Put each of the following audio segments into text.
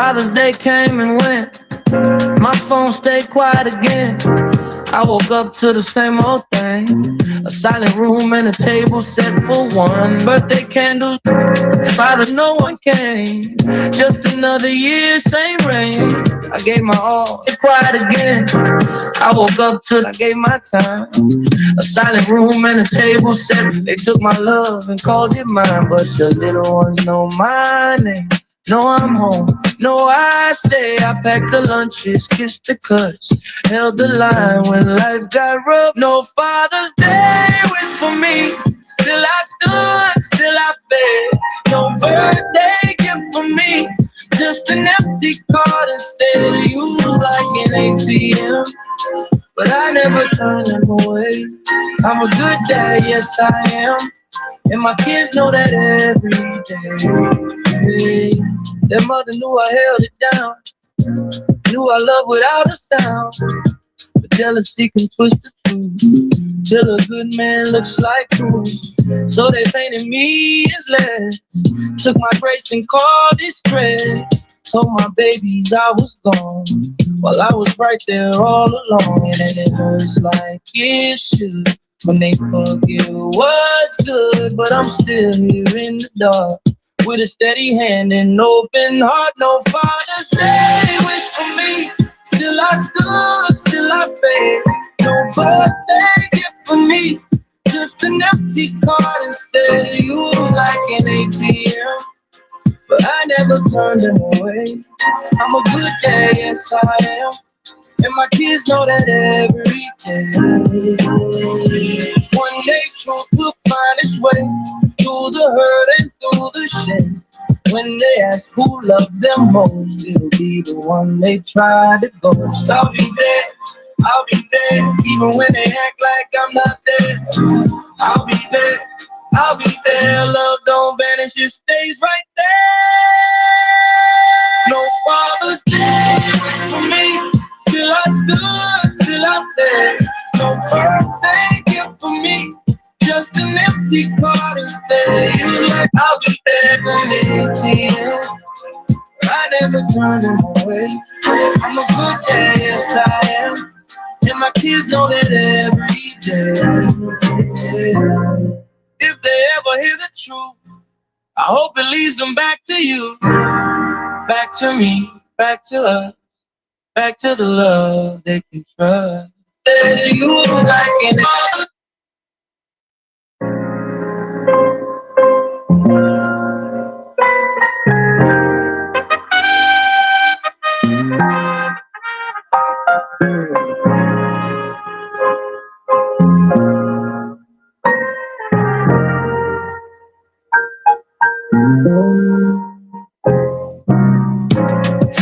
Father's Day came and went. My phone stayed quiet again. I woke up to the same old thing. A silent room and a table set for one. Birthday candles, Father, no one came. Just another year, same rain. I gave my all, it quiet again. I woke up till I gave my time. A silent room and a table set. They took my love and called it mine. But the little ones know my name. No, I'm home. No, I stay. I packed the lunches, kissed the cuts, held the line when life got rough. No Father's Day wish for me. Still I stood, still I fed. No birthday gift for me. Just an empty card instead of you like an ATM. But I never turn them away. I'm a good dad, yes I am. And my kids know that every day. Their mother knew I held it down. Knew I love without a sound. But jealousy can twist the truth till a good man looks like proof. So they painted me as less. Took my grace and called it stress. Told my babies I was gone while I was right there all along. And it hurts like it should when they forget what's good. But I'm still here in the dark with a steady hand and open heart. No Father's Day wish for me. Still I stood, still I fed. No birthday gift for me. Just an empty card instead of you like an ATM. But I never turned them away. I'm a good dad, yes I am. And my kids know that every day. One day truth will find its way through the hurt and through the shame. When they ask who loved them most, it'll be the one they try to ghost. I'll be there, I'll be there, even when they act like I'm not there. I'll be there, I'll be there. Love don't vanish, it stays right there. No Father's Day for me. Still I stood, still I fed. No birthday gift for me. Just an empty card instead. You like I'll be there when they ATM. I never turn them away. I'm a good dad, yes I am. And my kids know that every day. If they ever hear the truth, I hope it leads them back to you. Back to me, back to us. Back to the love they can trust. You like an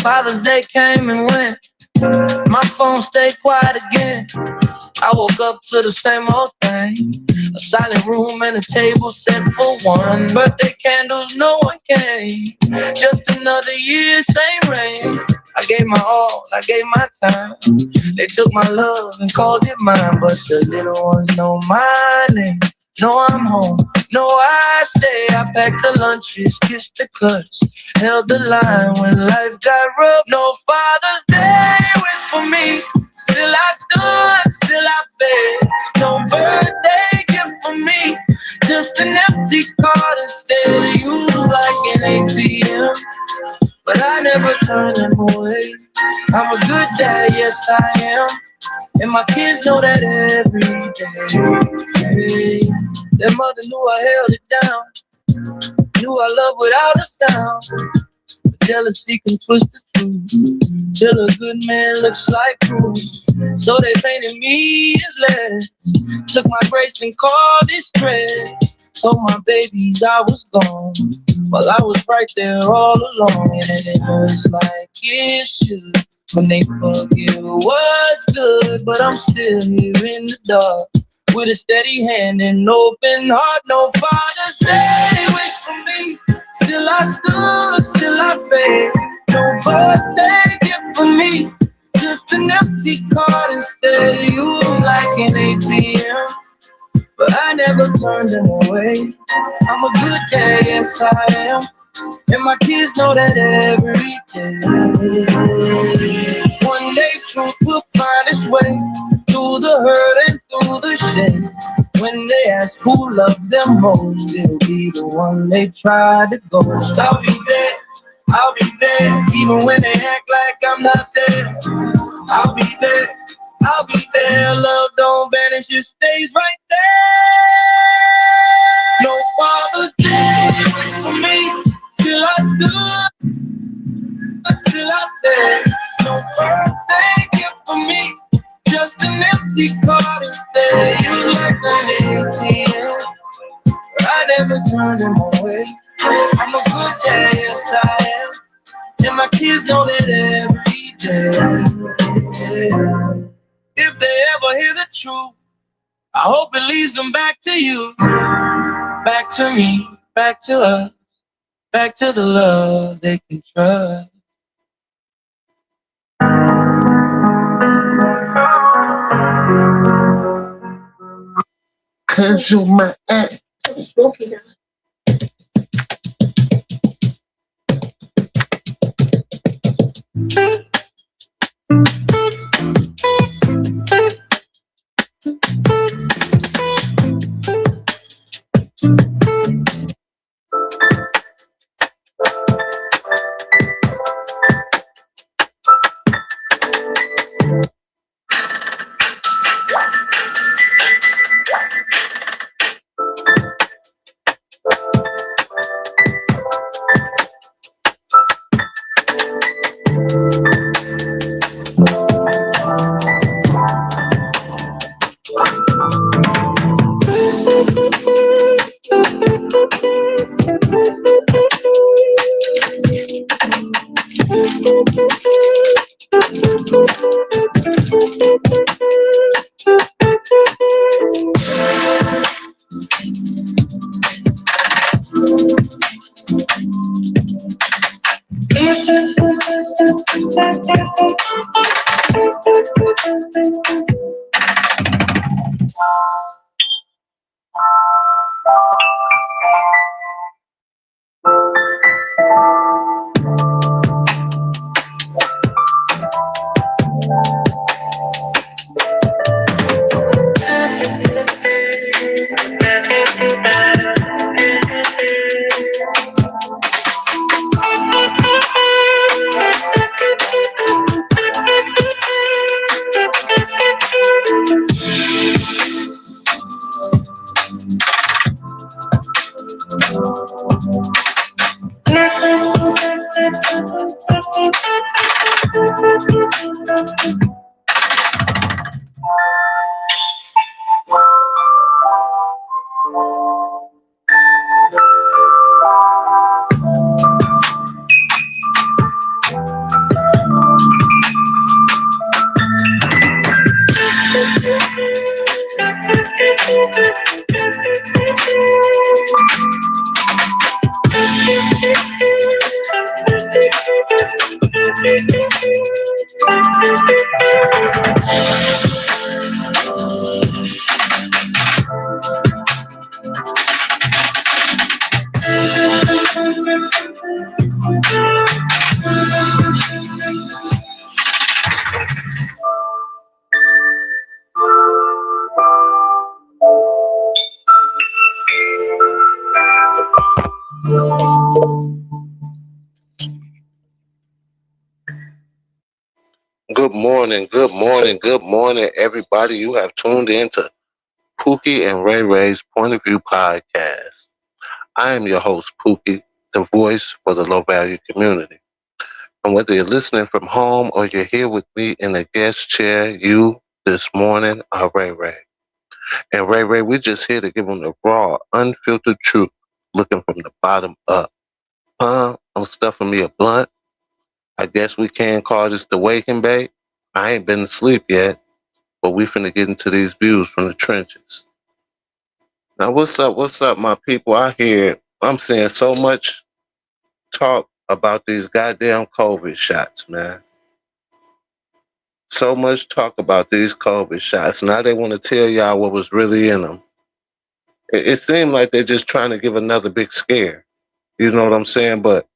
Father's Day came and went. My phone stayed quiet again. I woke up to the same old thing. A silent room and a table set for one. Birthday candles, no one came. Just another year, same rain. I gave my all, I gave my time. They took my love and called it mine. But the little ones know my name. No, I'm home. No, I stay. I packed the lunches, kissed the cuts, held the line when life got rough. No Father's Day wish for me. Still I stood, still I fed. No birthday gift for me. Just an empty card instead of you like an ATM. But I never turn them away. I'm a good dad, yes I am. And my kids know that every day. Their mother knew I held it down. Knew I love without a sound. But jealousy can twist the truth till a good man looks like proof. So they painted me as less. Took my grace and called it stress. Told my babies I was gone while I was right there all along. And it hurts like it should when they forget what's good. But I'm still here in the dark with a steady hand and open heart. No Father's Day wish for me. Still I stood, still I fed. No birthday gift for me. Just an empty card instead of you like an ATM. But I never turned them away. I'm a good dad, yes I am. And my kids know that every day. One day truth will find its way through the hurt and through the shame. When they ask who loved them most, it'll be the one they tried to ghost. I'll be there, I'll be there, even when they act like I'm not there. I'll be there, I'll be there. Love don't vanish, it stays right there. No Father's Day for me, still I stood, still out there. No birthday gift for me, just an empty card instead. You like an ATM, I never turn them away. I'm a good dad, yes I am, and my kids know that every day. If they ever hear the truth, I hope it leads them back to you, back to me, back to us, back to the love they can trust. Cause you're my aunt. Smoky now. Good morning, everybody. You have tuned in to Pookie and Ray Ray's Point of View podcast. I am your host, Pookie, the voice for the low value community. And whether you're listening from home or you're here with me in the guest chair, you this morning are Ray Ray. And Ray Ray, we're just here to give them the raw, unfiltered truth, looking from the bottom up. I'm stuffing me a blunt. I guess we can call this the wake and bake. I ain't been asleep yet, but we finna get into these views from the trenches. Now, what's up, my people? I'm seeing so much talk about these goddamn COVID shots, man. So much talk about these COVID shots. Now they want to tell y'all what was really in them. It seemed like they're just trying to give another big scare. You know what I'm saying? But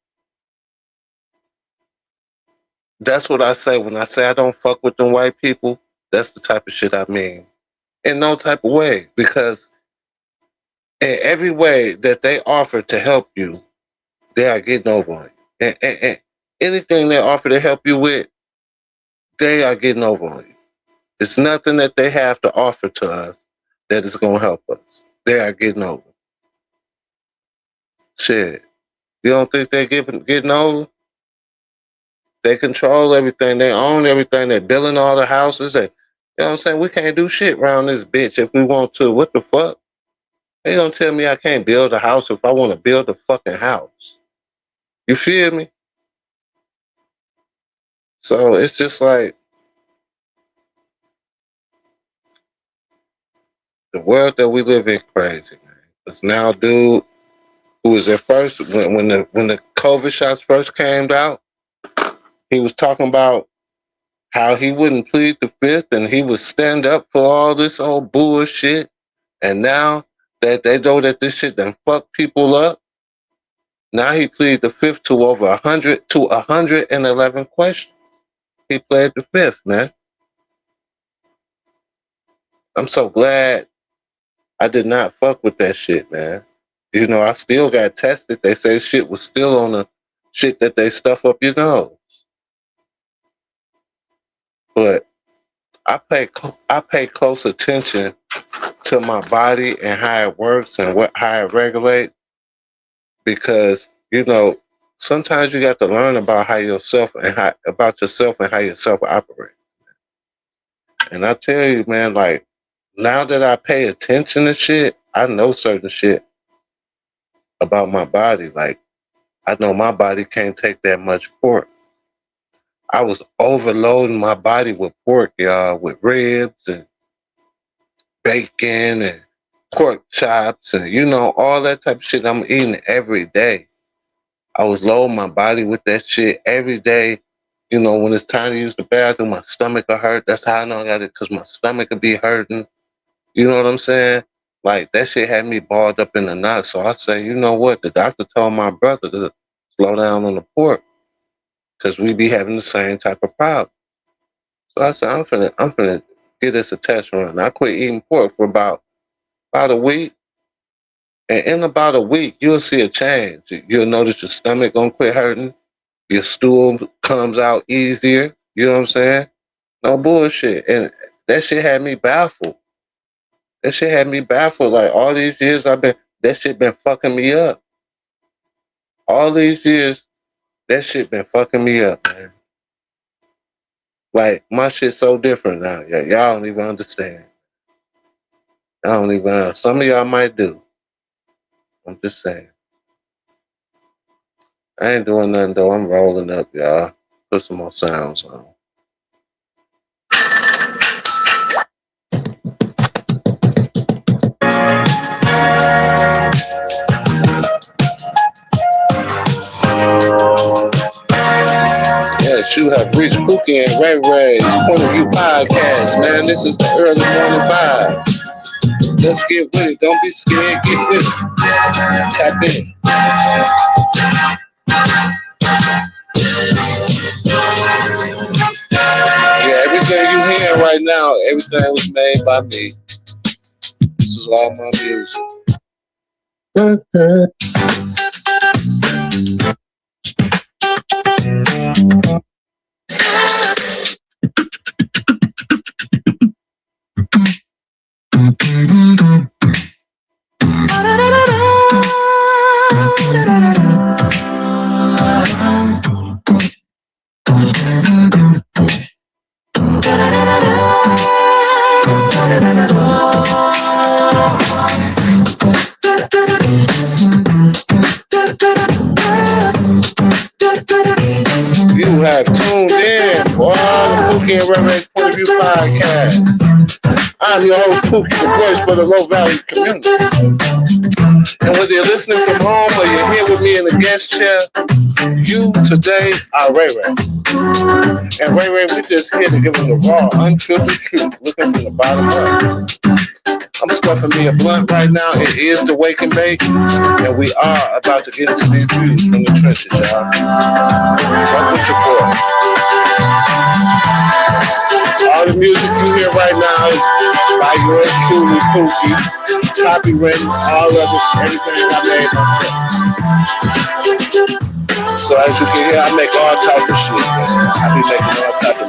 that's what I say when I say I don't fuck with them white people. That's the type of shit I mean. In no type of way. Because in every way that they offer to help you, they are getting over on you. And anything they offer to help you with, they are getting over on you. It's nothing that they have to offer to us that is going to help us. They are getting over. Shit. You don't think they're getting over? They control everything. They own everything. They're building all the houses. You know what I'm saying? We can't do shit around this bitch if we want to. What the fuck? They gonna tell me I can't build a house if I want to build a fucking house. You feel me? So it's just like the world that we live in crazy, man. Because now, dude, who was at first when the COVID shots first came out, he was talking about how he wouldn't plead the fifth and he would stand up for all this old bullshit. And now that they know that this shit done fuck people up, now he pleaded the fifth to over 111 questions. He pled the fifth, man. I'm so glad I did not fuck with that shit, man. You know, I still got tested. They say shit was still on the shit that they stuff up your nose. But I pay close attention to my body and how it works and how it regulates, because you know sometimes you got to learn about yourself and how yourself operate. And I tell you, man, like now that I pay attention to shit, I know certain shit about my body. Like I know my body can't take that much pork. I was overloading my body with pork, y'all, with ribs and bacon and pork chops and, you know, all that type of shit I'm eating every day. I was loading my body with that shit every day. You know, when it's time to use the bathroom, my stomach will hurt. That's how I know I got it, because my stomach will be hurting. You know what I'm saying? Like, that shit had me balled up in the knot. So I say, you know what? The doctor told my brother to slow down on the pork, because we be having the same type of problem. So I said, I'm finna give this a test run. I quit eating pork for about a week. And in about a week, you'll see a change. You'll notice your stomach gonna quit hurting. Your stool comes out easier. You know what I'm saying? No bullshit. And that shit had me baffled. Like all these years that shit been fucking me up. All these years, that shit been fucking me up, man. Like, my shit's so different now. Yeah, y'all don't even understand. Some of y'all might do. I'm just saying. I ain't doing nothing, though. I'm rolling up, y'all. Put some more sounds on. Yes, you have reached Pookie and Ray Ray's Point of View podcast, man. This is the early morning vibe. Let's get with it. Don't be scared. Get with it. Tap in. Yeah, everything you hear right now, everything was made by me. This is all my music. You have tuned in for the Pookie and Ray Ray's Point of View podcast. I'm your host, Pookie, the voice for the Low Valley community. And whether you're listening from home or you're here with me in the guest chair, you today are Ray Ray. And Ray Ray, we're just here to give them the raw, unfiltered truth, looking from the bottom up. I'm stuffing me a blunt right now. It is the Wake and Bake, and we are about to get into these views from the trenches, y'all. Rock with your boy. All the music you hear right now is by yours truly, Pookie. Copywritten, all of it, everything I made myself. So as you can hear, I make all type of shit, man. I be making all type of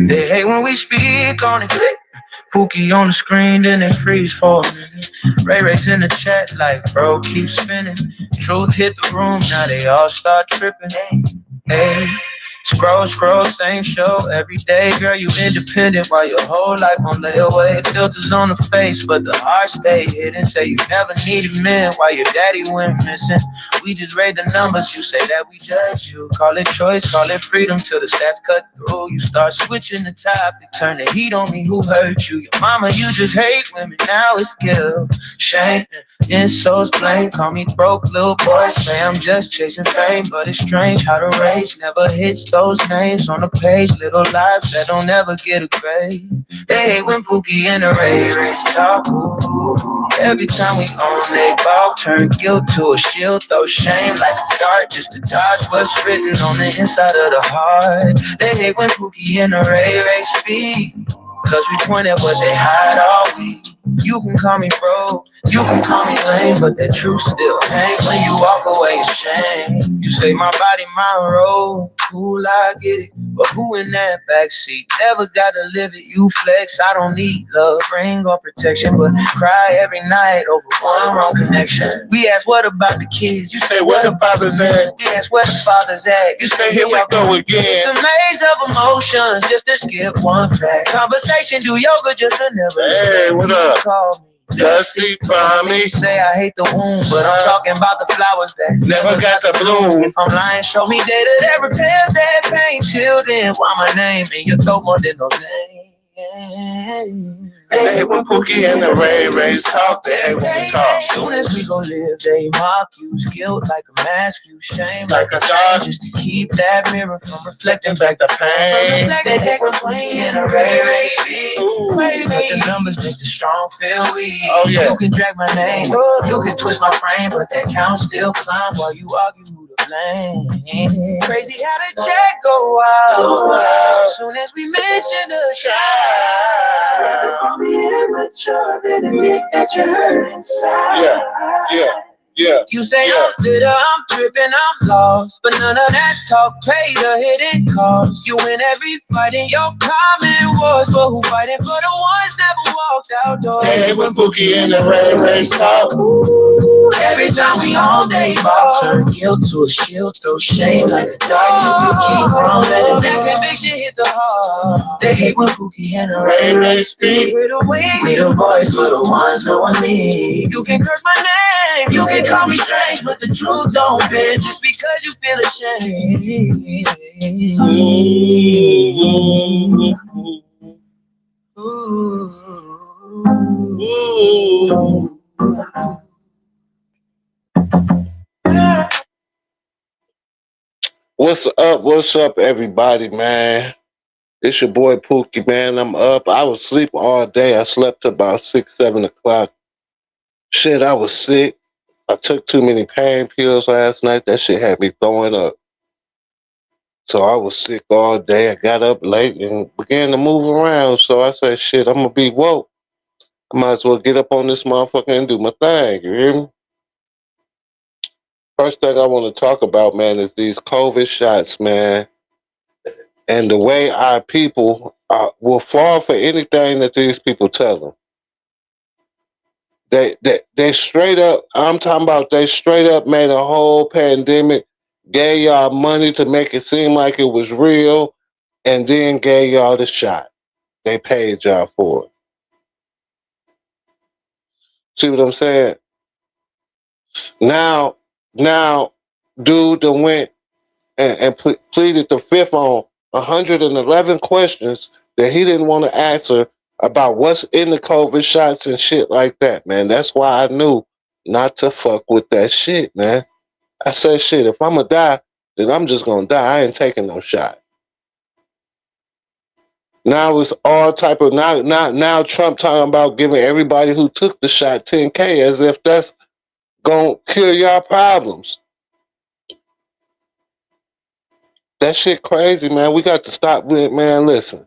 They hate when we speak on it. Pookie on the screen, then they freeze for a minute. Ray's in the chat like, bro, keep spinning. Truth hit the room, now they all start tripping. Hey, scroll, same show every day. Girl, you independent while your whole life on layaway. Filters on the face, but the heart stay hidden. Say you never needed men while your daddy went missing. We just read the numbers, you say that we judge you. Call it choice, call it freedom, till the stats cut through. You start switching the topic, turn the heat on me, who hurt you? Your mama, you just hate women, now it's guilt. Shame, insults, blame, call me broke, little boy. Say I'm just chasing fame, but it's strange how the rage never hits those names on the page. Little lives that don't ever get a grade. They hate when Pookie and the Ray talk. Every time we on they ball, turn guilt to a shield, throw shame like a dart just to dodge what's written on the inside of the heart. They hate when Pookie and the Ray speak, cause we point at what they hide all week. You can call me broke, you can call me lame, but that truth still hangs when you walk away ashamed. You say my body, my road, cool, I get it, but who in that backseat? Never gotta live it, you flex, I don't need love, ring or protection, but cry every night over one wrong connection. We ask what about the kids? You say where the fathers at? We ask where the fathers at? You say here we go again. It's a maze of emotions just to skip one fact. Conversation, do yoga just to never. Hey, what up? Call me Dusty Pommy. Say I hate the womb, but I'm talking about the flowers that never got the bloom. If I'm lying, show me data that repairs that pain. Till then, why my name in your throat more than no name? They when Pookie and the Ray talk, they hate when we talk. Soon as we go live, they mock, use guilt like a mask, use shame like a dog, just to keep that mirror from reflecting back the pain. They hate when Pookie and the Ray speak. But the numbers make the strong feel weak. Oh yeah. You can drag my name, you can twist my frame, but that count still climb while you argue who to blame. Crazy how the chat go out. Soon as we mention the child, call me immature, then admit that you're hurt inside. Yeah. Yeah. You say I'm bitter, I'm tripping, I'm lost. But none of that talk paid a hidden cost. You win every fight in your comment wars. But who fighting for the ones never walked outdoors? Hey, when Pookie in the red race talk. Ooh, every time we on day ball. Turn guilt to a shield, throw shame like a dog just to keep from letting that conviction hit the heart. They hate when Pookie and the red race speak. We're the wing, we the voice for the ones no one need. You can curse my name, you can call me strange, but the truth don't bend just because you feel ashamed. What's up, everybody, man? It's your boy Pookie, man. I'm up. I was asleep all day. I slept till about 6, 7 o'clock. Shit, I was sick. I took too many pain pills last night. That shit had me throwing up. So I was sick all day. I got up late and began to move around. So I said, shit, I'm going to be woke. I might as well get up on this motherfucker and do my thing. You hear me? First thing I want to talk about, man, is these COVID shots, man. And the way our people will fall for anything that these people tell them. They straight up, I'm talking about they straight up made a whole pandemic, gave y'all money to make it seem like it was real, and then gave y'all the shot. They paid y'all for it. See what I'm saying? Now, dude that went and pleaded the fifth on 111 questions that he didn't want to answer about what's in the COVID shots and shit like that, man. That's why I knew not to fuck with that shit, man. I said, shit, if I'm gonna die, then I'm just gonna die. I ain't taking no shot. Now it's all type of now Trump talking about giving everybody who took the shot 10K as if that's gonna cure y'all problems. That shit crazy, man. We got to stop with, man. Listen,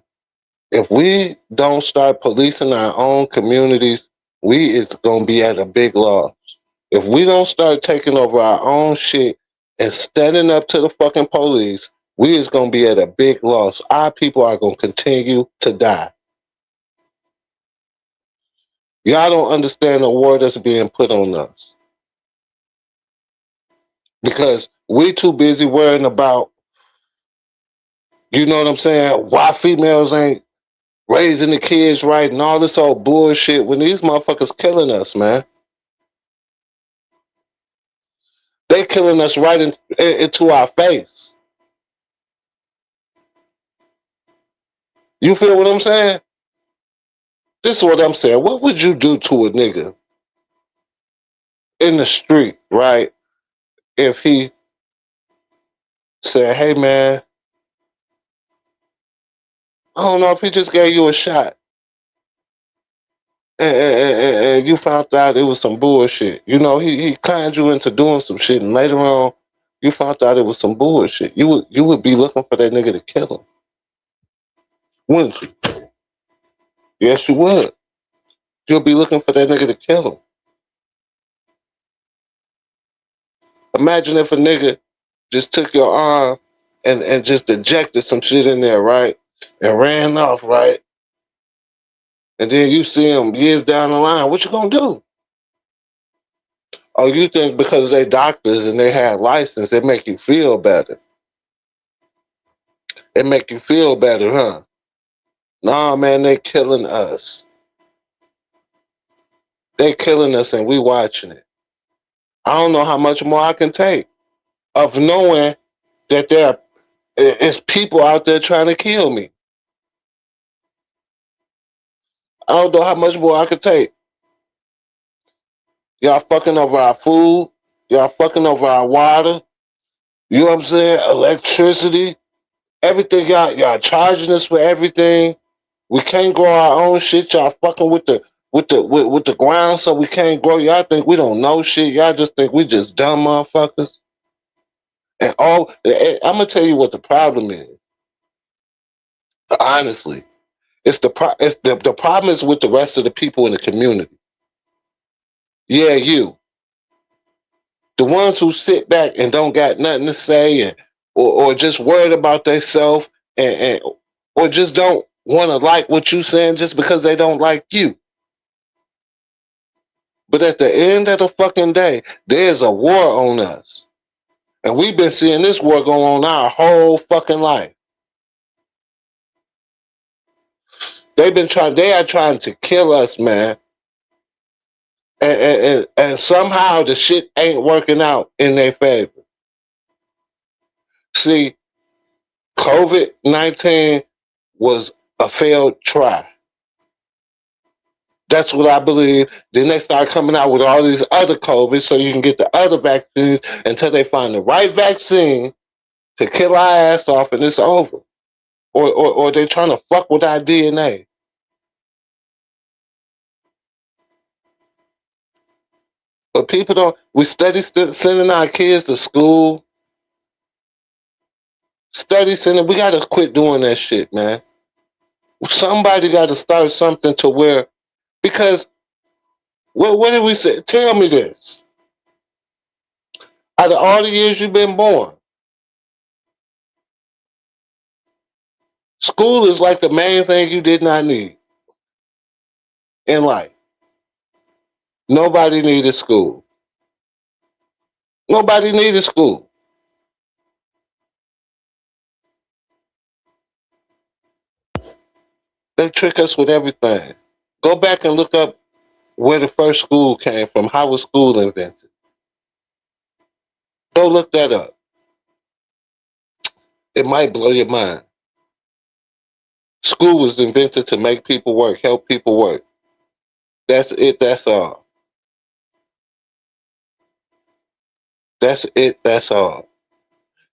if we don't start policing our own communities, we is gonna be at a big loss. If we don't start taking over our own shit and standing up to the fucking police, we is gonna be at a big loss. Our people are gonna continue to die. Y'all don't understand the war that's being put on us because we too busy worrying about, you know what I'm saying, why females ain't raising the kids right and all this old bullshit when these motherfuckers killing us, man. They killing us right into our face. You feel what I'm saying? This is what I'm saying. What would you do to a nigga in the street, right? If he said, hey, man, I don't know if he just gave you a shot and you found out it was some bullshit. You know, he conned you into doing some shit and later on you found out it was some bullshit. You would be looking for that nigga to kill him. Wouldn't you? Yes, you would. You'll be looking for that nigga to kill him. Imagine if a nigga just took your arm and just ejected some shit in there, right? And ran off, right? And then you see him years down the line. What you gonna do? Oh, you think because they doctors and they have license, it make you feel better. It make you feel better, huh? Nah, man, they killing us. They killing us and we watching it. I don't know how much more I can take of knowing that there is people out there trying to kill me. I don't know how much more I can take. Y'all fucking over our food. Y'all fucking over our water. You know what I'm saying? Electricity. Everything y'all charging us for everything. We can't grow our own shit. Y'all fucking with the ground so we can't grow. Y'all think we don't know shit. Y'all just think we just dumb motherfuckers. And I'm gonna tell you what the problem is. Honestly, the problem is with the rest of the people in the community. Yeah, you. The ones who sit back and don't got nothing to say, and or just worried about themselves, and or just don't want to like what you saying just because they don't like you. But at the end of the fucking day, there's a war on us. And we've been seeing this war go on our whole fucking life. They are trying to kill us, man. And somehow the shit ain't working out in their favor. See, COVID-19 was a failed try. That's what I believe. Then they start coming out with all these other COVID so you can get the other vaccines until they find the right vaccine to kill our ass off and it's over. Or they're trying to fuck with our DNA. But people don't, we study sending our kids to school. Study sending, we got to quit doing that shit, man. Somebody got to start something to where, because, what did we say? Tell me this. Out of all the years you've been born, school is like the main thing you did not need in life. Nobody needed school. Nobody needed school. They trick us with everything. Go back and look up where the first school came from. How was school invented? Go look that up. It might blow your mind. School was invented to make people work, help people work. That's it, that's all. That's it, that's all.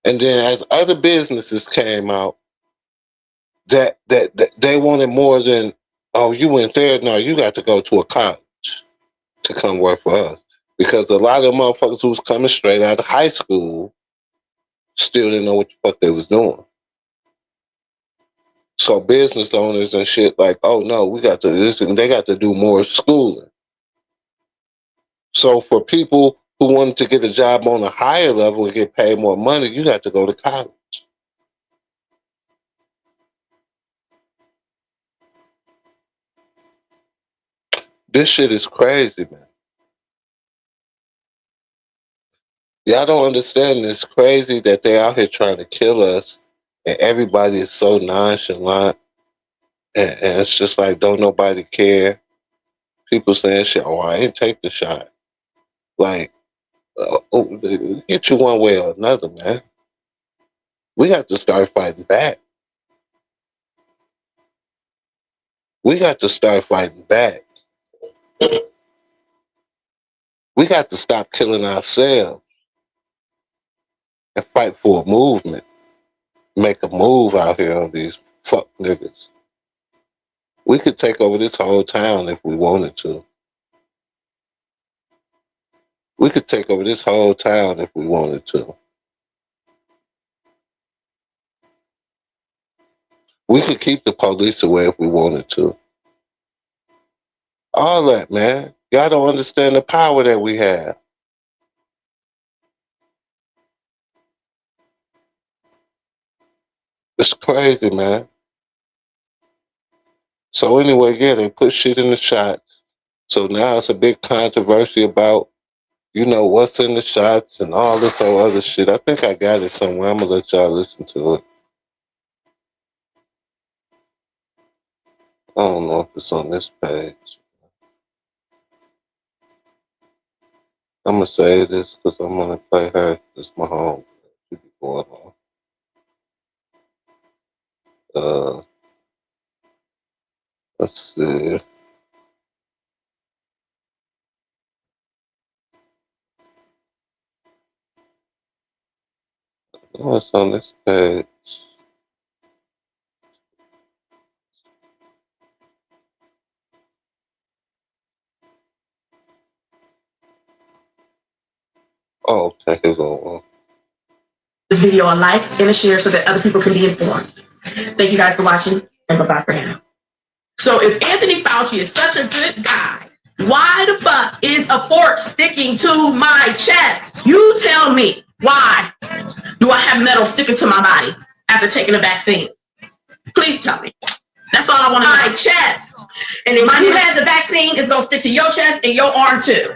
And then as other businesses came out, that they wanted more than, oh, you went there, no, you got to go to a college to come work for us. Because a lot of motherfuckers who was coming straight out of high school still didn't know what the fuck they was doing. So business owners and shit like, oh no, we got to this, and they got to do more schooling. So for people who wanted to get a job on a higher level and get paid more money, you got to go to college. This shit is crazy, man. Y'all don't understand. It's crazy that they out here trying to kill us, and everybody is so nonchalant, and it's just like, don't nobody care. People saying shit, oh, I ain't take the shot. Like, get you one way or another, man. We have to start fighting back. We got to start fighting back. We got to stop killing ourselves and fight for a movement. Make a move out here on these fuck niggas. We could take over this whole town if we wanted to. We could take over this whole town if we wanted to. We could keep the police away if we wanted to. All that, man. Y'all don't understand the power that we have. It's crazy, man. So anyway, yeah, they put shit in the shots. So now it's a big controversy about, you know, what's in the shots and all this other shit. I think I got it somewhere. I'm going to let y'all listen to it. I don't know if it's on this page. I'm going to say this because I'm going to play her. This is my home. She be going on. Let's see. What's on this page? Oh, okay, here's on. This video a like and a share so that other people can be informed. Thank you guys for watching, and bye-bye for now. So if Anthony Fauci is such a good guy, Why the fuck is a fork sticking to my chest? You tell me. Why do I have metal sticking to my body after taking a vaccine? Please tell me. That's all I want to know. My chest. And then when you had the vaccine, it's going to stick to your chest and your arm too.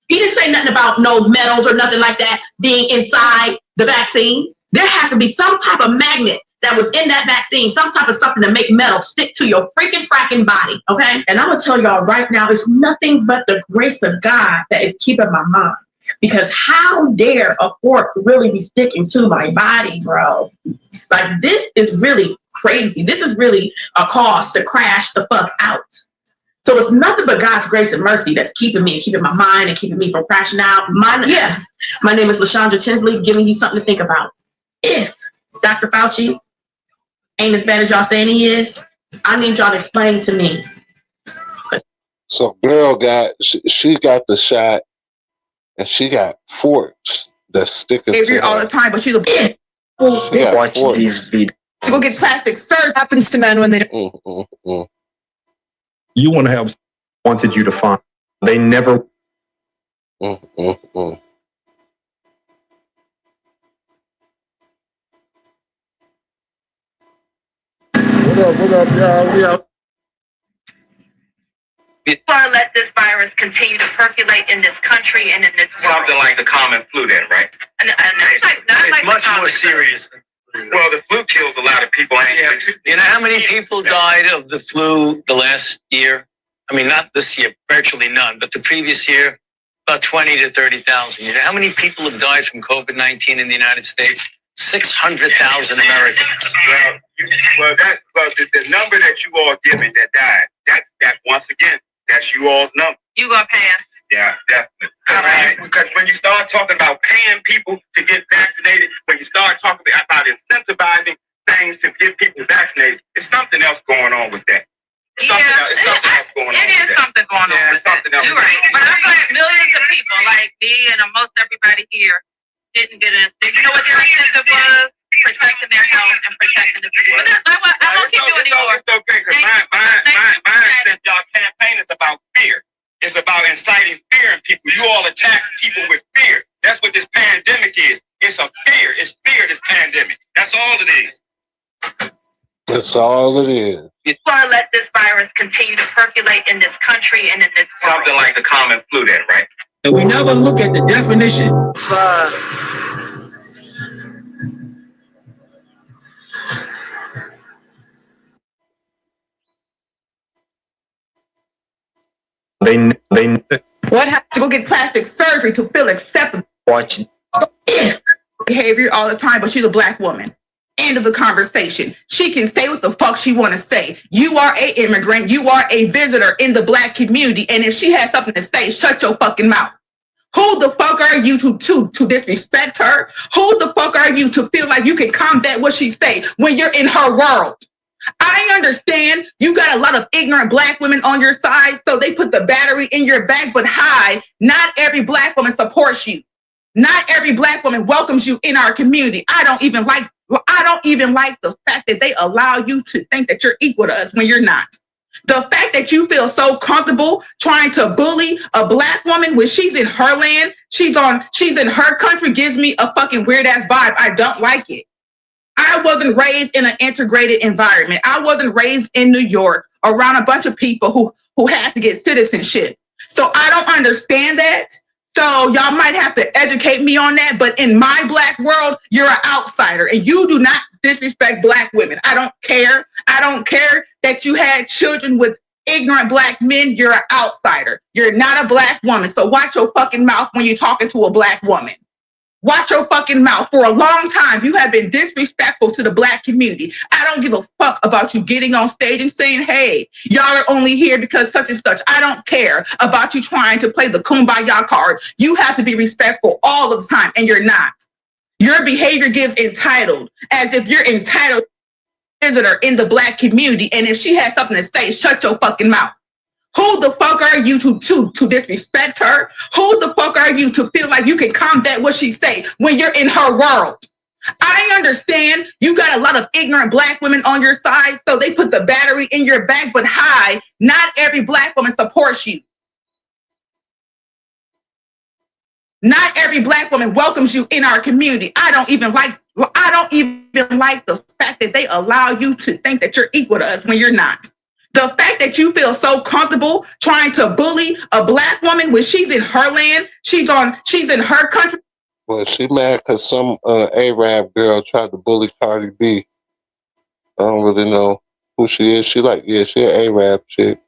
He didn't say nothing about no metals or nothing like that being inside the vaccine. There has to be some type of magnet that was in that vaccine, some type of something to make metal stick to your freaking fracking body, okay? And I'm going to tell y'all right now, it's nothing but the grace of God that is keeping my mind. Because how dare a fork really be sticking to my body, bro? Like, this is really crazy. This is really a cause to crash the fuck out. So it's nothing but God's grace and mercy that's keeping me and keeping my mind and keeping me from crashing out. My name is LaShondra Tinsley, giving you something to think about. If Dr. Fauci ain't as bad as y'all saying he is, I need y'all to explain to me. So girl she got the shot. And she got forks that sticking to her all the time, but she's a bitch. Watching these videos. To go get plastic surgery happens to men when they don't. You want to have wanted you to find. They never. What up, y'all? We out. Or let this virus continue to percolate in this country and in this world. Something like the common flu then, right? And not like much more serious than flu. Well, the flu kills a lot of people. Yeah. You know how many people died of the flu the last year? I mean, not this year, virtually none, but the previous year, about 20 to 30,000. You know how many people have died from COVID-19 in the United States? 600,000 Americans. The number that you all giving that died, that's once again, that's you all's number. You gonna pass? Yeah, definitely. All right. Because when you start talking about paying people to get vaccinated, when you start talking about incentivizing things to get people vaccinated, there's something else going on with that. It is something going on. There's something else. You're right. But I'm glad millions of people like me and most everybody here didn't get an incentive. You know what their incentive was? Protecting their health and protecting the city. But I won't keep you anymore. It's okay, because my y'all campaign is about fear. It's about inciting fear in people. You all attack people with fear. That's what this pandemic is. It's a fear. It's fear, this pandemic. That's all it is. That's all it is. You want to let this virus continue to percolate in this country and in this world. Something like the common flu then, right? And we never look at the definition. What happened to go get plastic surgery to feel acceptable? Watching Behavior all the time, but she's a black woman. End of the conversation. She can say what the fuck she want to say. You are an immigrant. You are a visitor in the black community. And if she has something to say, shut your fucking mouth. Who the fuck are you to disrespect her? Who the fuck are you to feel like you can combat what she say when you're in her world? I understand you got a lot of ignorant black women on your side, so they put the battery in your back, but hi, not every black woman supports you. Not every black woman welcomes you in our community. I don't even like the fact that they allow you to think that you're equal to us when you're not. The fact that you feel so comfortable trying to bully a black woman when she's in her land, she's in her country, gives me a fucking weird ass vibe. I don't like it. I wasn't raised in an integrated environment. I wasn't raised in New York around a bunch of people who had to get citizenship. So I don't understand that. So y'all might have to educate me on that. But in my black world, you're an outsider and you do not disrespect black women. I don't care. I don't care that you had children with ignorant black men. You're an outsider. You're not a black woman. So watch your fucking mouth when you're talking to a black woman. Watch your fucking mouth. For a long time, you have been disrespectful to the black community. I don't give a fuck about you getting on stage and saying, hey, y'all are only here because such and such. I don't care about you trying to play the kumbaya card. You have to be respectful all of the time, and you're not. Your behavior gives entitled, as if you're entitled visitor in the black community, and if she has something to say, shut your fucking mouth. Who the fuck are you to disrespect her? Who the fuck are you to feel like you can combat what she say when you're in her world? I understand you got a lot of ignorant black women on your side, so they put the battery in your back, but hi, not every black woman supports you. Not every black woman welcomes you in our community. I don't even like the fact that they allow you to think that you're equal to us when you're not. The fact that you feel so comfortable trying to bully a black woman when she's in her land, she's in her country. Well, she mad because some Arab girl tried to bully Cardi B. I don't really know who she is. She she an Arab chick.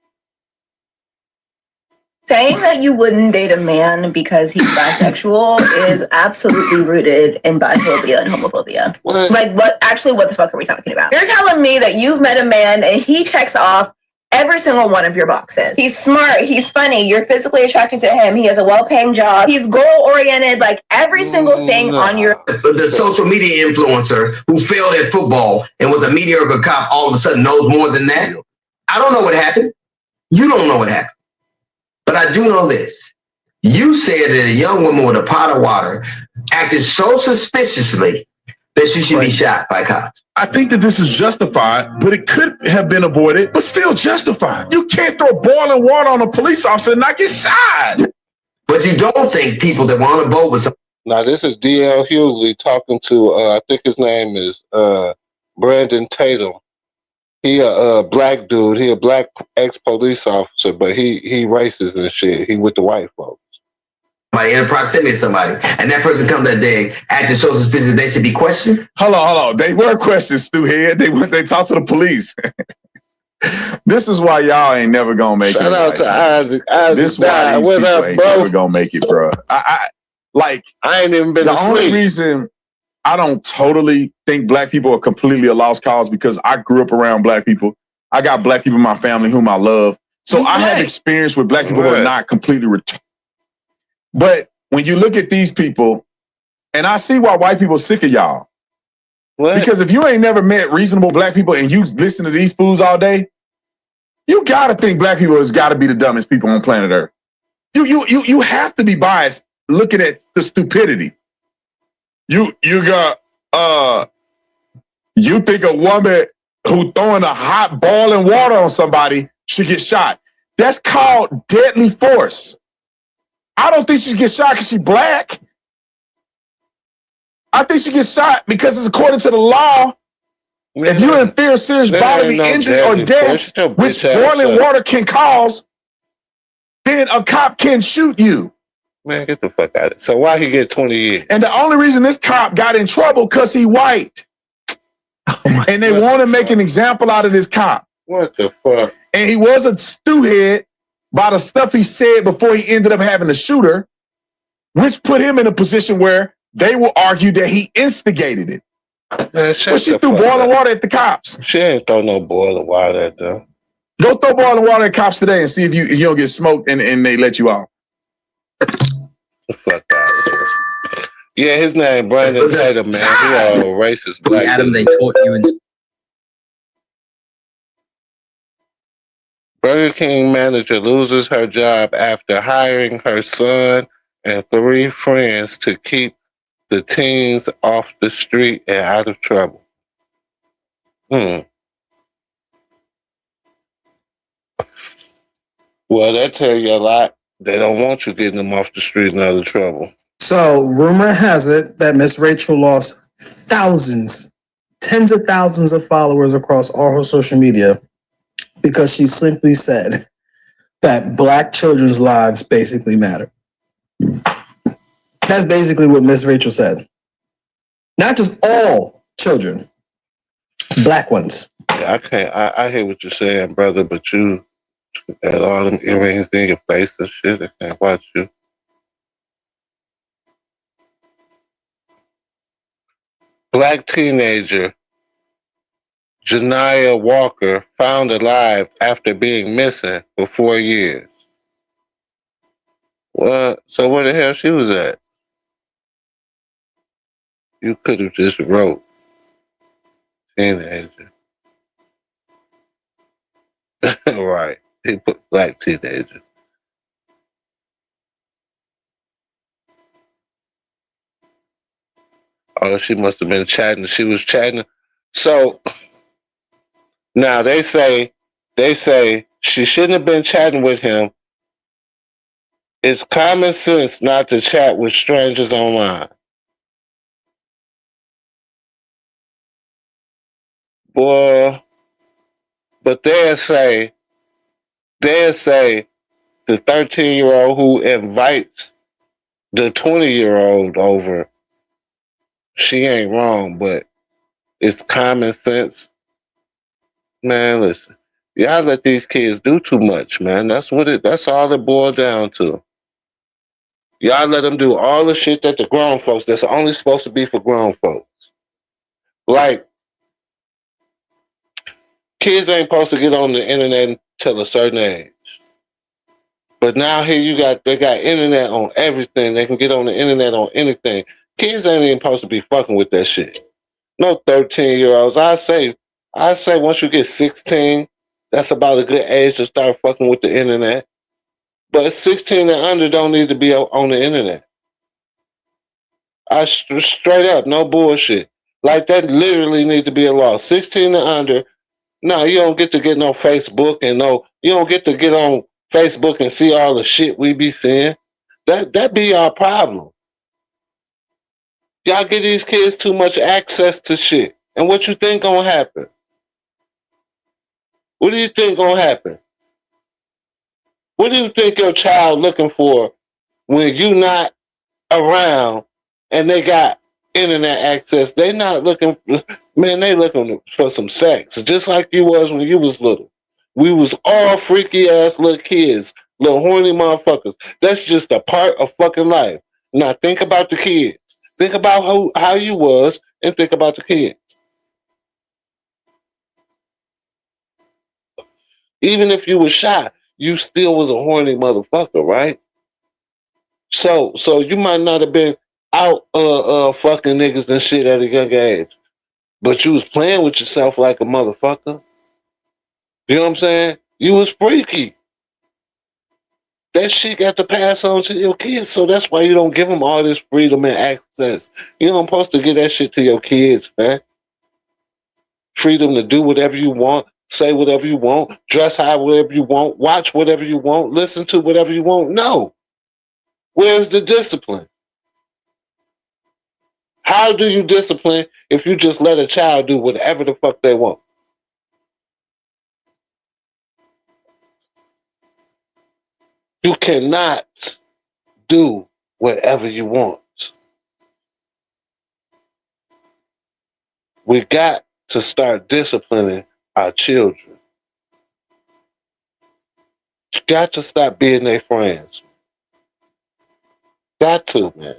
Saying that you wouldn't date a man because he's bisexual is absolutely rooted in biphobia and homophobia. What? Like, what the fuck are we talking about? You're telling me that you've met a man and he checks off every single one of your boxes. He's smart, he's funny, you're physically attracted to him, he has a well-paying job, he's goal-oriented, like every single thing on your... The social media influencer who failed at football and was a mediocre cop all of a sudden knows more than that. I don't know what happened. You don't know what happened. But I do know this. You said that a young woman with a pot of water acted so suspiciously that she should be shot by cops. I think that this is justified, but it could have been avoided, but still justified. You can't throw boiling water on a police officer and not get shot. But you don't think people that want to vote with some... Now, this is D.L. Hughley talking to, I think his name is Brandon Tatum. He a black dude. He a black ex-police officer, but he racist and shit. He with the white folks. Somebody in proximity to somebody, and that person come that day acting so suspicious they should be questioned? Hold on. They were questioned, Stewhead. They talked to the police. This is why y'all ain't never gonna make it. Shout out to Isaac. This is why these people ain't never gonna make it, bro. I ain't even been the asleep. only reason I don't totally think black people are completely a lost cause because I grew up around black people. I got black people in my family whom I love. So I have experience with black people who are not completely retarded. But when you look at these people, and I see why white people are sick of y'all. What? Because if you ain't never met reasonable black people and you listen to these fools all day, you gotta think black people has gotta be the dumbest people on planet Earth. You have to be biased looking at the stupidity. You got you think a woman who throwing a hot boiling water on somebody should get shot. That's called deadly force. I don't think she should get shot because she's black. I think she gets shot because it's according to the law. If you're in fear of serious bodily injury or death, which boiling water can cause, then a cop can shoot you. Man, get the fuck out of it. So why he get 20 years? And the only reason this cop got in trouble because he white. And they want to make an example out of this cop. What the fuck? And he was a stewhead by the stuff he said before he ended up having a shooter, which put him in a position where they will argue that he instigated it. Man, but she threw boiling water at the cops. She ain't throw no boiling water at them. Go throw boiling water at cops today and see if you don't get smoked and they let you off. Fuck out of here. Yeah, his name Brandon Tatum, man. He all racist black. Adam, they taught you in. Burger King manager loses her job after hiring her son and 3 friends to keep the teens off the street and out of trouble. Well, that tell you a lot. They don't want you getting them off the street and out of trouble. So, rumor has it that Miss Rachel lost thousands, tens of thousands of followers across all her social media because she simply said that black children's lives basically matter. That's basically what Miss Rachel said. Not just all children, black ones. Yeah, I hear what you're saying, brother, but you had all them earrings in your face and shit. I can't watch you. Black teenager Janiyah Walker found alive after being missing for 4 years. What? So where the hell she was at? You could have just wrote teenager. Right. He put black teenager. Oh, she must have been chatting. She was chatting. So now they say she shouldn't have been chatting with him It's common sense not to chat with strangers online. Boy, but they'll say the 13-year-old who invites the 20-year-old over, she ain't wrong, but it's common sense. Man, listen. Y'all let these kids do too much, man. That's all it boiled down to. Y'all let them do all the shit that the grown folks that's only supposed to be for grown folks. Like, kids ain't supposed to get on the internet until a certain age. But now here they got internet on everything. They can get on the internet on anything. Kids ain't even supposed to be fucking with that shit. No 13-year-olds. I say once you get 16, that's about a good age to start fucking with the internet. But 16 and under don't need to be on the internet. Straight up, no bullshit. Like that literally need to be a law. 16 and under, no, you don't get to get no Facebook and you don't get to get on Facebook and see all the shit we be seeing. That be our problem. Y'all give these kids too much access to shit. And what you think gonna happen? What do you think gonna happen? What do you think your child looking for when you not around and they got internet access? They not looking, man, they looking for some sex. Just like you was when you was little. We was all freaky ass little kids, little horny motherfuckers. That's just a part of fucking life. Now think about the kids. Think about how you was and think about the kids. Even if you was shy, you still was a horny motherfucker, right? So you might not have been out fucking niggas and shit at a young age, but you was playing with yourself like a motherfucker. You know what I'm saying? You was freaky. That shit got to pass on to your kids, so that's why you don't give them all this freedom and access. You don't supposed to give that shit to your kids, man. Freedom to do whatever you want, say whatever you want, dress however you want, watch whatever you want, listen to whatever you want. No. Where's the discipline? How do you discipline if you just let a child do whatever the fuck they want? You cannot do whatever you want. We got to start disciplining our children. You got to stop being their friends. Got to, man.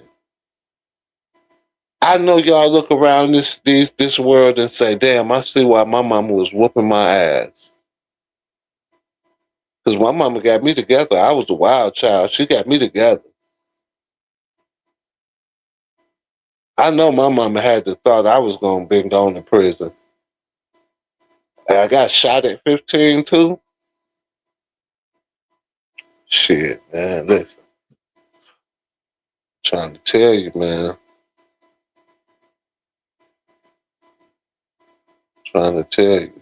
I know y'all look around this world and say, damn, I see why my mama was whooping my ass. Because my mama got me together. I was a wild child. She got me together. I know my mama had the thought I was going to be going to prison. And I got shot at 15 too. Shit, man, listen. I'm trying to tell you, man. Trying to tell you.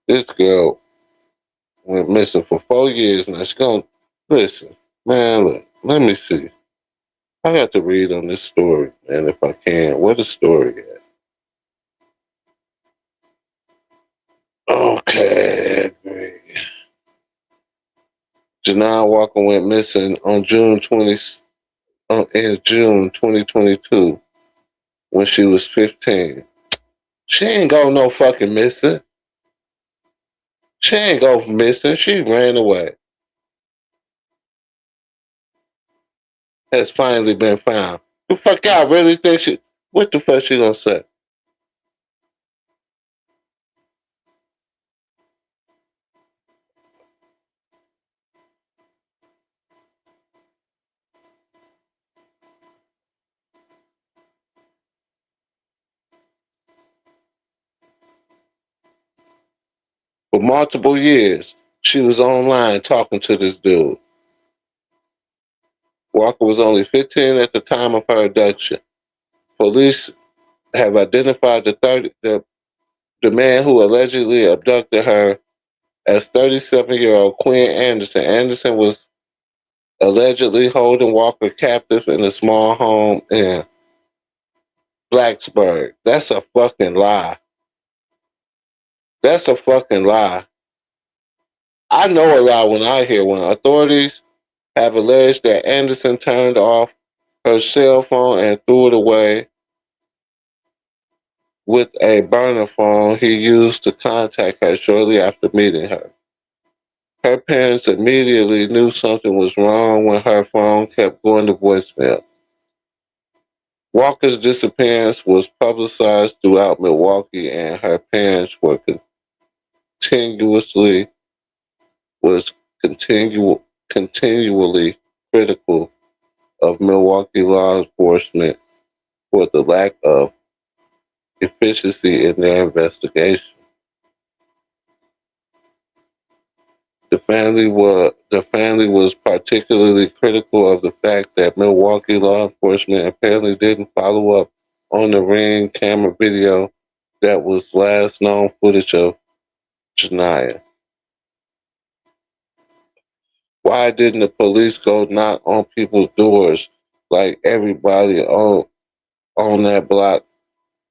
This girl went missing for 4 years now. She's going, listen, man, look, let me see. I got to read on this story, man, if I can. What the story at? Okay, great. Janelle Walker went missing on June 2022 when she was 15. She ain't go no fucking missing. She ain't go missing. She ran away. Has finally been found. The fuck y'all really think she... What the fuck she gonna say? For multiple years, she was online talking to this dude. Walker was only 15 at the time of her abduction. Police have identified the man who allegedly abducted her as 37-year-old Quinn Anderson. Anderson was allegedly holding Walker captive in a small home in Blacksburg. That's a fucking lie. That's a fucking lie. I know a lie when I hear one. Authorities have alleged that Anderson turned off her cell phone and threw it away with a burner phone he used to contact her shortly after meeting her. Her parents immediately knew something was wrong when her phone kept going to voicemail. Walker's disappearance was publicized throughout Milwaukee, and her parents were continually critical of Milwaukee law enforcement for the lack of efficiency in their investigation. The family was particularly critical of the fact that Milwaukee law enforcement apparently didn't follow up on the Ring camera video that was last known footage of Janiyah. Why didn't the police go knock on people's doors like everybody on that block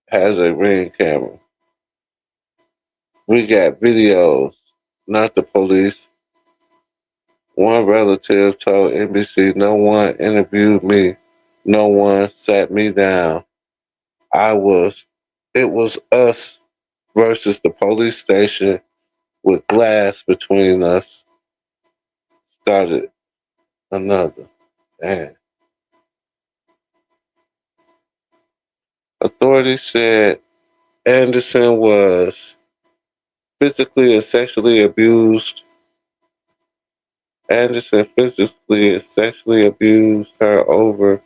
has a Ring camera? We got videos, not the police. One relative told NBC, "No one interviewed me. No one sat me down. It was us versus the police station with glass between us." Started another. And authorities said Anderson was physically and sexually abused. Anderson physically and sexually abused her over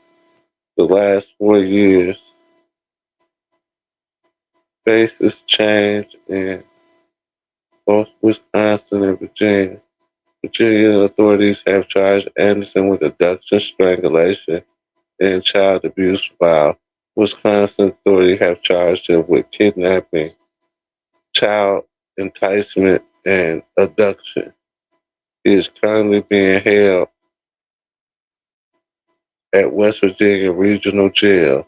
the last 4 years. Faces changed in both Wisconsin and Virginia. Virginia authorities have charged Anderson with abduction, strangulation, and child abuse, while Wisconsin authorities have charged him with kidnapping, child enticement, and abduction. He is currently being held at West Virginia Regional Jail.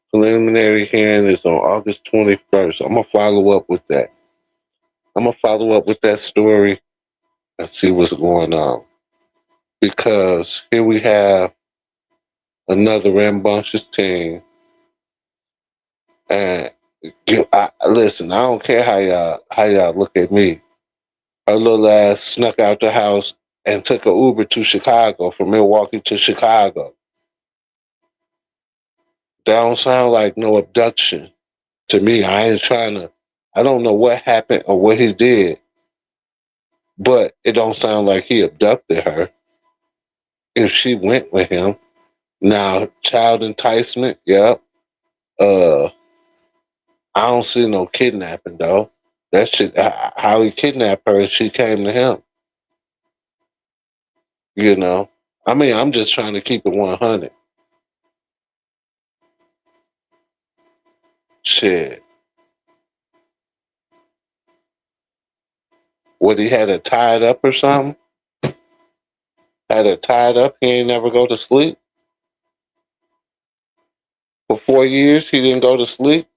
Preliminary hearing is on August 21st. I'm going to follow up with that. I'm going to follow up with that story and see what's going on. Because here we have another rambunctious team. And listen, I don't care how y'all look at me. Her little ass snuck out the house and took an Uber to Chicago, from Milwaukee to Chicago. That don't sound like no abduction to me. I don't know what happened or what he did, but it don't sound like he abducted her if she went with him. Now, child enticement, yep. I don't see no kidnapping though. That shit, how he kidnapped her and she came to him. You know, I mean, I'm just trying to keep it 100. Shit. What, he had her tied up or something? Had her tied up, he ain't never go to sleep? For 4 years, he didn't go to sleep?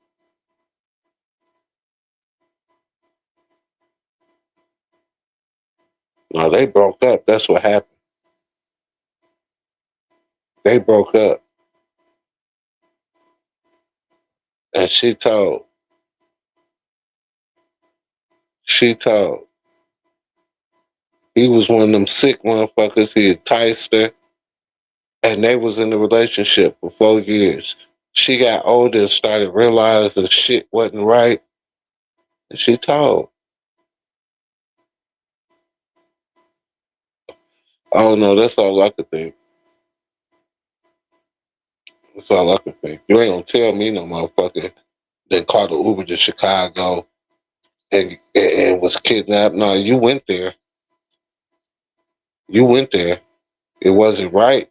No, they broke up. That's what happened. They broke up. And she told he was one of them sick motherfuckers. He enticed her, and they was in a relationship for 4 years. She got older and started realizing shit wasn't right, and she told. Oh no, that's all I could think. That's all I could think. You ain't gonna tell me no motherfucker that caught the Uber to Chicago and was kidnapped. No, you went there. You went there. It wasn't right.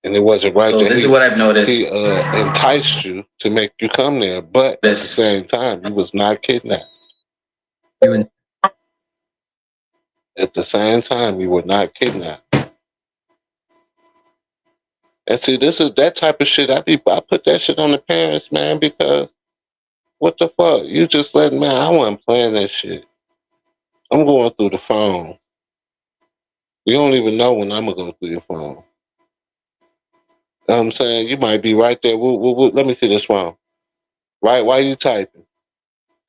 And it wasn't right So that this is what I've noticed. He enticed you to make you come there, but at the same time, you was not kidnapped. At the same time, you were not kidnapped. And see, this is that type of shit. I put that shit on the parents, man, because what the fuck? You just letting, man, I wasn't playing that shit. I'm going through the phone. You don't even know when I'm going to go through your phone. You know what I'm saying? You might be right there. Let me see this phone. Right? Why you typing?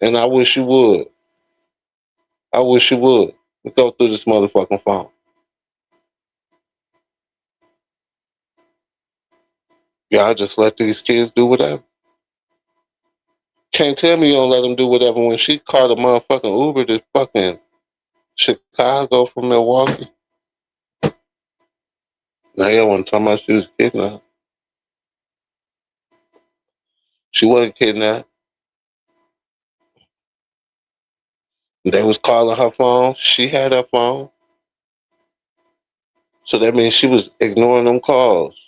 And I wish you would. I wish you would. Go through this motherfucking phone. Y'all just let these kids do whatever. Can't tell me you don't let them do whatever when she called a motherfucking Uber to fucking Chicago from Milwaukee. Now y'all want to talk about she was kidnapped. She wasn't kidnapped. They was calling her phone. She had her phone. So that means she was ignoring them calls.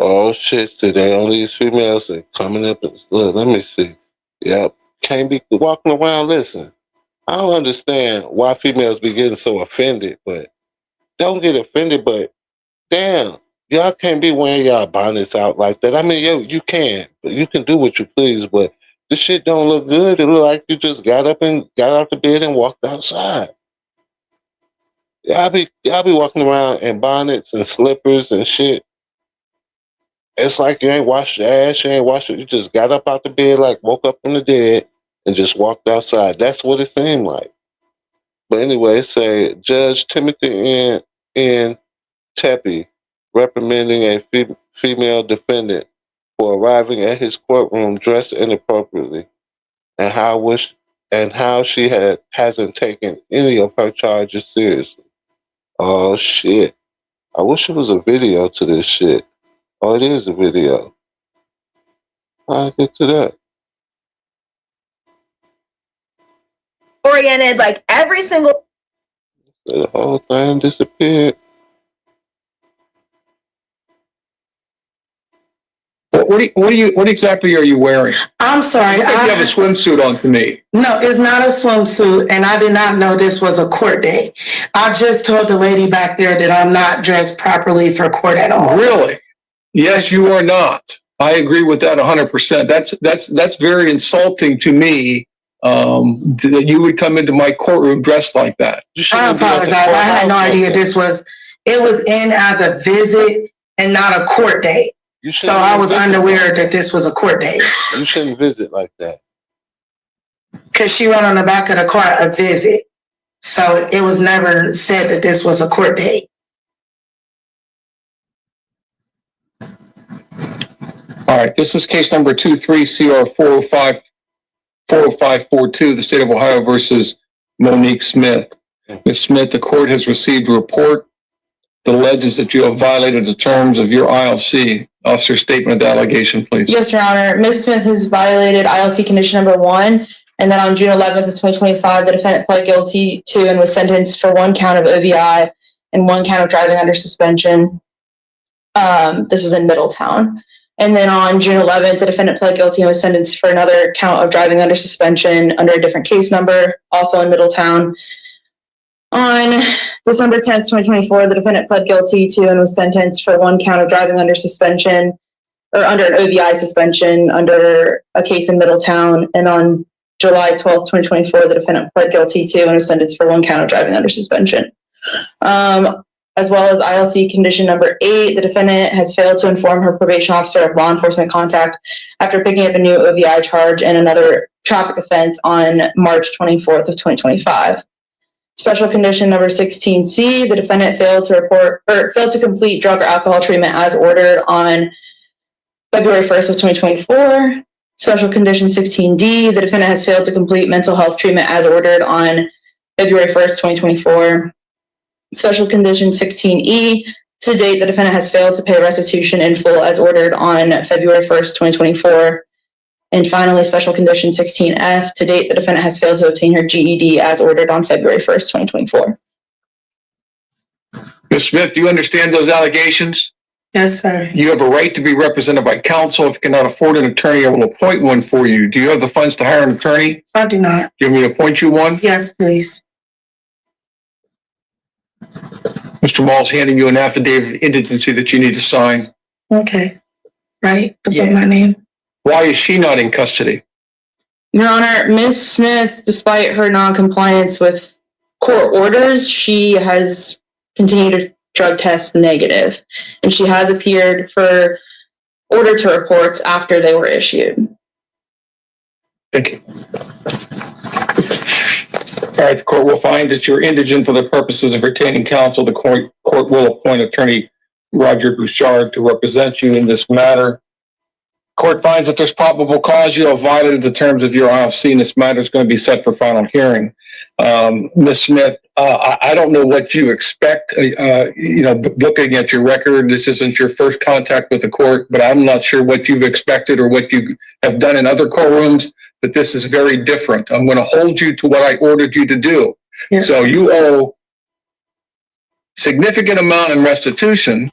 Oh shit, today all these females are coming up and look, let me see. Yep. Can't be walking around. Listen, I don't understand why females be getting so offended, but don't get offended, but damn, y'all can't be wearing y'all bonnets out like that. I mean, yo, you can, but you can do what you please, but this shit don't look good. It look like you just got out the bed and walked outside. Y'all be walking around in bonnets and slippers and shit. It's like you ain't washed your ass, you ain't washed it. You just got up out the bed, like woke up from the dead and just walked outside. That's what it seemed like. But anyway, it say Judge Timothy N. Tepe reprimanding a female defendant for arriving at his courtroom dressed inappropriately and how she hasn't taken any of her charges seriously. Oh shit. I wish it was a video to this shit. Oh, it is a video. I'll get to that. Oriented, like every single. The whole thing disappeared. What exactly are you wearing? I'm sorry. You have a swimsuit on to me. No, it's not a swimsuit, and I did not know this was a court day. I just told the lady back there that I'm not dressed properly for court at all. Really? Yes, you are not. I agree with that 100%. That's very insulting to me that you would come into my courtroom dressed like that. I apologize. I had no idea it was in as a visit and not a court day. So I was unaware that this was a court day. You shouldn't visit like that. Because she wrote on the back of the car, a visit. So it was never said that this was a court day. All right, this is case number 23-CR-40542, the state of Ohio versus Monique Smith. Ms. Smith, the court has received a report that alleges that you have violated the terms of your ILC. Officer, statement of the allegation, please. Yes, Your Honor. Ms. Smith has violated ILC condition number 1, and then on June 11th of 2025, the defendant pled guilty to and was sentenced for 1 count of OVI and 1 count of driving under suspension. This was in Middletown. And then on June 11th, the defendant pled guilty and was sentenced for another count of driving under suspension under a different case number, also in Middletown. On December 10th, 2024, the defendant pled guilty to and was sentenced for 1 count of driving under suspension or under an OVI suspension under a case in Middletown. And on July 12th, 2024, the defendant pled guilty to and was sentenced for 1 count of driving under suspension. As well as ILC condition number 8, the defendant has failed to inform her probation officer of law enforcement contact after picking up a new OVI charge and another traffic offense on March 24th of 2025. Special condition number 16C, the defendant failed to complete drug or alcohol treatment as ordered on February 1st of 2024. Special condition 16D, the defendant has failed to complete mental health treatment as ordered on February 1st, 2024. Special condition 16E, to date, the defendant has failed to pay restitution in full as ordered on February 1st, 2024. And finally, special condition 16F, to date, the defendant has failed to obtain her GED as ordered on February 1st, 2024. Ms. Smith, do you understand those allegations? Yes, sir. You have a right to be represented by counsel. If you cannot afford an attorney, I will appoint one for you. Do you have the funds to hire an attorney? I do not. Do you want me to appoint you one? Yes, please. Mr. Mall's handing you an affidavit of indigency that you need to sign. Okay. Right. Above my name. Why is she not in custody? Your Honor, Ms. Smith, despite her non-compliance with court orders, she has continued to drug test negative, and she has appeared for order to reports after they were issued. Thank you. All right, the court will find that you're indigent for the purposes of retaining counsel. The court will appoint attorney Roger Bouchard to represent you in this matter. Court finds that there's probable cause you have violated the terms of your ILC, and this matter is going to be set for final hearing. Ms. Smith, I don't know what you expect. Looking at your record, this isn't your first contact with the court, but I'm not sure what you've expected or what you have done in other courtrooms, but this is very different. I'm going to hold you to what I ordered you to do. Yes. So you owe significant amount in restitution.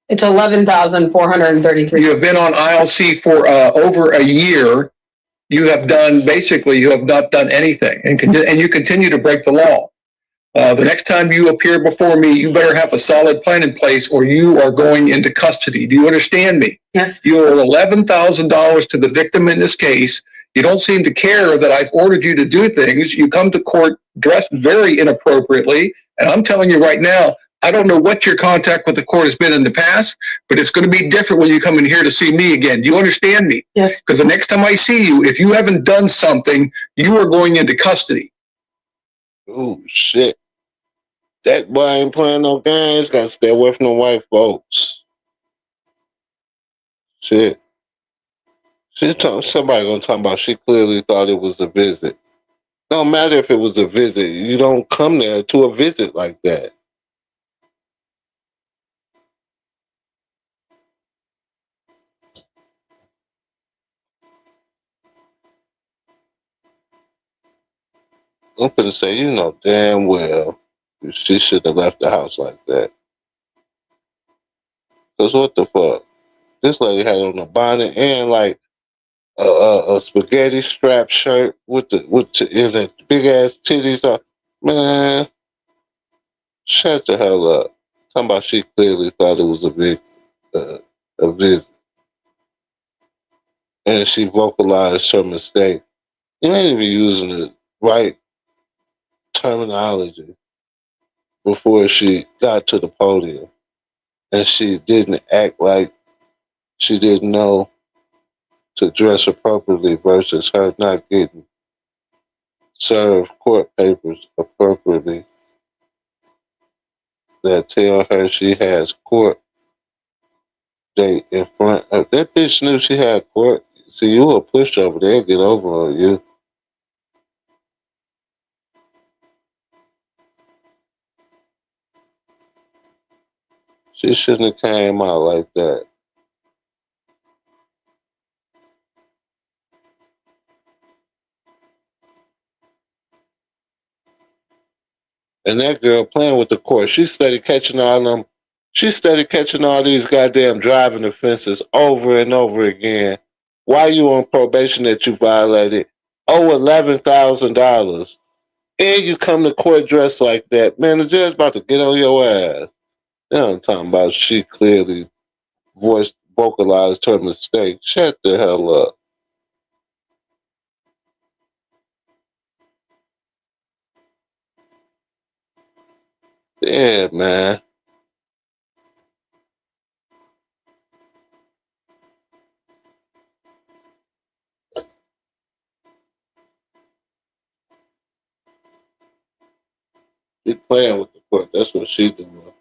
It's $11,433. You have been on ILC for over a year. You have not done anything, and you continue to break the law. The next time you appear before me, you better have a solid plan in place, or you are going into custody. Do you understand me? Yes. You owe $11,000 to the victim in this case. You don't seem to care that I've ordered you to do things. You come to court dressed very inappropriately, and I'm telling you right now, I don't know what your contact with the court has been in the past, but it's going to be different when you come in here to see me again. Do you understand me? Yes. Because the next time I see you, if you haven't done something, you are going into custody. Oh, shit. That boy ain't playing no games. Got to stay away from the white folks. Shit. Somebody going to talk about she clearly thought it was a visit. No matter if it was a visit. You don't come there to a visit like that. I'm gonna say, you know damn well she should have left the house like that. Cause what the fuck? This lady had on a bonnet and like a spaghetti strap shirt with the big ass titties. Man, shut the hell up. Talking about she clearly thought it was a visit, and she vocalized her mistake. You ain't even using the right terminology before she got to the podium, and she didn't act like she didn't know to dress appropriately versus her not getting served court papers appropriately that tell her she has court date in front of that bitch. Knew she had court. See, you a pushover, they'll get over on you. She shouldn't have came out like that. And that girl playing with the court. She started catching all them. She started catching all these goddamn driving offenses over and over again. Why you on probation that you violated? Oh, $11,000. And you come to court dressed like that. Man, the judge about to get on your ass. You know what I'm talking about? She clearly vocalized her mistake. Shut the hell up. Yeah, man. She playing with the court. That's what she doing.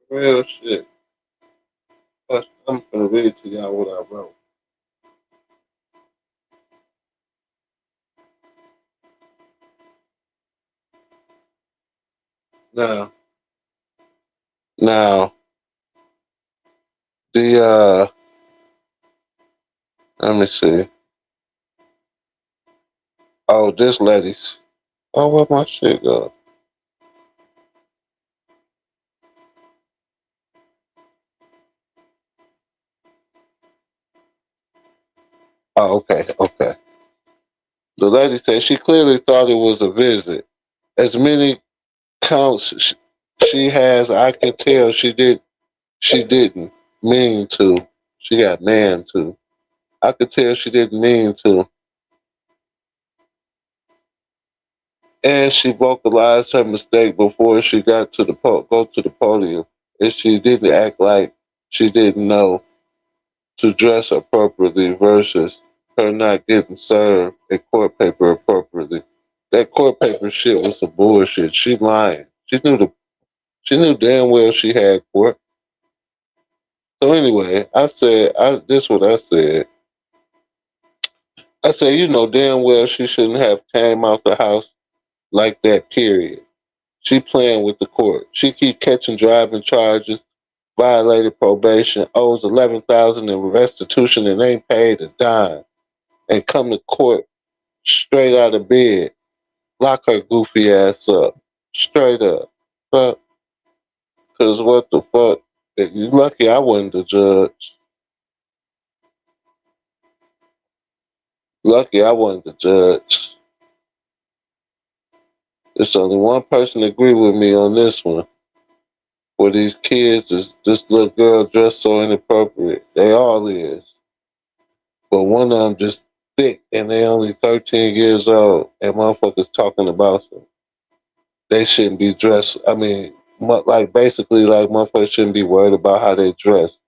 Real shit. But I'm gonna read to y'all what I wrote. Now, the let me see. Oh, this lady's. Oh, where my shit go? Oh, okay. The lady said she clearly thought it was a visit. As many counts she has, I can tell she didn't mean to. She got man to. I could tell she didn't mean to. And she vocalized her mistake before she got to go to the podium. And she didn't act like she didn't know to dress appropriately versus her not getting served a court paper appropriately. That court paper shit was some bullshit. She lying. She knew damn well she had court. So anyway, this is what I said. I said, you know damn well she shouldn't have came out the house like that, period. She playing with the court. She keep catching driving charges, violated probation, owes $11,000 in restitution and ain't paid a dime. And come to court straight out of bed. Lock her goofy ass up. Straight up. But, cause what the fuck? You lucky I wasn't the judge. Lucky I wasn't the judge. There's only one person agree with me on this one. For these kids, this little girl dressed so inappropriate. They all is. But one of them just thick and they only 13 years old and motherfuckers talking about them. They shouldn't be dressed. I mean, like basically like motherfuckers shouldn't be worried about how they dress.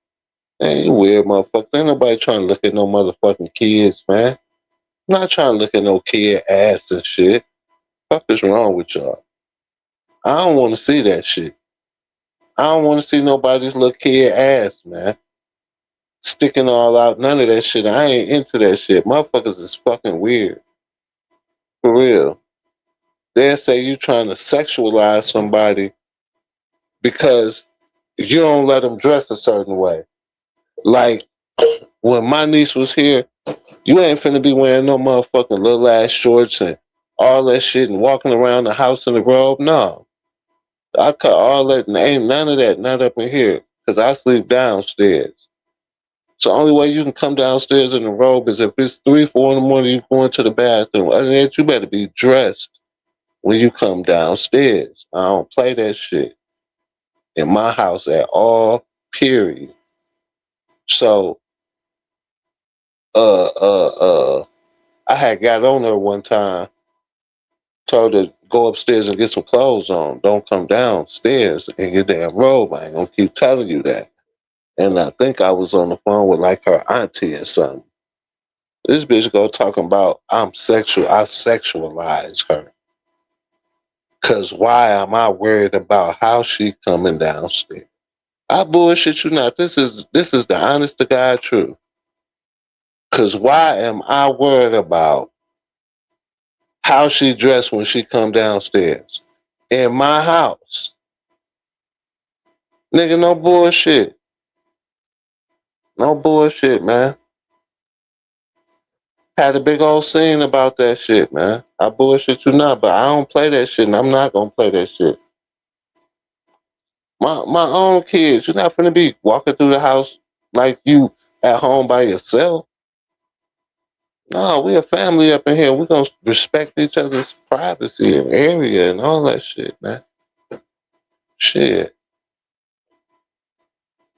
Man, you weird motherfuckers. Ain't nobody trying to look at no motherfucking kids, man. I'm not trying to look at no kid ass and shit. Fuck is wrong with y'all? I don't want to see that shit. I don't want to see nobody's little kid ass, man. Sticking all out. None of that shit. I ain't into that shit. Motherfuckers is fucking weird. For real. They'll say you trying to sexualize somebody because you don't let them dress a certain way. Like, when my niece was here, you ain't finna be wearing no motherfucking little ass shorts and all that shit and walking around the house in the robe. No. I cut all that and ain't none of that, not up in here. Because I sleep downstairs. So the only way you can come downstairs in the robe is if it's 3, 4 in the morning, you going to the bathroom. Other than that, you better be dressed when you come downstairs. I don't play that shit in my house at all, period. So, I had got on her one time, told her go upstairs and get some clothes on. Don't come downstairs in your damn robe. I ain't gonna keep telling you that. And I think I was on the phone with like her auntie or something. This bitch go talking about I sexualize her. Cause why am I worried about how she coming downstairs? I bullshit you not. This is the honest to God truth. Cause why am I worried about how she dressed when she come downstairs? In my house. Nigga, no bullshit. No bullshit, man. Had a big old scene about that shit, man. I bullshit you not, but I don't play that shit and I'm not gonna play that shit. My own kids, you're not gonna be walking through the house like you at home by yourself. No, we a family up in here. We're gonna respect each other's privacy and area and all that shit, man. Shit.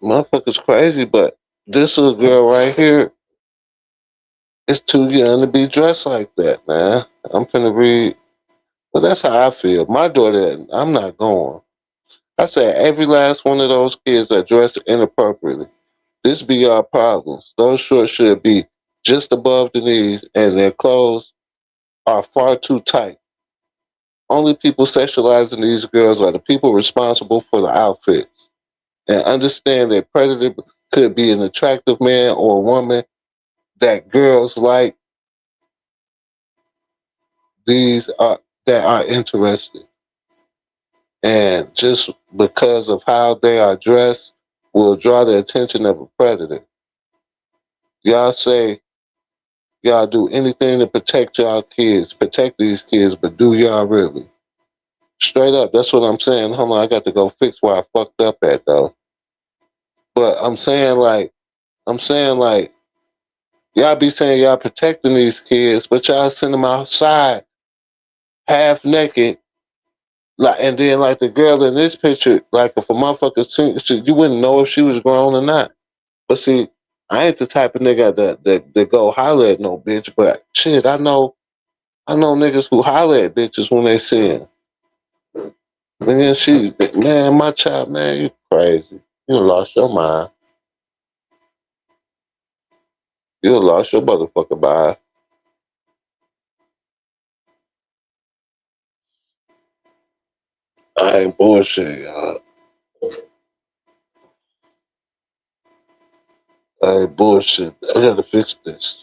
Motherfuckers crazy, but this little girl right here is too young to be dressed like that, man. I'm finna read. Well, that's how I feel. My daughter, I'm not going. I said every last one of those kids that dressed inappropriately. This be our problems. Those shorts should be just above the knees and their clothes are far too tight. Only people sexualizing these girls are the people responsible for the outfits. and understand that predator could be an attractive man or a woman that girls like. These are that are interested, and just because of how they are dressed, will draw the attention of a predator. Y'all say y'all do anything to protect y'all kids, protect these kids, but do y'all really? Straight up, that's what I'm saying. Hold on, I got to go fix where I fucked up at though. But I'm saying like, y'all be saying y'all protecting these kids, but y'all send them outside half naked. Like, and then like the girl in this picture, like if a motherfucker seen, you wouldn't know if she was grown or not. But see, I ain't the type of nigga that go holler at no bitch. But shit, I know niggas who holler at bitches when they see her. And then she, man, my child, man, you crazy. You lost your mind. You lost your motherfucking mind. I ain't bullshit, y'all. I ain't bullshit. I gotta fix this.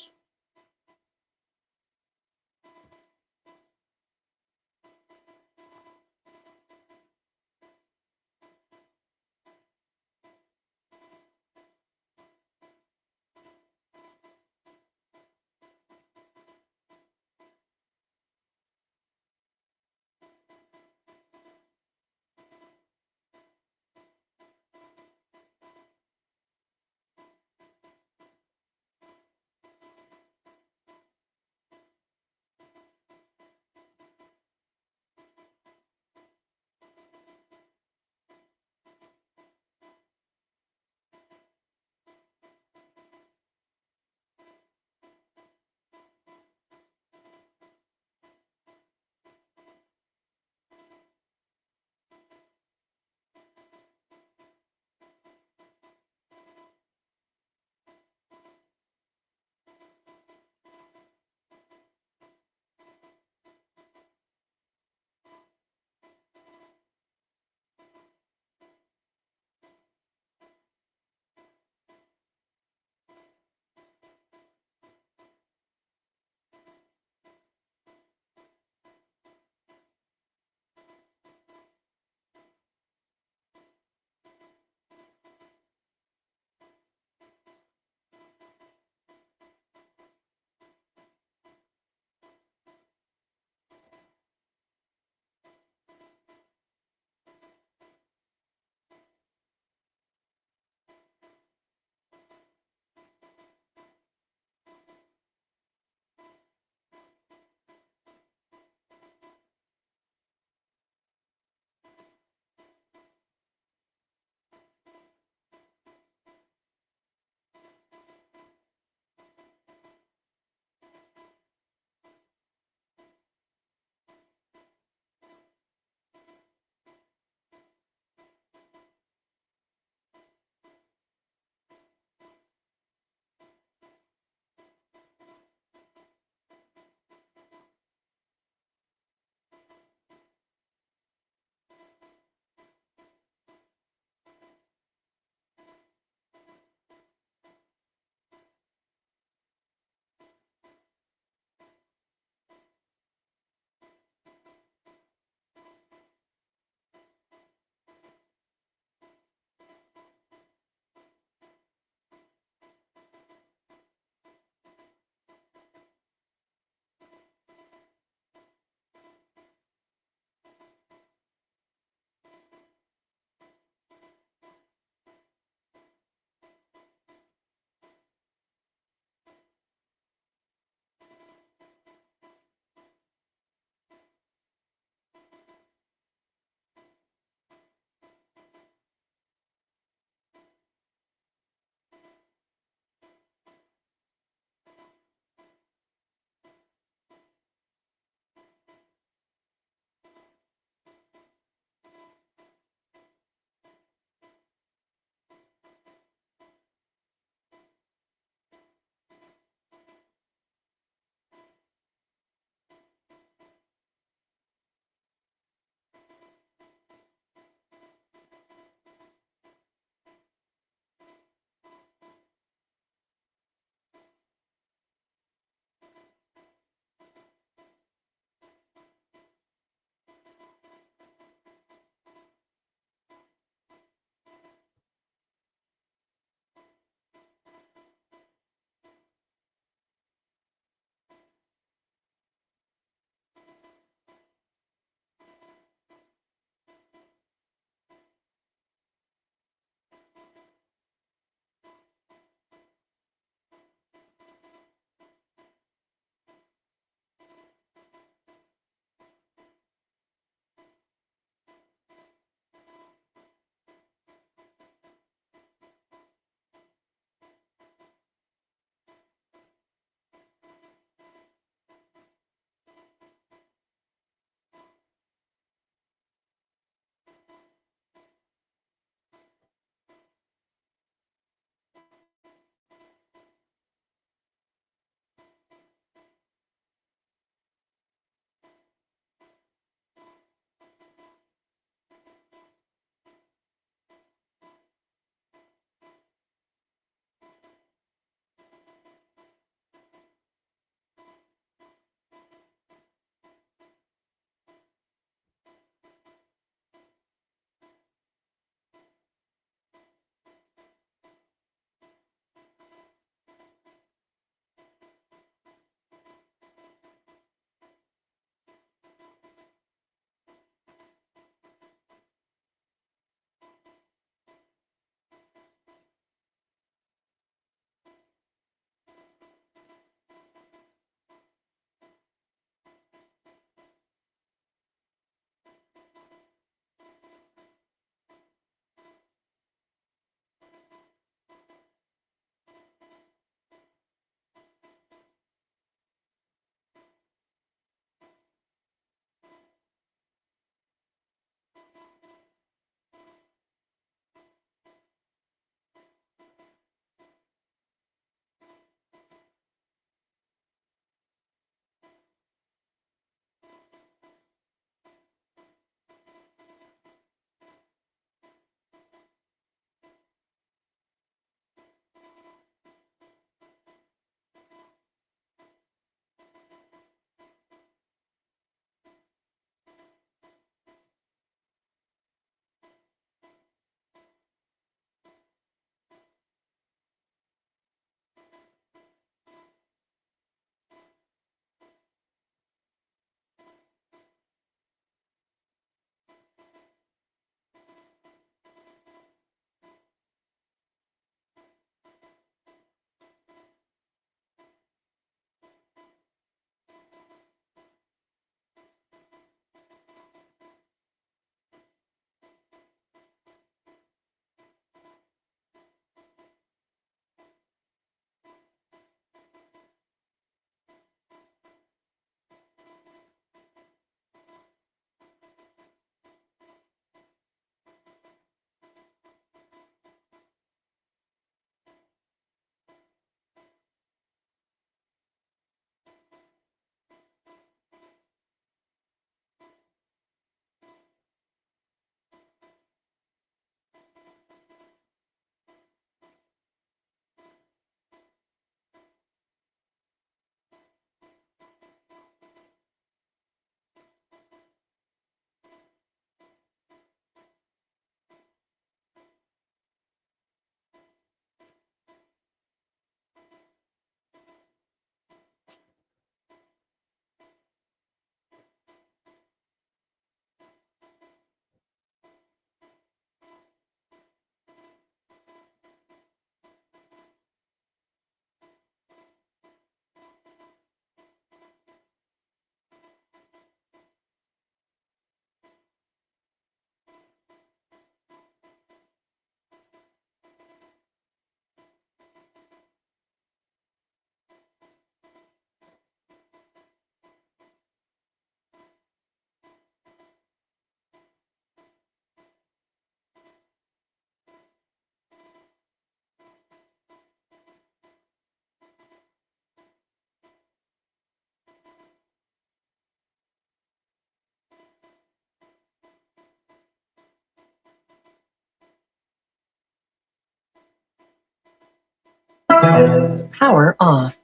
Power off.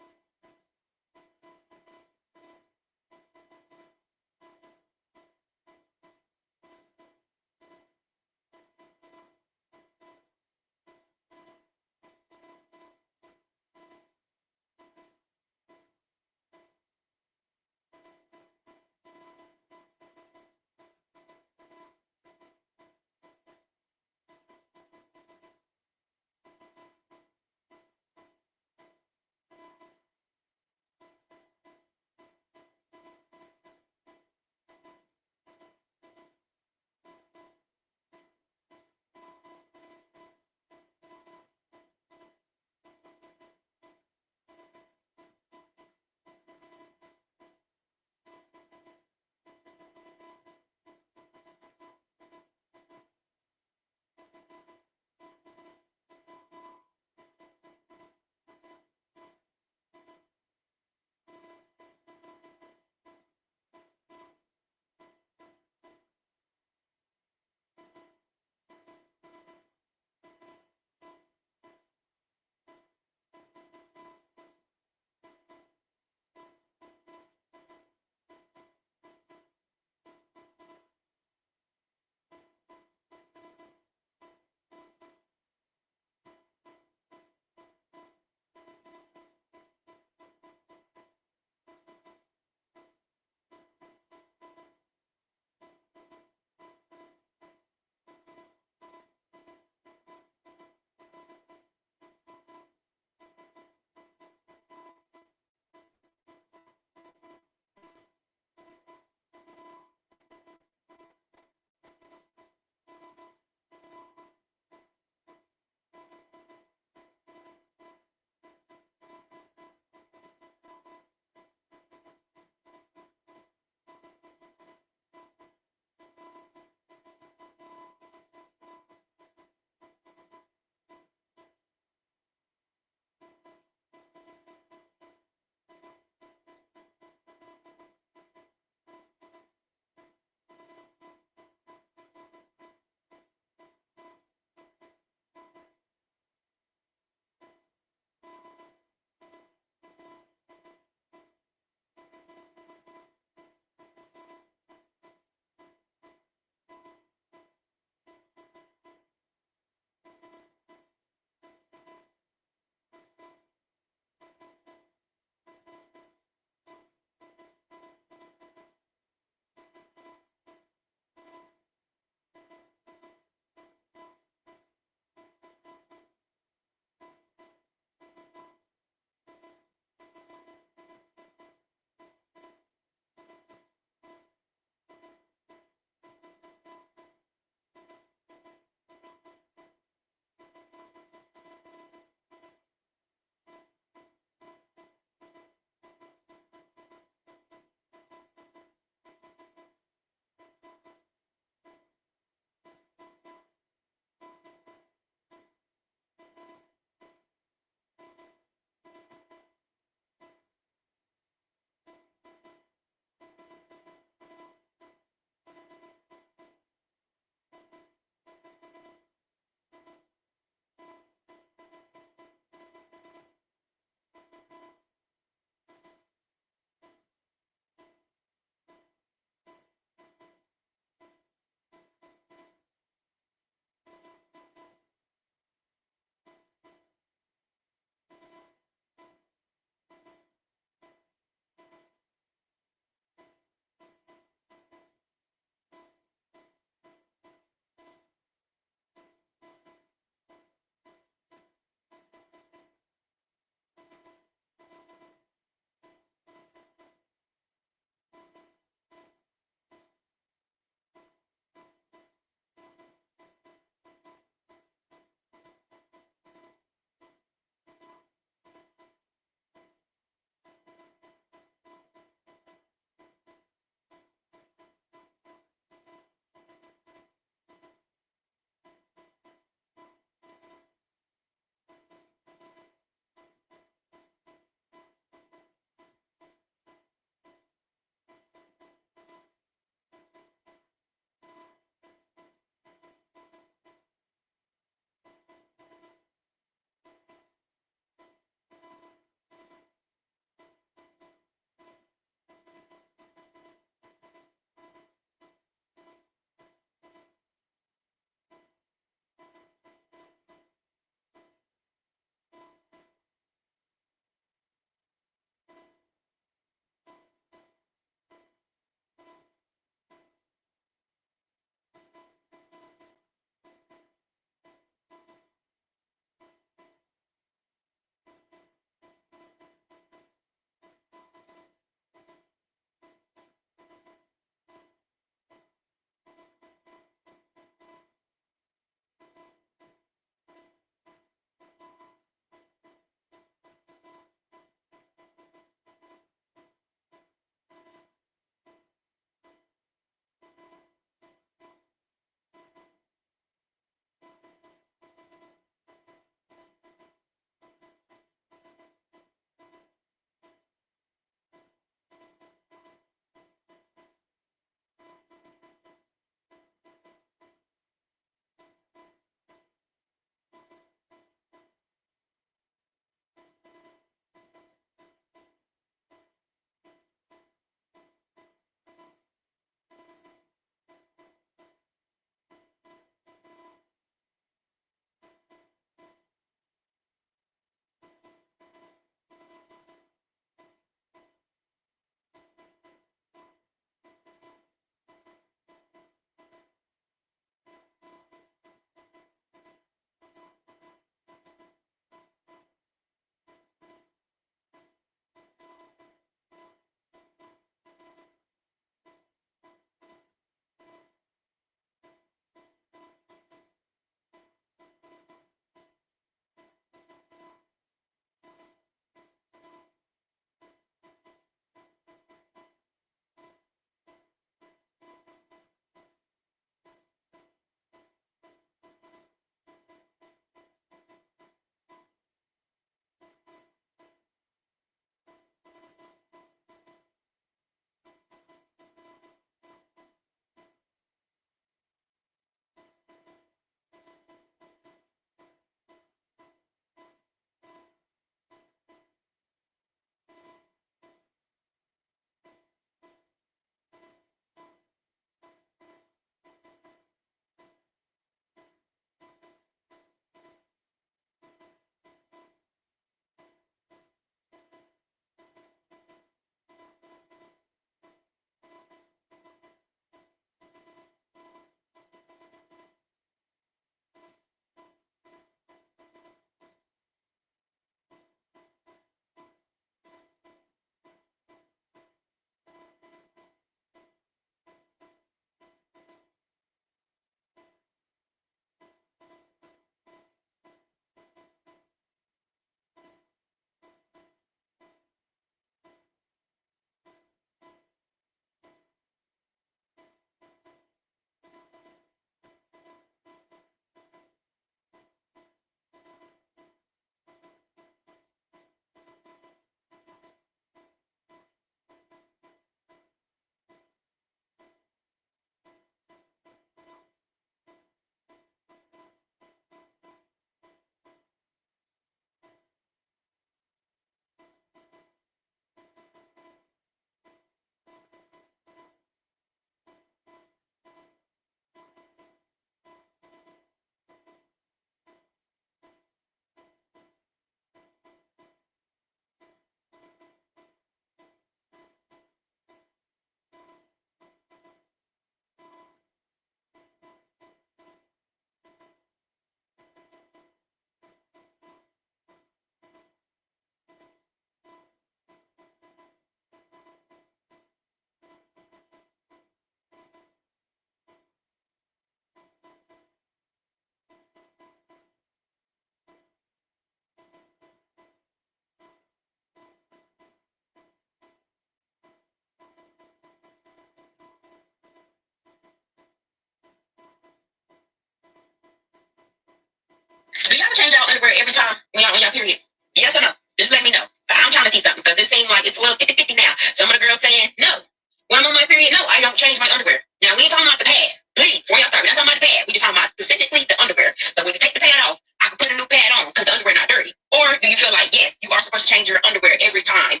y'all change y'all underwear every time when y'all on y'all period? Yes or no? Just let me know. I'm trying to see something because it seems like it's a little 50-50 now. Some of the girls saying no. When I'm on my period, no, I don't change my underwear. Now we ain't talking about the pad. Please, before y'all start, we're not talking about the pad. We just talking about specifically the underwear. So when you take the pad off, I can put a new pad on because the underwear not dirty. Or do you feel like, yes, you are supposed to change your underwear every time?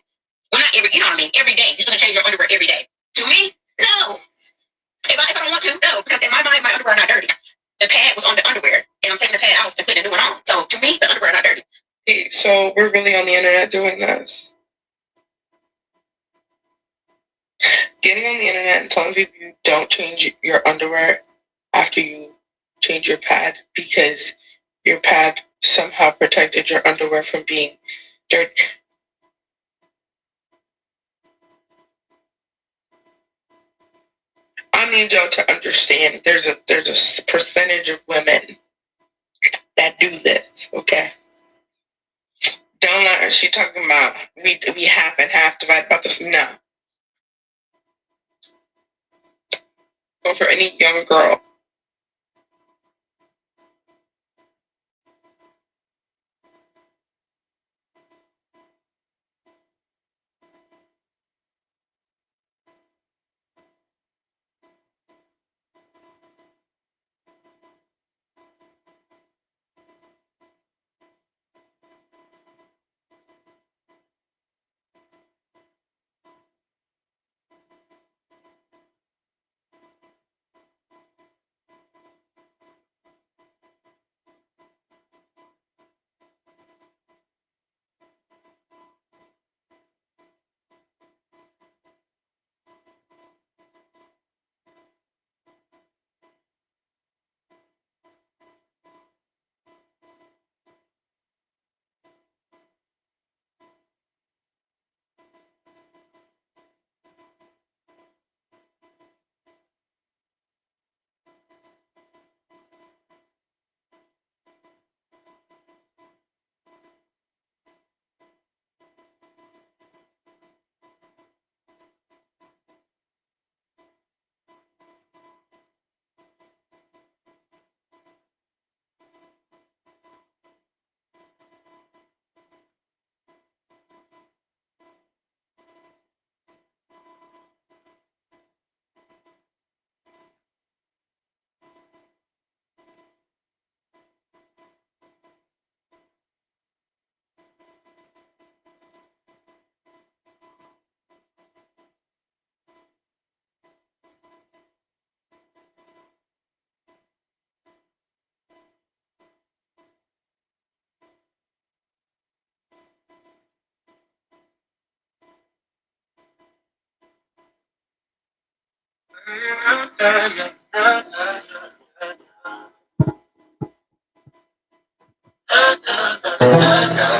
Well, not every, you know what I mean? Every day. You're supposed to change your underwear every day. To me, no. If I don't want to, no. Because in my mind, my underwear are not dirty. The pad was on the underwear, and I'm taking the pad off and putting a new one on. So to me, the underwear are not dirty. So we're really on the internet doing this. Getting on the internet and telling people you don't change your underwear after you change your pad because your pad somehow protected your underwear from being dirty. I need y'all to understand there's a percentage of women that do this, okay? Don't let her, she talking about we half and half divided by this. No. Or for any young girl.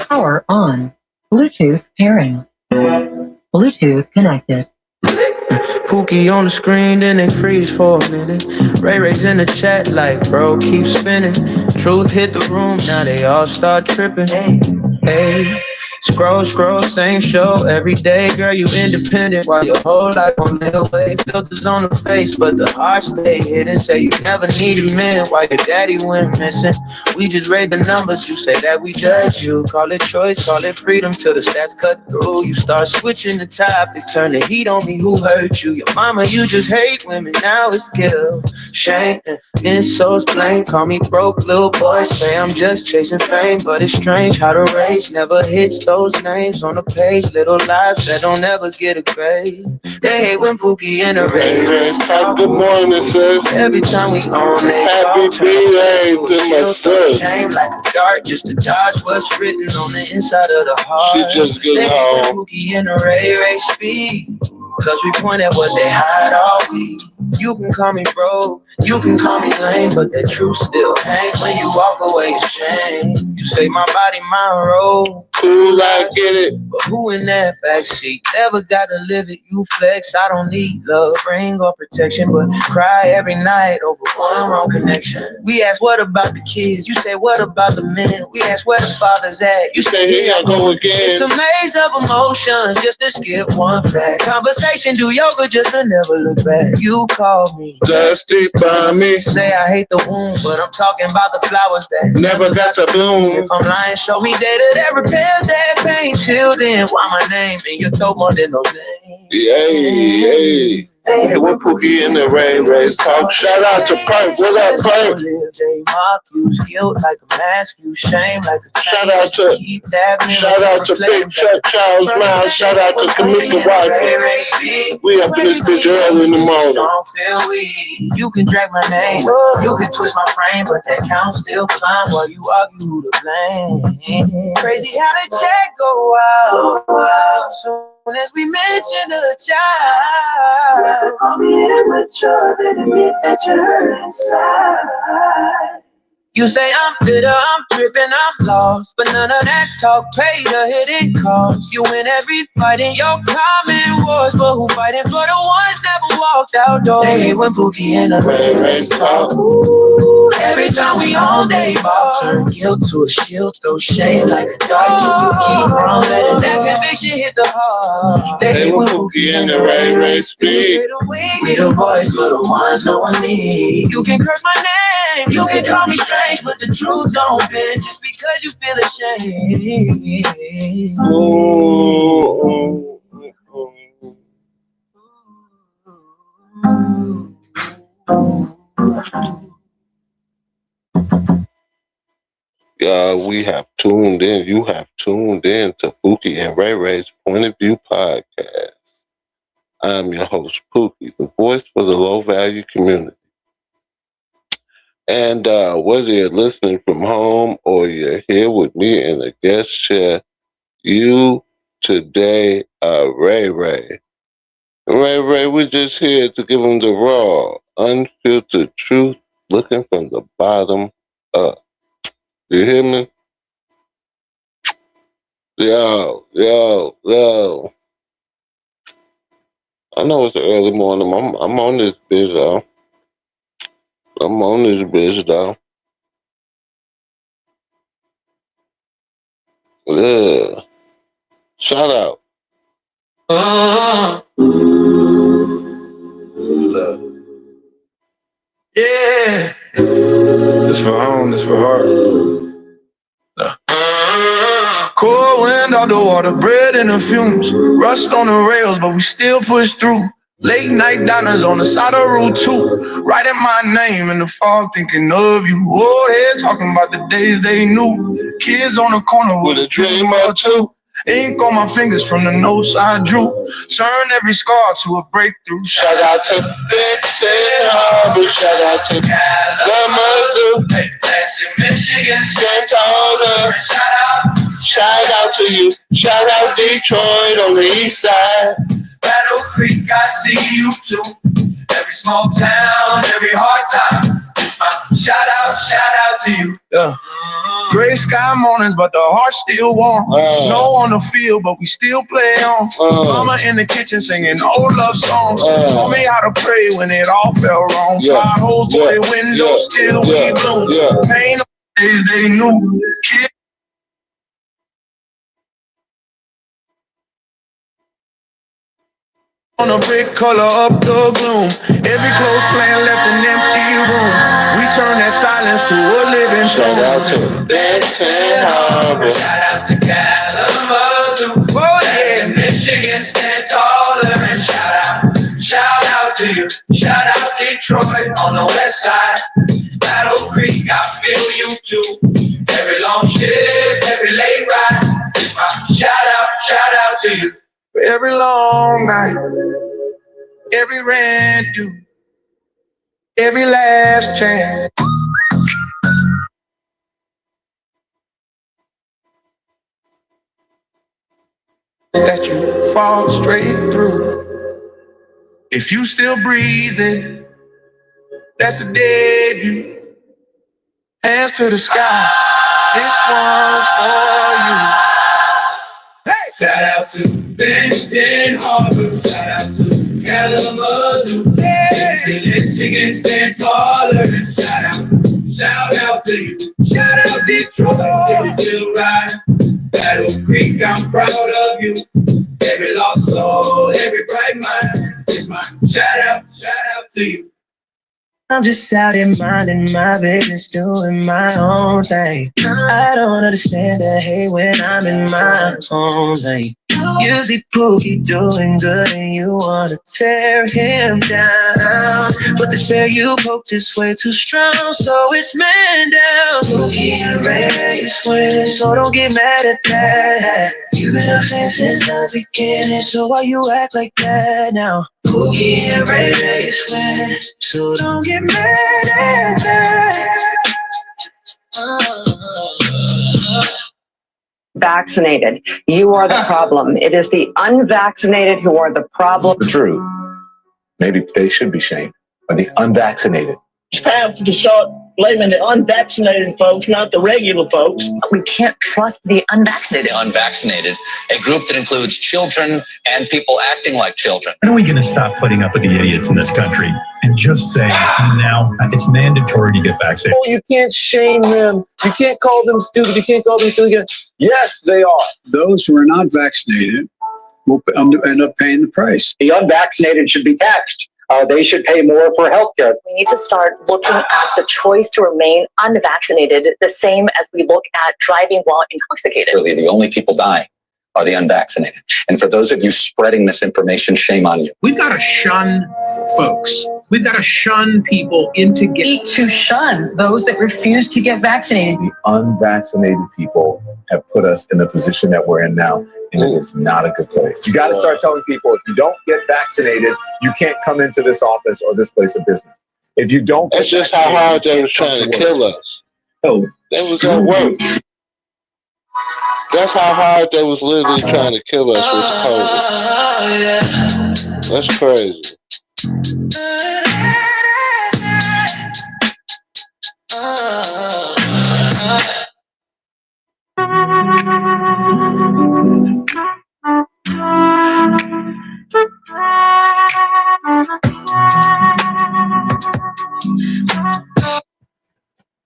Power on. Bluetooth pairing. Bluetooth connected. Pookie on the screen, then they freeze for a minute. Ray Ray's in the chat like, bro, keep spinning. Truth hit the room, now they all start tripping. Hey, scroll, same show every day. Girl, you independent while your whole life on their way. Filters on the face, but the heart stay hidden. Say you never needed men while your daddy went missing. We just read the numbers, you say that we judge you. Call it choice, call it freedom, till the stats cut through. You start switching the topic, turn the heat on me, who hurt you? Your mama, you just hate women, now it's guilt. Shame and insults blame, call me broke, little boy, say I'm just chasing fame. But it's strange how the rage never hits those names on the page. Little lives that don't ever get a grade. They hate when Pookie and the Ray Rays talk. Good morning, sis. Every time we on it, happy birthday to my sis. Shame like a dart, just to dodge what's written on the inside of the heart. She just getting home. Pookie and the Ray Ray speak, cause we point at what they hide all week. You can call me broke, you can call me lame, but that truth still hangs. When you walk away, it's shame. You say my body, my road. Cool, I get it. But who in that backseat? Never gotta live it, you flex. I don't need love, ring or protection, but cry every night over one wrong connection. We ask what about the kids? You say what about the men? We ask where the father's at? You say here I go again. It's a maze of emotions just to skip one fact. Conversation, do yoga just to never look back. You call me, just deep by me. Say I hate the wound, but I'm talking about the flowers that never got to bloom. If I'm lying, show me data that repairs that pain. Till then, why my name in your throat more than those names? Hey. Hey, we're Pookie in the Ray talk. Shout out to Perk. What up, Perk? They mock you, guilt like a mask, you shame like a shout out to Big Chuck Charles Miles. Shout out to Kamika Watson. We up in this bitch early in the morning. You can drag my name, you can twist my frame, but that count still climb while you argue who to blame. Crazy how the check go out. Soon as we mention a child, call me immature, then admit that you're hurt inside. You say I'm bitter, I'm tripping, I'm lost, but none of that talk paid a hidden cost. You win every fight in your common wars, but who fighting for the ones never walked outdoors? They hate when Pookie and the Ray talk. Ooh, every time we on day ball, turn guilt to a shield, throw shame like a dog just to keep from letting that conviction hit the heart. They hate when Pookie and the Ray speak. We the boys, but the ones no one need. You can curse my name, you can call me strange, but the truth don't bend just because you feel ashamed. We have tuned in. You have tuned in to Pookie and Ray's Point of View podcast. I'm your host, Pookie, the voice for the low-value community. And whether you're listening from home or you're here with me in a guest chair, you today are Ray. Ray, we're just here to give them the raw, unfiltered truth, looking from the bottom up. You hear me? Yo. I know it's an early morning. I'm on this bitch, though. Yeah. Shout out. Yeah. This for home, this for heart. Cold wind out the water, bread in the fumes. Rust on the rails, but we still push through. Late night diners on the side of Route 2. Writing my name in the fog, thinking of you. Old heads talking about the days they knew. Kids on the corner with a dream or two. Ink on my fingers from the notes I drew. Turn every scar to a breakthrough. Shout out to Benton Harbor. Shout out to Kalamazoo. Michigan, St. Taller. Shout out to you. Shout out Detroit on the east side. Battle Creek, I see you too. Every small town, every hard time. It's my shout out to you. Yeah. Gray sky mornings, but the heart's still warm. Snow on the field, but we still play on. Mama in the kitchen singing old love songs. Taught me how to pray when it all fell wrong. Potholes, boarded windows, still we bloom. Pain on days they knew. Kids on a brick color up the gloom. Every closed plan left an empty room. We turn that silence to a living shout out to Benton Harbor. Shout out to Kalamazoo. Oh yeah, Michigan, stand taller. And shout out to you. Shout out Detroit on the west side. Battle Creek, I feel you too. Every long shift, every late ride. It's my shout out to you. for every long night, every rent due, every last chance. That you fall straight through. If you still breathing, that's a debut. Hands to the sky. This one for you. Hey! Shout out to Benton Harbor. Shout out to Kalamazoo. Hey. Michigan stand taller. Shout out to you. Shout out Detroit. Every still ride. Battle Creek, I'm proud of you. Every lost soul, every bright mind. It's my shout out to you. I'm just out here minding my business, doing my own thing. I don't understand the hate when I'm in my own lane. You see Pookie doing good and you wanna tear him down. But the spear you poked is way too strong, so it's man down. Pookie and Ray is winning, so don't get mad at that. You've been a fan since the beginning, so why you act like that now? Pookie and Ray is winning, so don't get mad at that. Vaccinated. You are the problem. It is the unvaccinated who are the problem. True. Maybe they should be shamed by the unvaccinated. It's time to start blaming the unvaccinated folks, not the regular folks. We can't trust the unvaccinated. Unvaccinated, a group that includes children and people acting like children. When are we going to stop putting up with the idiots in this country and just say, now it's mandatory to get vaccinated? Oh, you can't shame them. You can't call them stupid. You can't call them silly. Yes, they are. Those who are not vaccinated will end up paying the price. The unvaccinated should be taxed. They should pay more for health care. We need to start looking at the choice to remain unvaccinated the same as we look at driving while intoxicated. Really, the only people dying are the unvaccinated. And for those of you spreading this information, shame on you. We've got to shun folks. We've got to shun people into getting. To shun those that refuse to get vaccinated. The unvaccinated people have put us in the position that we're in now, and it is not a good place. You got to start telling people, if you don't get vaccinated, you can't come into this office or this place of business. If you don't, that's just how hard they was trying to kill us. Oh, that was at work. That's how hard they was literally trying to kill us with COVID. That's crazy.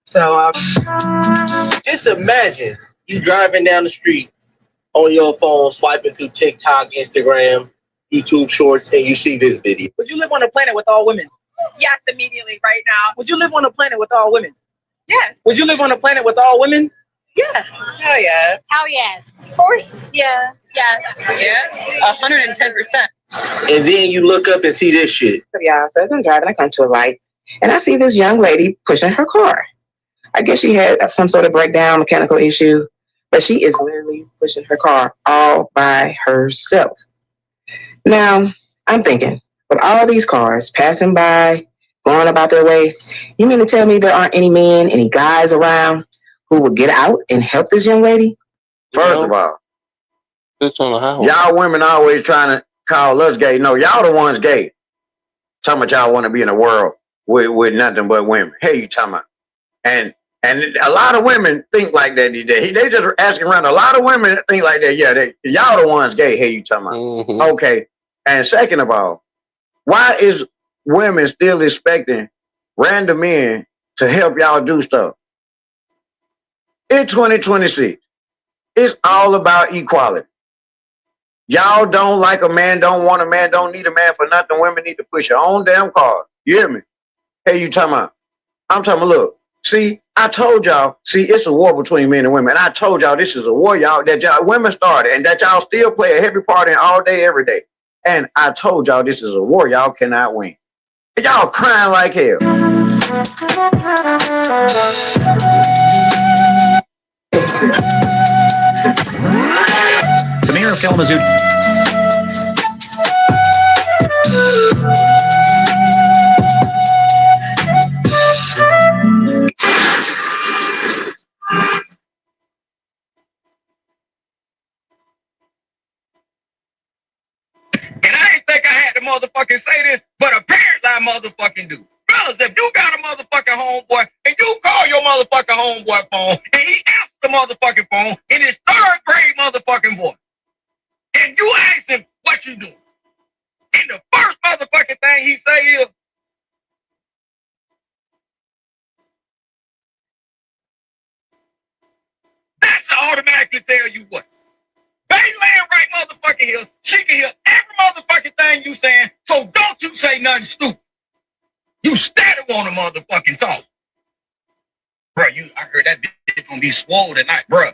So just imagine you driving down the street on your phone, swiping through TikTok, Instagram, YouTube Shorts, and you see this video. Would you live on a planet with all women? Yes, immediately, right now. Would you live on a planet with all women? Yes. Would you live on a planet with all women? Yeah. Hell yeah. Hell yes. Of course. Yeah. Yes. Yeah. 110%. And then you look up and see this shit. Yeah, so as I'm driving, I come to a light, and I see this young lady pushing her car. I guess she had some sort of breakdown, mechanical issue, but she is literally pushing her car all by herself. Now, I'm thinking, with all these cars passing by, going about their way, you mean to tell me there aren't any men, any guys around who would get out and help this young lady? First of all, it's on the highway. Y'all women always trying to call us gay. No, y'all the ones gay. Talking about y'all want to be in a world with nothing but women. Hey, you talking about? And a lot of women think like that these days. They just asking around. A lot of women think like that. Yeah, y'all the ones gay. Hey, you talking about? Mm-hmm. Okay. And second of all, why is women still expecting random men to help y'all do stuff? It's 2026. It's all about equality. Y'all don't like a man, don't want a man, don't need a man for nothing. Women need to push your own damn car. You hear me? Hey, you talking about? I'm talking about, look, see, I told y'all, see, it's a war between men and women. And I told y'all this is a war, y'all, that y'all women started and that y'all still play a heavy part in all day, every day. And I told y'all this is a war y'all cannot win. Y'all crying like hell. The mayor of Kalamazoo. And I ain't think I had to motherfucking say this, but apparently I motherfucking do. fellas, if you got a motherfucking homeboy and you call your motherfucking homeboy phone and he answers the motherfucking phone in his 3rd grade motherfucking voice, and you ask him what you doing, and the first motherfucking thing he say is, that should automatically tell you what. They laying right motherfucking here. She can hear every motherfucking thing you saying, so don't you say nothing stupid. You steady want to motherfucking talk. Bro, I heard that bitch gonna be swole tonight, bro.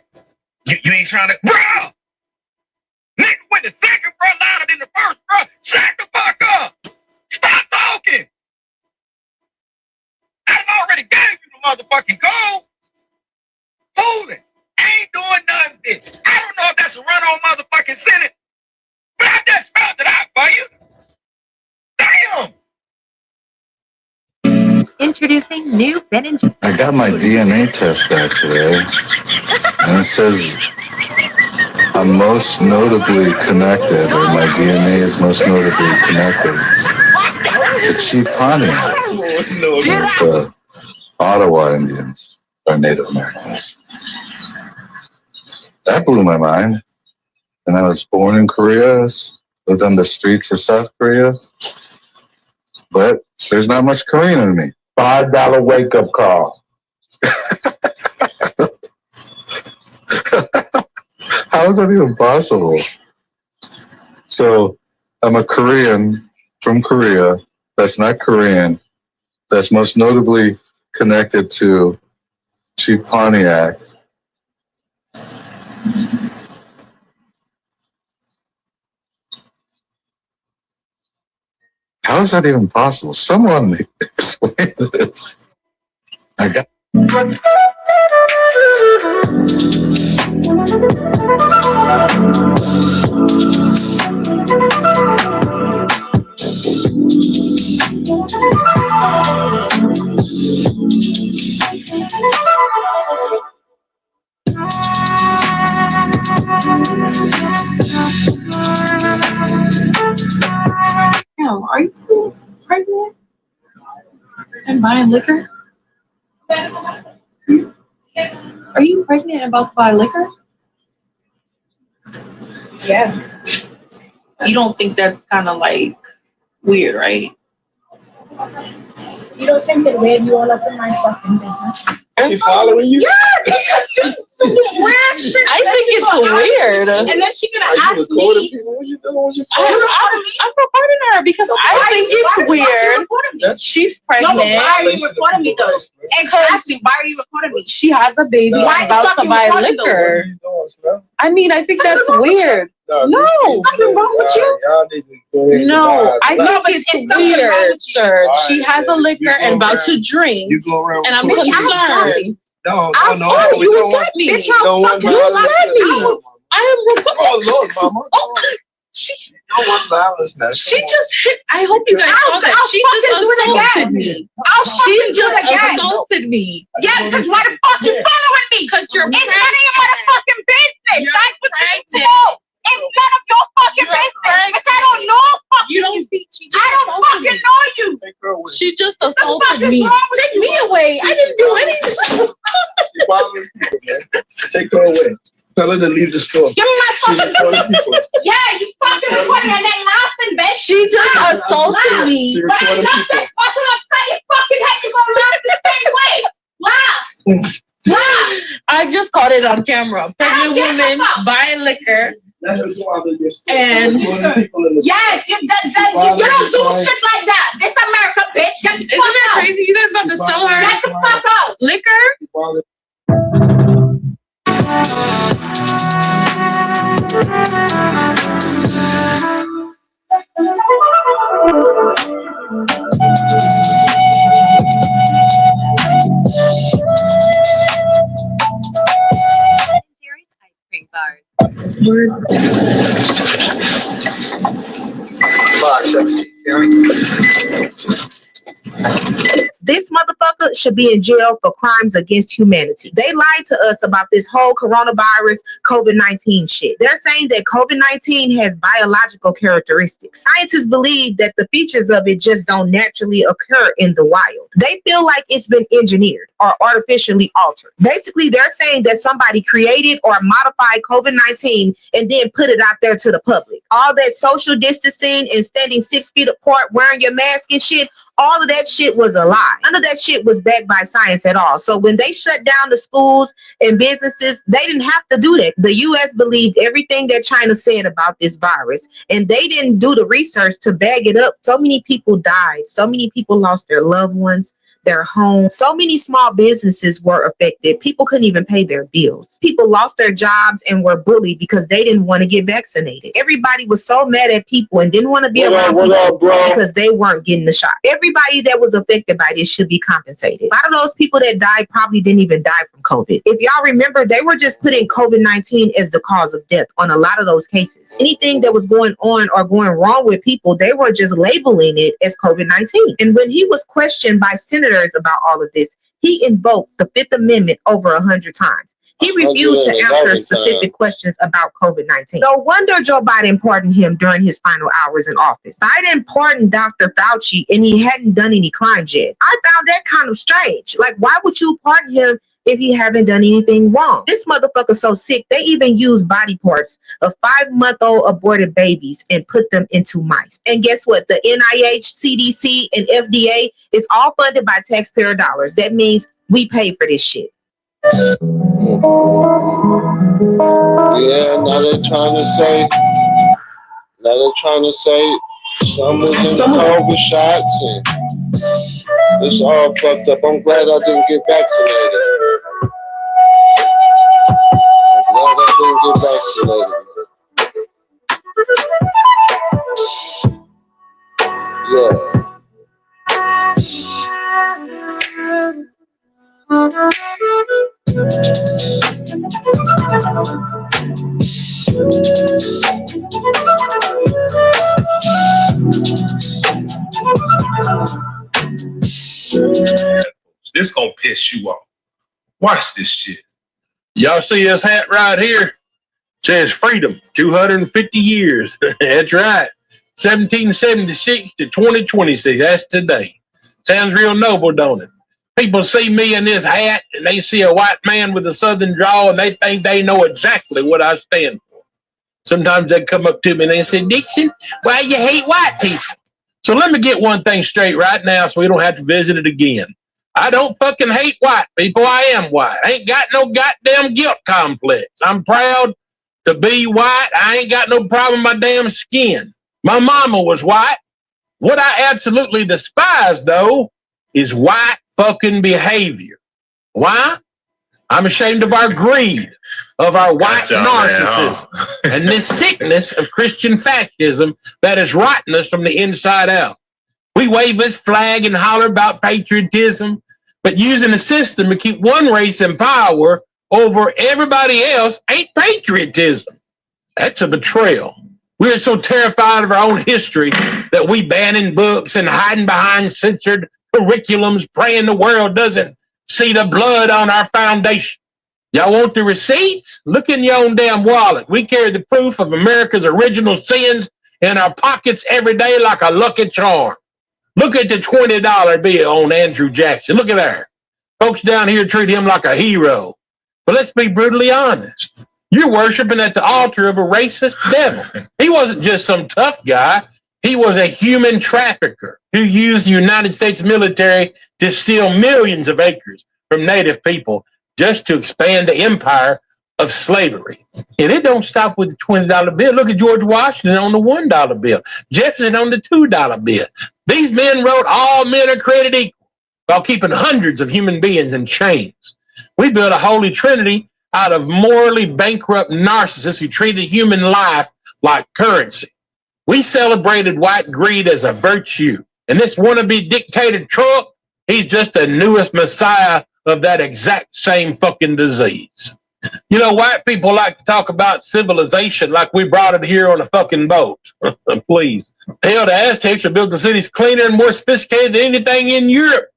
You ain't trying to, bro. Nigga with the second, bro, louder than the first, bro. Shut the fuck up. Stop talking. I already gave you the motherfucking code. Hold it. Ain't doing nothing, bitch. I don't know if that's a run-on motherfucking sentence, but I just spelled it out for you. Damn. Introducing new Ben & Jerry's. I got my DNA test back today, and it says I'm most notably connected, or my DNA is most notably connected to Chief Pontiac, the Ottawa Indians, or Native Americans. That blew my mind. And I was born in Korea, lived on the streets of South Korea, but there's not much Korean in me. $5 wake-up call. How is that even possible? So I'm a Korean from Korea that's not Korean, that's most notably connected to Chief Pontiac. How is that even possible? Someone explain this. I got. Are you pregnant and buying liquor? Are you pregnant and about to buy liquor? Yeah. You don't think that's kind of like weird, right? You don't think that weird, you all up in my fucking business. She following you? Yeah, weird shit. I think it's weird. And then she gonna ask me. What you doing? I'm recording her because I think it's weird. She's pregnant. No, but why are you recording me though? Exactly. Why are you recording me? She has a baby about to buy liquor. I mean, I think that's weird. No. There's something wrong with you? No, I think it's weird, sir. She has a liquor and about to drink, and I'm concerned. No. You let me. Bitch, you let me. I am recording. Oh, Lord, mama. She She just hit. I hope you guys saw that. She just assaulted me. She just assaulted me. Yeah, because why the fuck you following me? Because you're it's none of your motherfucking business. That's what you need to know. It's none of your fucking business. Because I don't know fucking you. Don't see. I don't fucking know you. She just assaulted me. Take me away. I didn't do anything. Take her away. Tell her to leave the store. Give me my fucking phone. Yeah, you fucking recording and then laughing, bitch. She just assaulted me. But I'm not that fucking upset. You fucking head, you gonna laugh the same way. Laugh. Laugh. I just caught it on camera. Pregnant woman buying liquor. And yes, you don't do shit like that. This America, bitch. Get the Isn't that crazy? You guys about to sell her get the fuck out. Liquor? Jerry's ice cream bars. This motherfucker should be in jail for crimes against humanity. They lied to us about this whole coronavirus COVID-19 shit. They're saying that COVID-19 has biological characteristics. Scientists believe that the features of it just don't naturally occur in the wild. They feel like it's been engineered or artificially altered. Basically, they're saying that somebody created or modified COVID-19 and then put it out there to the public. All that social distancing and standing 6 feet apart, wearing your mask and shit, all of that shit was a lie. None of that shit was backed by science at all. So when they shut down the schools and businesses, they didn't have to do that. The U.S. believed everything that China said about this virus, and they didn't do the research to bag it up. So many people died. So many people lost their loved ones, their homes. So many small businesses were affected. People couldn't even pay their bills. People lost their jobs and were bullied because they didn't want to get vaccinated. Everybody was so mad at people and didn't want to be around people because they weren't getting the shot. Everybody that was affected by this should be compensated. A lot of those people that died probably didn't even die from COVID. If y'all remember, they were just putting COVID-19 as the cause of death on a lot of those cases. Anything that was going on or going wrong with people, they were just labeling it as COVID-19. And when he was questioned by senators about all of this, he invoked the Fifth Amendment over 100 times. He refused to answer specific questions about COVID-19. No wonder Joe Biden pardoned him during his final hours in office. Biden pardoned Dr. Fauci and he hadn't done any crimes yet. I found that kind of strange. Like, why would you pardon him if he haven't done anything wrong? This motherfucker's so sick, they even use body parts of 5-month-old aborted babies and put them into mice. And guess what? The NIH, CDC, and FDA is all funded by taxpayer dollars. That means we pay for this shit. Yeah, now they're trying to say some was in the COVID shots and it's all fucked up. I'm glad I didn't get vaccinated. Yeah. This gonna piss you off. Watch this shit. Y'all see this hat right here? It says freedom, 250 years. That's right. 1776 to 2026. That's today. Sounds real noble, don't it? People see me in this hat and they see a white man with a southern drawl and they think they know exactly what I stand for. Sometimes they come up to me and they say, Dixon, why you hate white people? So let me get one thing straight right now so we don't have to visit it again. I don't fucking hate white people. I am white. I ain't got no goddamn guilt complex. I'm proud to be white. I ain't got no problem with my damn skin. My mama was white. What I absolutely despise, though, is white fucking behavior. Why? I'm ashamed of our greed, of our white narcissism, and this sickness of Christian fascism that is rotting us from the inside out. We wave this flag and holler about patriotism, but using a system to keep one race in power over everybody else ain't patriotism. That's a betrayal. We're so terrified of our own history that we banning books and hiding behind censored curriculums, praying the world doesn't see the blood on our foundation. Y'all want the receipts? Look in your own damn wallet. We carry the proof of America's original sins in our pockets every day like a lucky charm. Look at the $20 bill on Andrew Jackson. Look at that. Folks down here treat him like a hero. But let's be brutally honest. You're worshiping at the altar of a racist devil. He wasn't just some tough guy. He was a human trafficker who used the United States military to steal millions of acres from Native people just to expand the empire of slavery. And it don't stop with the $20 bill. Look at George Washington on the $1 bill. Jefferson on the $2 bill. These men wrote all men are created equal while keeping hundreds of human beings in chains. We built a holy trinity out of morally bankrupt narcissists who treated human life like currency. We celebrated white greed as a virtue. And this wannabe dictator Trump, he's just the newest messiah of that exact same fucking disease. You know, white people like to talk about civilization like we brought it here on a fucking boat. Please. Hell, the Aztecs built the cities cleaner and more sophisticated than anything in Europe.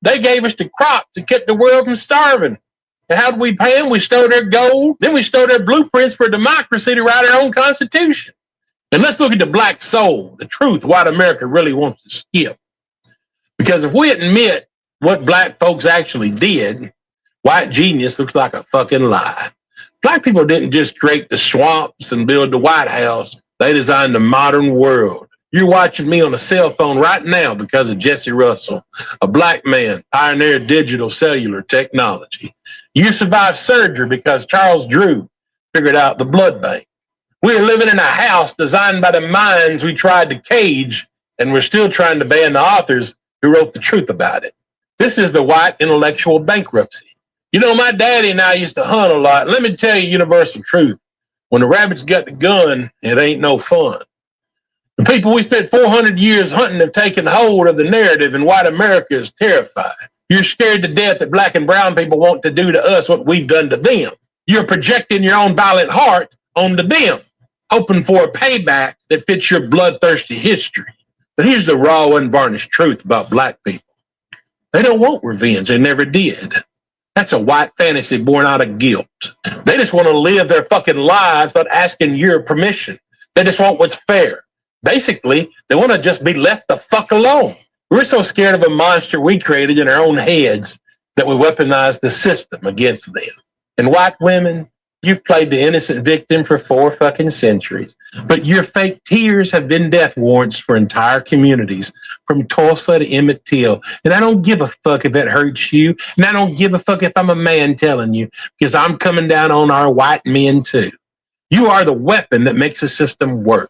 They gave us the crops that kept the world from starving. And how did we pay them? We stole their gold. Then we stole their blueprints for democracy to write our own constitution. And let's look at the black soul, the truth, what America really wants to skip. Because if we admit what black folks actually did, white genius looks like a fucking lie. Black people didn't just create the swamps and build the White House. They designed the modern world. You're watching me on a cell phone right now because of Jesse Russell, a black man, pioneered digital cellular technology. You survived surgery because Charles Drew figured out the blood bank. We're living in a house designed by the minds we tried to cage, and we're still trying to ban the authors who wrote the truth about it. This is the white intellectual bankruptcy. You know, my daddy and I used to hunt a lot. Let me tell you universal truth. When the rabbit's got the gun, it ain't no fun. The people we spent 400 years hunting have taken hold of the narrative, and white America is terrified. You're scared to death that black and brown people want to do to us what we've done to them. You're projecting your own violent heart onto them, hoping for a payback that fits your bloodthirsty history. But here's the raw, unvarnished truth about black people. They don't want revenge. They never did. That's a white fantasy born out of guilt. They just want to live their fucking lives without asking your permission. They just want what's fair. Basically, they want to just be left the fuck alone. We're so scared of a monster we created in our own heads that we weaponize the system against them. And white women, you've played the innocent victim for 4 fucking centuries, but your fake tears have been death warrants for entire communities, from Tulsa to Emmett Till. And I don't give a fuck if it hurts you, and I don't give a fuck if I'm a man telling you, because I'm coming down on our white men too. You are the weapon that makes the system work.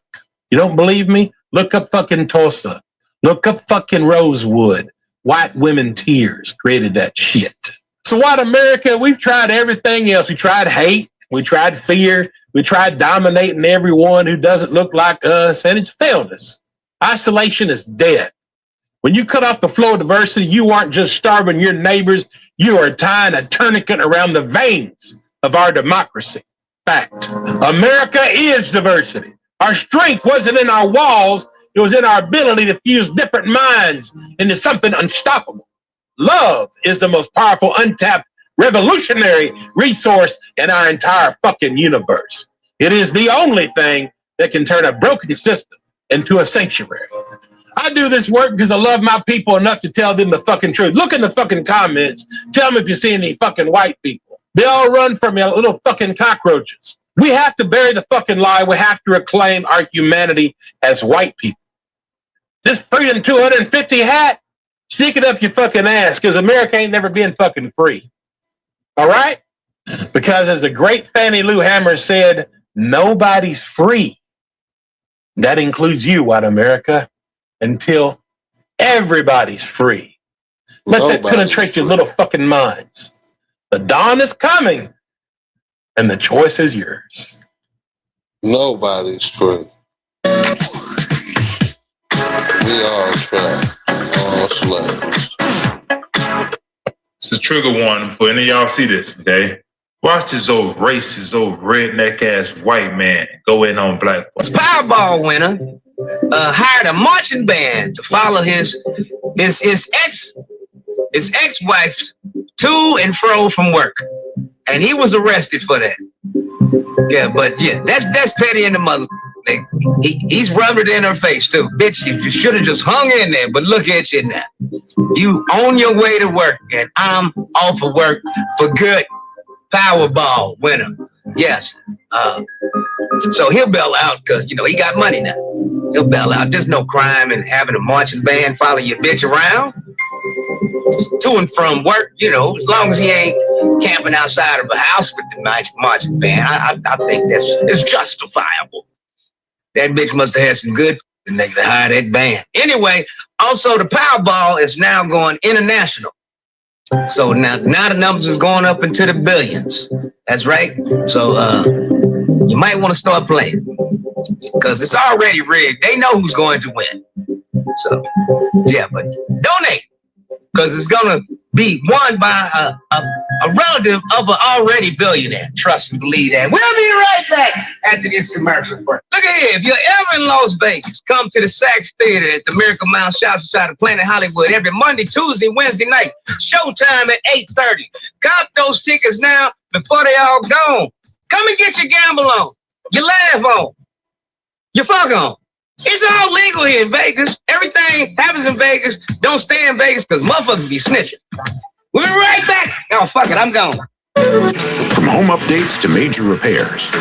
You don't believe me? Look up fucking Tulsa. Look up fucking Rosewood. White women tears created that shit. So white America, we've tried everything else. We tried hate. We tried fear. We tried dominating everyone who doesn't look like us, and it's failed us. Isolation is dead. When you cut off the flow of diversity, you aren't just starving your neighbors. You are tying a tourniquet around the veins of our democracy. Fact. America is diversity. Our strength wasn't in our walls. It was in our ability to fuse different minds into something unstoppable. Love is the most powerful, untapped, revolutionary resource in our entire fucking universe. It is the only thing that can turn a broken system into a sanctuary. I do this work because I love my people enough to tell them the fucking truth. Look in the fucking comments. Tell them if you see any fucking white people. They all run from you, little fucking cockroaches. We have to bury the fucking lie. We have to reclaim our humanity as white people. This Freedom 250 hat, stick it up your fucking ass, because America ain't never been fucking free. All right? Because as the great Fannie Lou Hamer said, nobody's free. That includes you, white America, until everybody's free. Let that penetrate your little fucking minds. The dawn is coming, and the choice is yours. Nobody's free. We all trapped, all slaves. It's a trigger warning for any of y'all see this, okay? Watch this old racist, old redneck-ass white man go in on black folks. Powerball winner hired a marching band to follow his ex-wife to and fro from work, and he was arrested for that. Yeah, but yeah, that's petty in the mother. He's rubbed it in her face too. Bitch, you should have just hung in there, but look at you now. You on your way to work, and I'm off of work for good. Powerball winner. Yes. So he'll bail out because, you know, he got money now. He'll bail out. There's no crime in having a marching band follow your bitch around. To and from work, you know, as long as he ain't camping outside of a house with the marching band, I think it's justifiable. That bitch must have had some good nigga to hire that band. Anyway, also the Powerball is now going international. So now the numbers is going up into the billions. That's right. So you might want to start playing because it's already rigged. They know who's going to win. So yeah, but donate because it's gonna be won by a a relative of an already billionaire. Trust and believe that. We'll be right back after this commercial break. Look at here. If you're ever in Las Vegas, come to the Saks Theater at the Miracle Mile Shops beside the Planet Hollywood every Monday, Tuesday, Wednesday night. Showtime at 8:30. Cop those tickets now before they all gone. Come and get your gamble on, your laugh on, your fuck on. It's all legal here in Vegas. Everything happens in Vegas. Don't stay in Vegas because motherfuckers be snitching. We'll be right back. Oh, fuck it. I'm gone. From home updates to major repairs.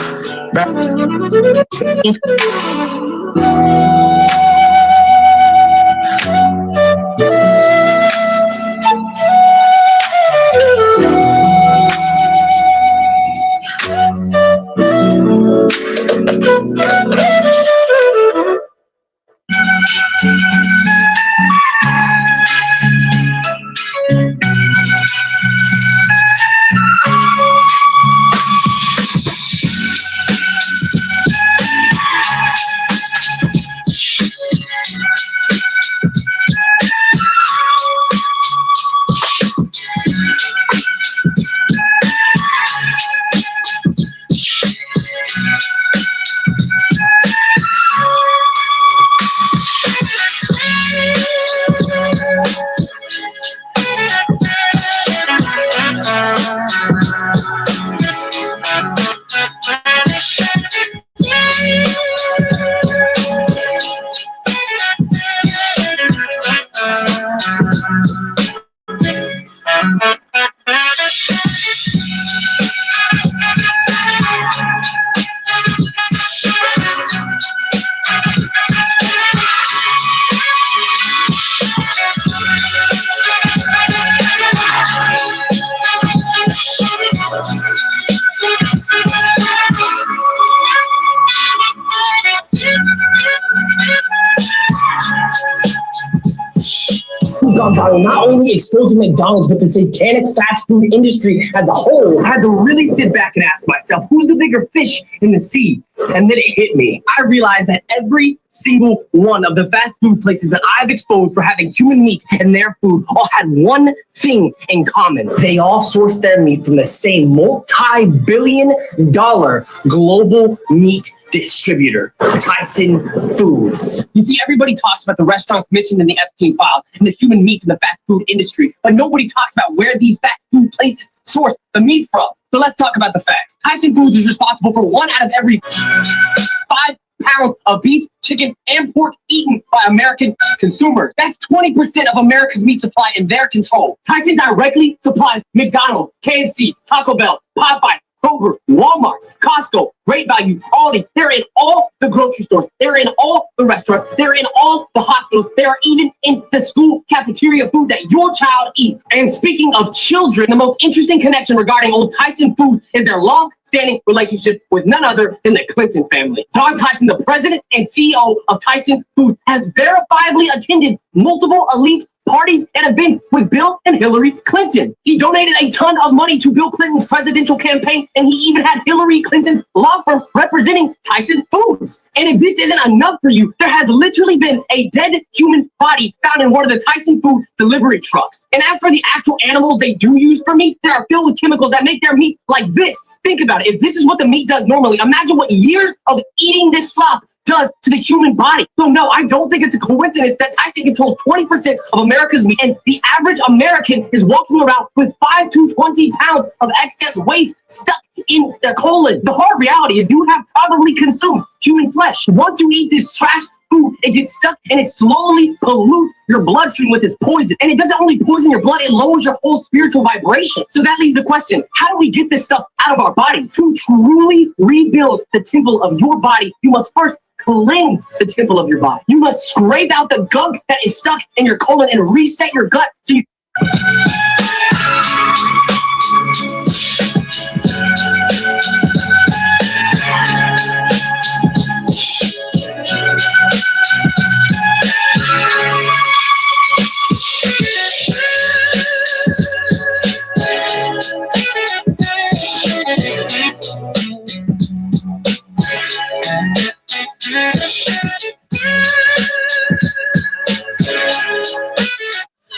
Not only exposing McDonald's, but the satanic fast food industry as a whole. I had to really sit back and ask myself, who's the bigger fish in the sea? And then it hit me. I realized that every single one of the fast food places that I've exposed for having human meat in their food all had one thing in common. They all sourced their meat from the same multi-billion-dollar global meat distributor, Tyson Foods. You see, everybody talks about the restaurants mentioned in the Epstein file and the human meat in the fast food industry, but nobody talks about where these fast food places source the meat from. So let's talk about the facts. Tyson Foods is responsible for 1 out of every 5 pounds of beef, chicken, and pork eaten by American consumers. That's 20% of America's meat supply in their control. Tyson directly supplies McDonald's, KFC, Taco Bell, Popeyes, Kroger, Walmart, Costco, Great Value, Aldi's. They're in all the grocery stores. They're in all the restaurants. They're in all the hospitals. They're even in the school cafeteria food that your child eats. And speaking of children, the most interesting connection regarding old Tyson Foods is their long-standing relationship with none other than the Clinton family. Don Tyson, the president and CEO of Tyson Foods, has verifiably attended multiple elite parties and events with Bill and Hillary Clinton. He donated a ton of money to Bill Clinton's presidential campaign, and he even had Hillary Clinton's law firm representing Tyson Foods. And if this isn't enough for you, there has literally been a dead human body found in one of the Tyson Food delivery trucks. And as for the actual animals they do use for meat, they are filled with chemicals that make their meat like this. Think about it. If this is what the meat does normally, imagine what years of eating this slop does to the human body. So no, I don't think it's a coincidence that Tyson controls 20% of America's meat, and the average American is walking around with 5 to 20 pounds of excess waste stuck in their colon. The hard reality is you have probably consumed human flesh. Once you eat this trash food, it gets stuck and it slowly pollutes your bloodstream with its poison. And it doesn't only poison your blood, it lowers your whole spiritual vibration. So that leaves the question, how do we get this stuff out of our bodies? To truly rebuild the temple of your body, you must first cleanse the temple of your body. You must scrape out the gunk that is stuck in your colon and reset your gut so you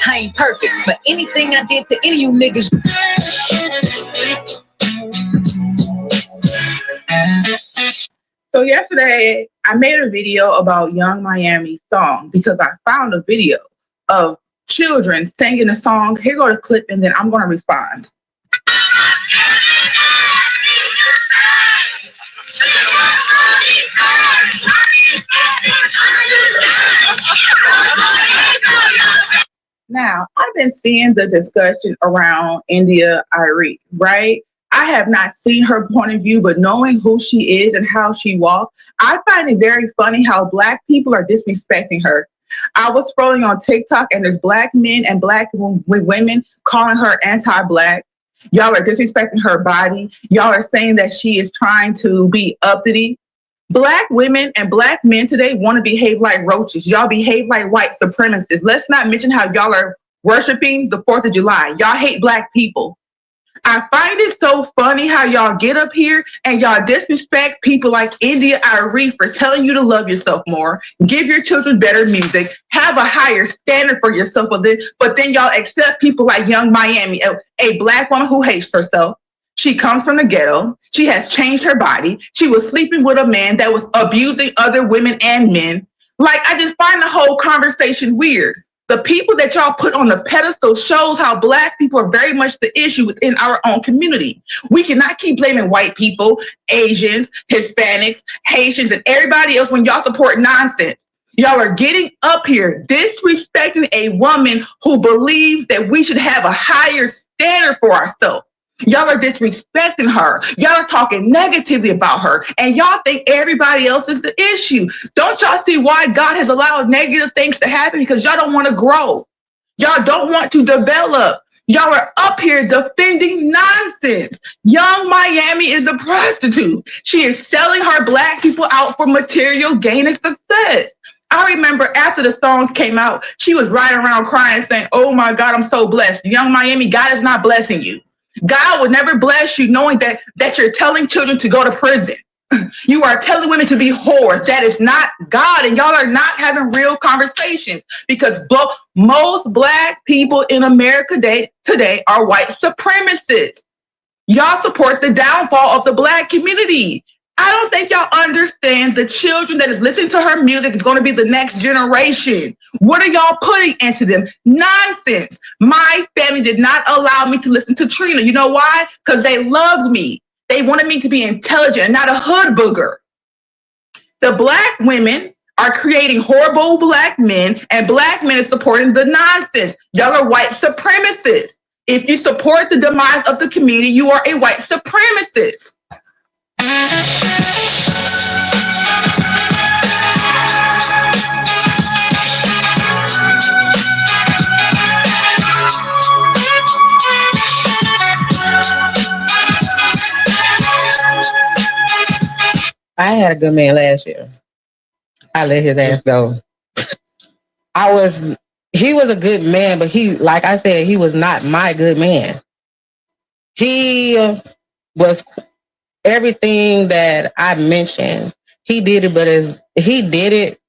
I ain't perfect, but anything I did to any of you niggas So yesterday, I made a video about Young Miami's song because I found a video of children singing a song. Here go the clip, and then I'm going to respond. Now, I've been seeing the discussion around India Arie, right? I have not seen her point of view, but knowing who she is and how she walks, I find it very funny how Black people are disrespecting her. I was scrolling on TikTok and there's Black men and Black women calling her anti-Black. Y'all are disrespecting her body. Y'all are saying that she is trying to be uppity. Black women and Black men today want to behave like roaches. Y'all behave like white supremacists. Let's not mention how y'all are worshiping the 4th of July. Y'all hate Black people. I find it so funny how y'all get up here and y'all disrespect people like India Arie for telling you to love yourself more, give your children better music, have a higher standard for yourself, but then y'all accept people like Young Miami, a Black woman who hates herself. She comes from the ghetto. She has changed her body. She was sleeping with a man that was abusing other women and men. Like, I just find the whole conversation weird. The people that y'all put on the pedestal shows how Black people are very much the issue within our own community. We cannot keep blaming white people, Asians, Hispanics, Haitians, and everybody else when y'all support nonsense. Y'all are getting up here disrespecting a woman who believes that we should have a higher standard for ourselves. Y'all are disrespecting her. Y'all are talking negatively about her. And y'all think everybody else is the issue. Don't y'all see why God has allowed negative things to happen? Because y'all don't want to grow. Y'all don't want to develop. Y'all are up here defending nonsense. Young Miami is a prostitute. She is selling her Black people out for material gain and success. I remember after the song came out, she was riding around crying saying, oh my God, I'm so blessed. Young Miami, God is not blessing you. God would never bless you knowing that you're telling children to go to prison. You are telling women to be whores. That is not God, and y'all are not having real conversations because most Black people in America today are white supremacists. Y'all support the downfall of the Black community. I don't think y'all understand the children that is listening to her music is going to be the next generation. What are y'all putting into them? Nonsense. My family did not allow me to listen to Trina. You know why? Because they loved me. They wanted me to be intelligent and not a hood booger. The Black women are creating horrible Black men, and Black men are supporting the nonsense. Y'all are white supremacists. If you support the demise of the community, you are a white supremacist. I had a good man last year. I let his ass go. He was a good man, but like I said, he was not my good man. He was everything that I mentioned. He did it,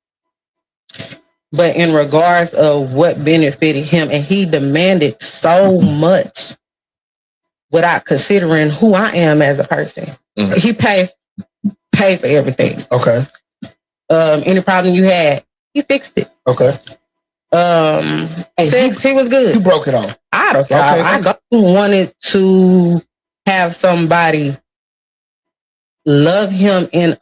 but in regards of what benefited him, and he demanded so much without considering who I am as a person. Mm-hmm. He paid for everything. Okay. Any problem you had, he fixed it. Okay. Sex, he was good. You broke it off. I don't care. Okay. I wanted to have somebody love him in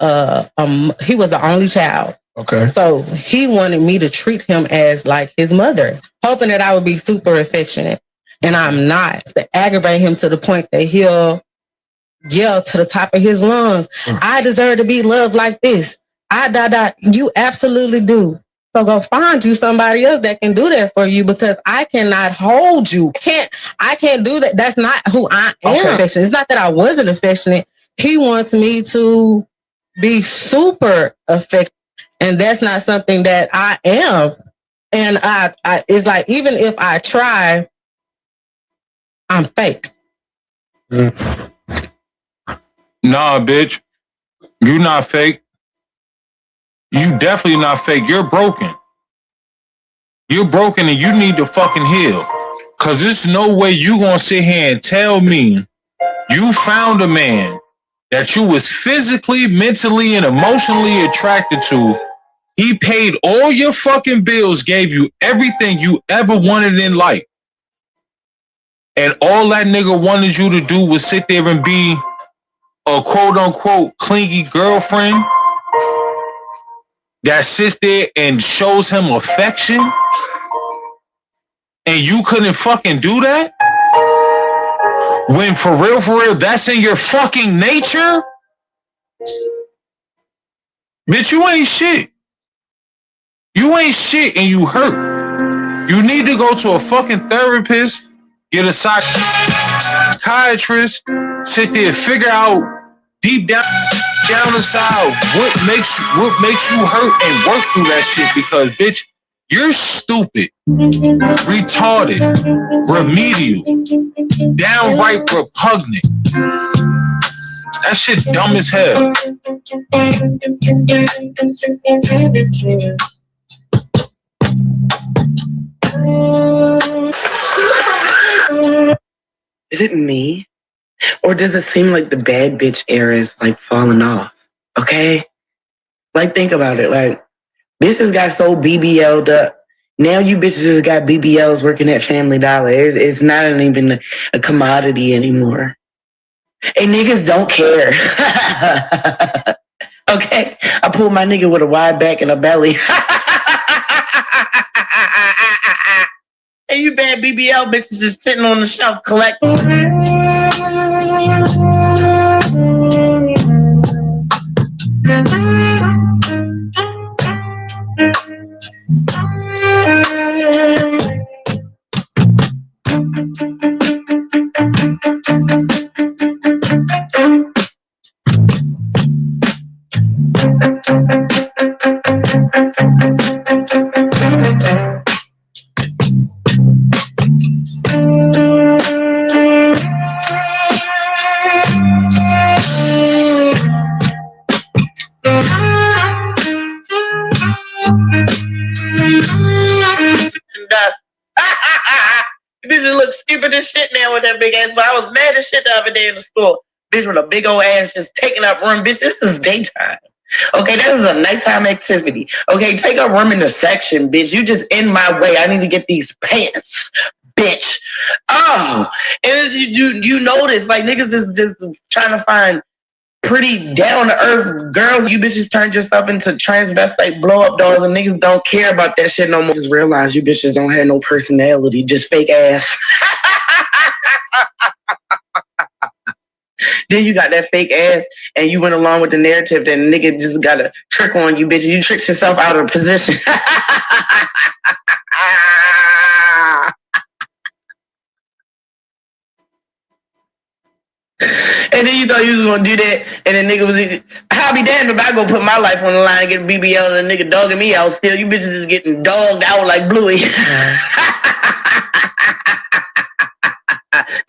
he was the only child. Okay. So he wanted me to treat him as like his mother, hoping that I would be super affectionate. And I'm not. To aggravate him to the point that he'll yell to the top of his lungs, I deserve to be loved like this. You absolutely do. So go find you somebody else that can do that for you, because I cannot hold you. I can't do that. That's not who I am. Okay. Affectionate. It's not that I wasn't affectionate. He wants me to be super affectionate, and that's not something that I am. And I it's like, even if I try, I'm fake. Nah, bitch. You're not fake. You definitely not fake. You're broken. You're broken and you need to fucking heal. Cause there's no way you gonna sit here and tell me you found a man that you was physically, mentally, and emotionally attracted to, he paid all your fucking bills, gave you everything you ever wanted in life. And all that nigga wanted you to do was sit there and be a quote-unquote clingy girlfriend that sits there and shows him affection, and you couldn't fucking do that? When for real, that's in your fucking nature? Bitch, you ain't shit. You ain't shit and you hurt. You need to go to a fucking therapist, get a psychiatrist, sit there and figure out deep down inside what makes you hurt and work through that shit, because bitch, you're stupid, retarded, remedial, downright repugnant. That shit dumb as hell. Is it me? Or does it seem like the bad bitch era is like falling off? Okay? Like, think about it. Like, bitches got so BBL'd up. Now you bitches just got BBLs working at Family Dollar. It's not even a commodity anymore. And niggas don't care. Okay? I pulled my nigga with a wide back and a belly. And you bad BBL bitches just sitting on the shelf collecting. Bitches look stupid as shit now with that big ass, but I was mad as shit the other day in the store. Bitch with a big old ass just taking up room. Bitch, this is daytime. Okay, that is a nighttime activity. Okay, take up room in the section, bitch. You just in my way. I need to get these pants, bitch. Oh, and you notice, like, niggas is just trying to find pretty down-to-earth girls. You bitches turned yourself into transvestite blow-up dolls, and niggas don't care about that shit no more. Just realize you bitches don't have no personality, just fake ass. Then you got that fake ass, and you went along with the narrative that nigga just got a trick on you, bitch. You tricked yourself out of position. And then you thought you was gonna do that, and the nigga was, I'll be damned if I go put my life on the line and get a BBL and the nigga dogging me out still. You bitches is getting dogged out like Bluey.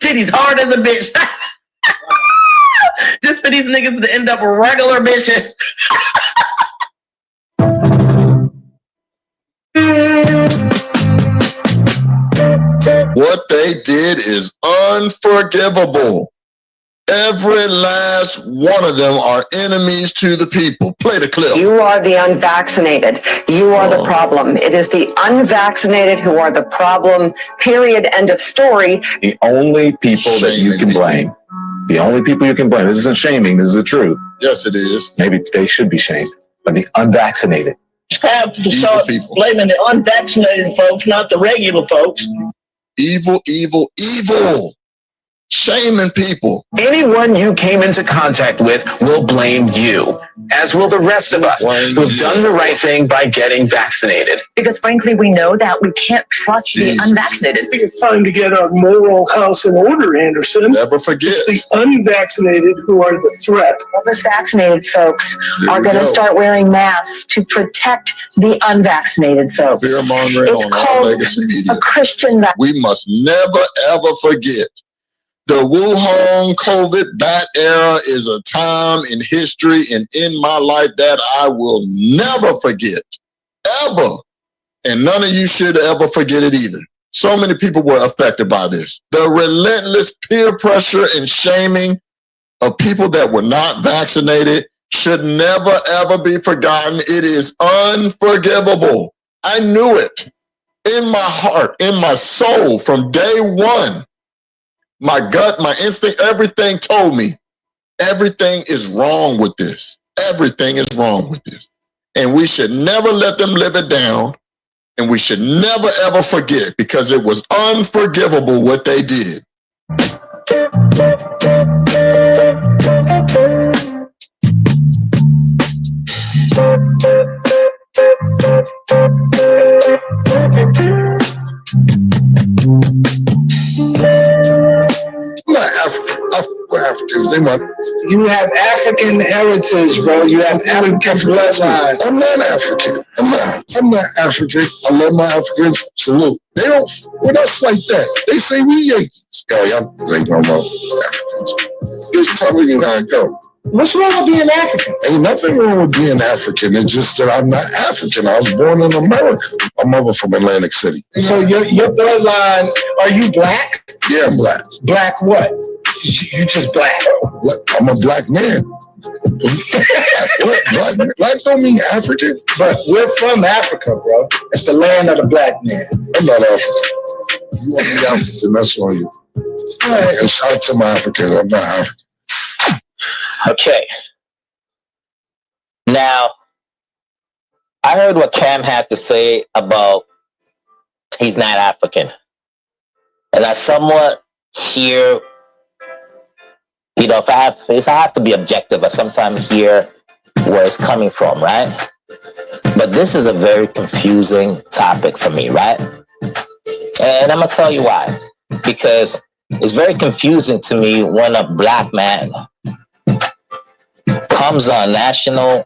Titties hard as a bitch. Just for these niggas to end up regular bitches. What they did is unforgivable. Every last one of them are enemies to the people. Play the clip. You are the unvaccinated. You are the problem. It is the unvaccinated who are the problem. Period. End of story. The only people that you can blame. The only people you can blame. This isn't shaming. This is the truth. Yes, it is. Maybe they should be shamed. But the unvaccinated. Have to start blaming the unvaccinated folks, not the regular folks. Evil, evil, evil. Shaming people. Anyone you came into contact with will blame you, as will the rest of us who've done the right thing by getting vaccinated. Because frankly, we know that we can't trust the unvaccinated. I think it's time to get our moral house in order, Anderson. Never forget. It's the unvaccinated who are the threat. All those vaccinated folks are going to start wearing masks to protect the unvaccinated folks. It's called a Christian vaccine. We must never, ever forget. The Wuhan COVID bat era is a time in history and in my life that I will never forget, ever. And none of you should ever forget it either. So many people were affected by this. The relentless peer pressure and shaming of people that were not vaccinated should never, ever be forgotten. It is unforgivable. I knew it in my heart, in my soul from day one. My gut, my instinct, everything told me everything is wrong with this. Everything is wrong with this. And we should never let them live it down. And we should never, ever forget, because it was unforgivable what they did. I'm not African. Africans, they might. You have African heritage, bro. You have African bloodline. I'm not African. I'm not African. I love my Africans. Salute. They don't with us like that. They say we Yankees. Yo, y'all ain't no more Africans. Just telling you how it go. What's wrong with being African? Ain't nothing wrong with being African. It's just that I'm not African. I was born in America. My mother from Atlantic City. So your bloodline, are you black? Yeah, I'm black. Black what? You just black. I'm a black man. Black don't mean African. But we're from Africa, bro. It's the land of the black man. I'm not African. You want to be African, that's on you. Right. And shout out to my Africans. I'm not African. Okay. Now, I heard what Cam had to say about he's not African. And I somewhat hear, you know, if I have to be objective, I sometimes hear where it's coming from, right? But this is a very confusing topic for me, right? And I'm going to tell you why. Because it's very confusing to me when a black man comes on national,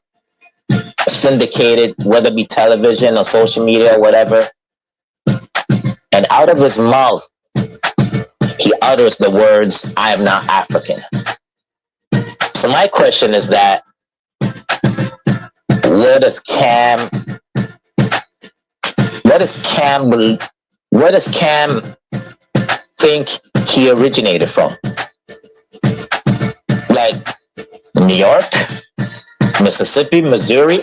syndicated, whether it be television or social media or whatever, and out of his mouth, he utters the words, I am not African. So my question is that, where does Cam think he originated from? Like New York, Mississippi, Missouri?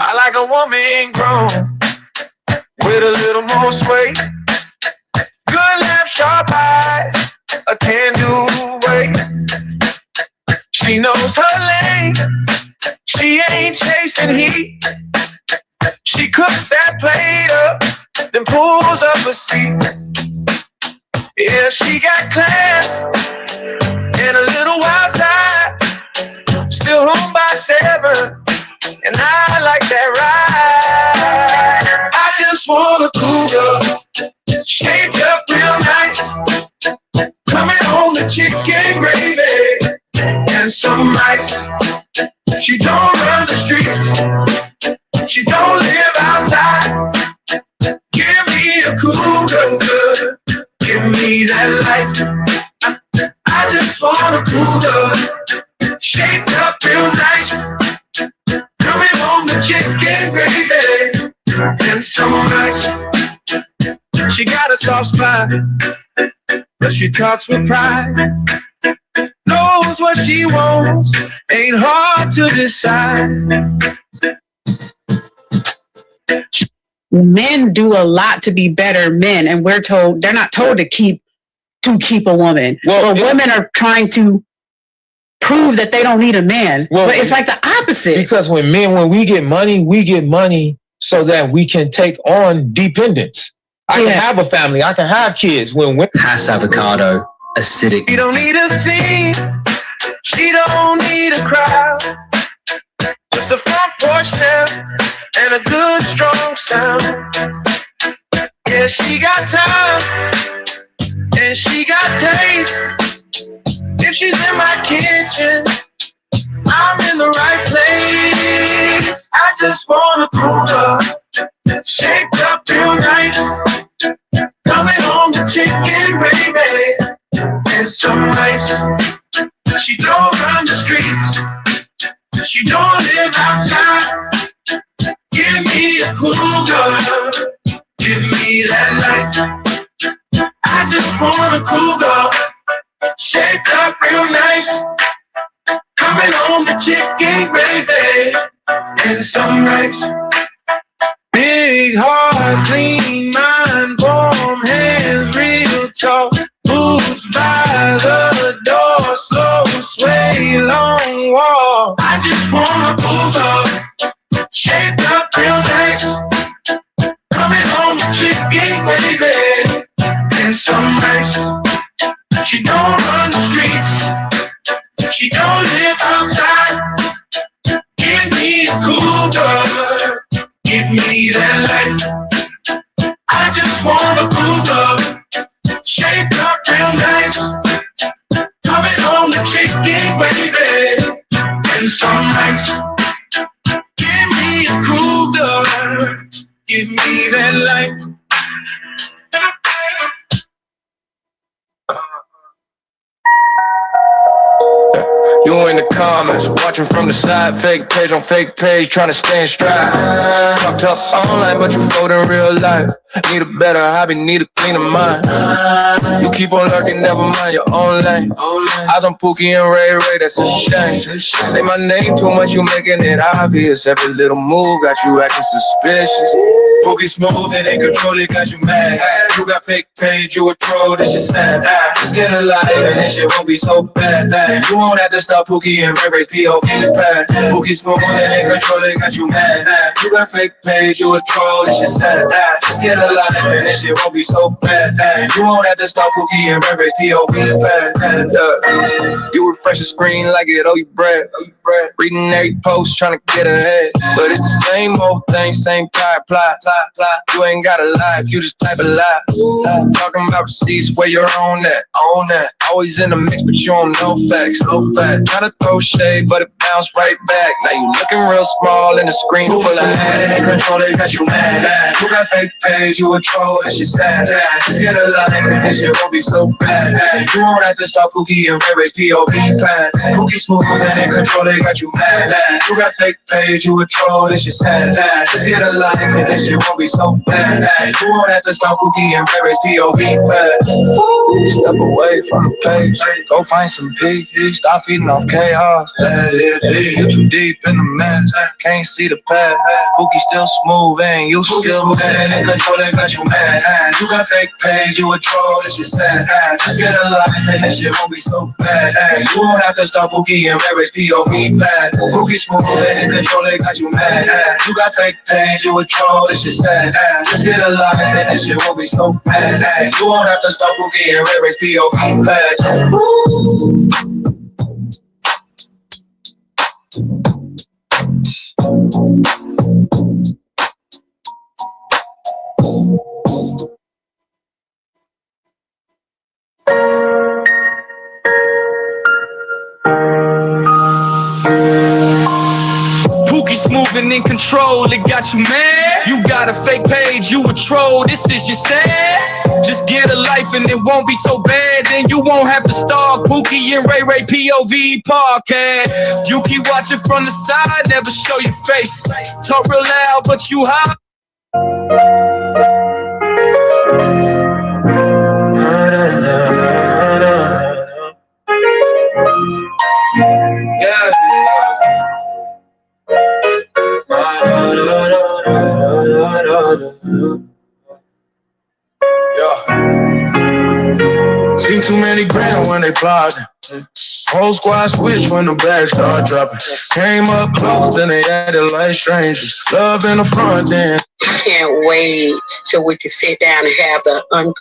I like a woman grown with a little more sway. Good laugh, sharp eyes, a can-do way. She knows her lane, she ain't chasing heat. She cooks that plate up, then pulls up a seat. Yeah, she got class and a little wild side. Still home by 7, and I like that ride. I just want want a cougar, shaped up real nice, coming home to chicken gravy and some rice. She don't run the streets, she don't live outside. Give me a cougar, good, give me that life. I just want a cougar, shaped up real nice, coming home to chicken gravy and some rice. She got a soft spot, but she talks with pride. Knows what she wants, ain't hard to decide. Men do a lot to be better men, and we're told they're not told to keep a woman. Well, women are trying to prove that they don't need a man. Well, but it's like the opposite. Because when we get money so that we can take on dependence. I can have a family, I can have kids. When women Hass avocado, acidic. She don't need a scene, she don't need a crowd. Just a front porch step and a good strong sound. Yeah, she got time and she got taste. If she's in my kitchen, I'm in the right place. I just want a cougar, shaped up real nice, coming home to chicken gravy and some rice. She don't run the streets, she don't live outside. Give me a cougar, give me that life. I just want a cougar, shaped up real nice, coming home to chicken gravy and some rice. Big heart, clean mind, warm hands, real talk. Moves by the door, slow sway, long walk. I just want a cougar, shaped up real nice, coming home to chicken gravy and some rice. She don't run the streets, she don't live outside. Give me a cougar, give me that life. I just want a cougar, shaped up real nice, coming home to chicken gravy and some rice. Give me a cougar, give me that life. You in the comments, watching from the side, fake page on fake page, trying to stay in stride. Talked up online, but you float in real life. Need a better hobby, need a cleaner mind. You keep on lurking, never mind your own lane. Eyes on Pookie and Ray, that's a shame. Say my name too much, you making it obvious. Every little move got you acting suspicious. Pookie smooth and in control, it got you mad. You got fake page, you a troll, this shit sad. Just get a life and this shit won't be so bad. You won't have to stop Pookie and Ray's POV the pad. Pookie smooth and in control, it got you mad. You got fake page, you a troll, this shit sad. Just get a life and this shit won't be so bad. You won't have to stop Pookie and Ray's POV the pad. You refresh the screen like it owe you bread. Reading every post, trying to get ahead. But it's the same old thing, same plot. You ain't got a lie, you just type a lie. Talking about receipts, where you're on that. Always in the mix, but you don't know facts. Trying to throw shade, but it bounced right back. Now you looking real small in the screen full of ads. In control, they got you mad. You got fake page, you a troll, that shit sad. Just get a life and this shit won't be so bad. You won't have to stop Pookie and Ray's POV pad. Pookie smooth and in control, they got you mad. You got fake page, you a troll, this shit sad. Just get a life and this shit won't be so bad. You won't have to stop Pookie and Ray's POV pad. Step away from the page, go find some peace. Stop feeding off chaos, let it be. You too deep in the mess, can't see the path. Pookie still smooth and you still mad. In control, they got you mad. You got fake page, you a troll, this shit sad. Just get a life and this shit won't be so bad. You won't have to stop Pookie and Ray's POV pad. Pookie smooth and in control, they got you mad. You got fake page, you a troll, this shit sad. Just get a life and this shit won't be so bad. You won't have to stop Pookie and Ray's POV pad. women in control, it got you mad. You got a fake page, you a troll, this is your sad. Just get a life and it won't be so bad. Then you won't have to stalk Pookie and Ray POV podcast. You keep watching from the side, never show your face. Talk real loud, but you high. Yeah. Seen too many grand when they plotting. Whole squad switch when the bags start dropping. Came up close and they acted like strangers. Love in the front end. Can't wait till we can sit down and have the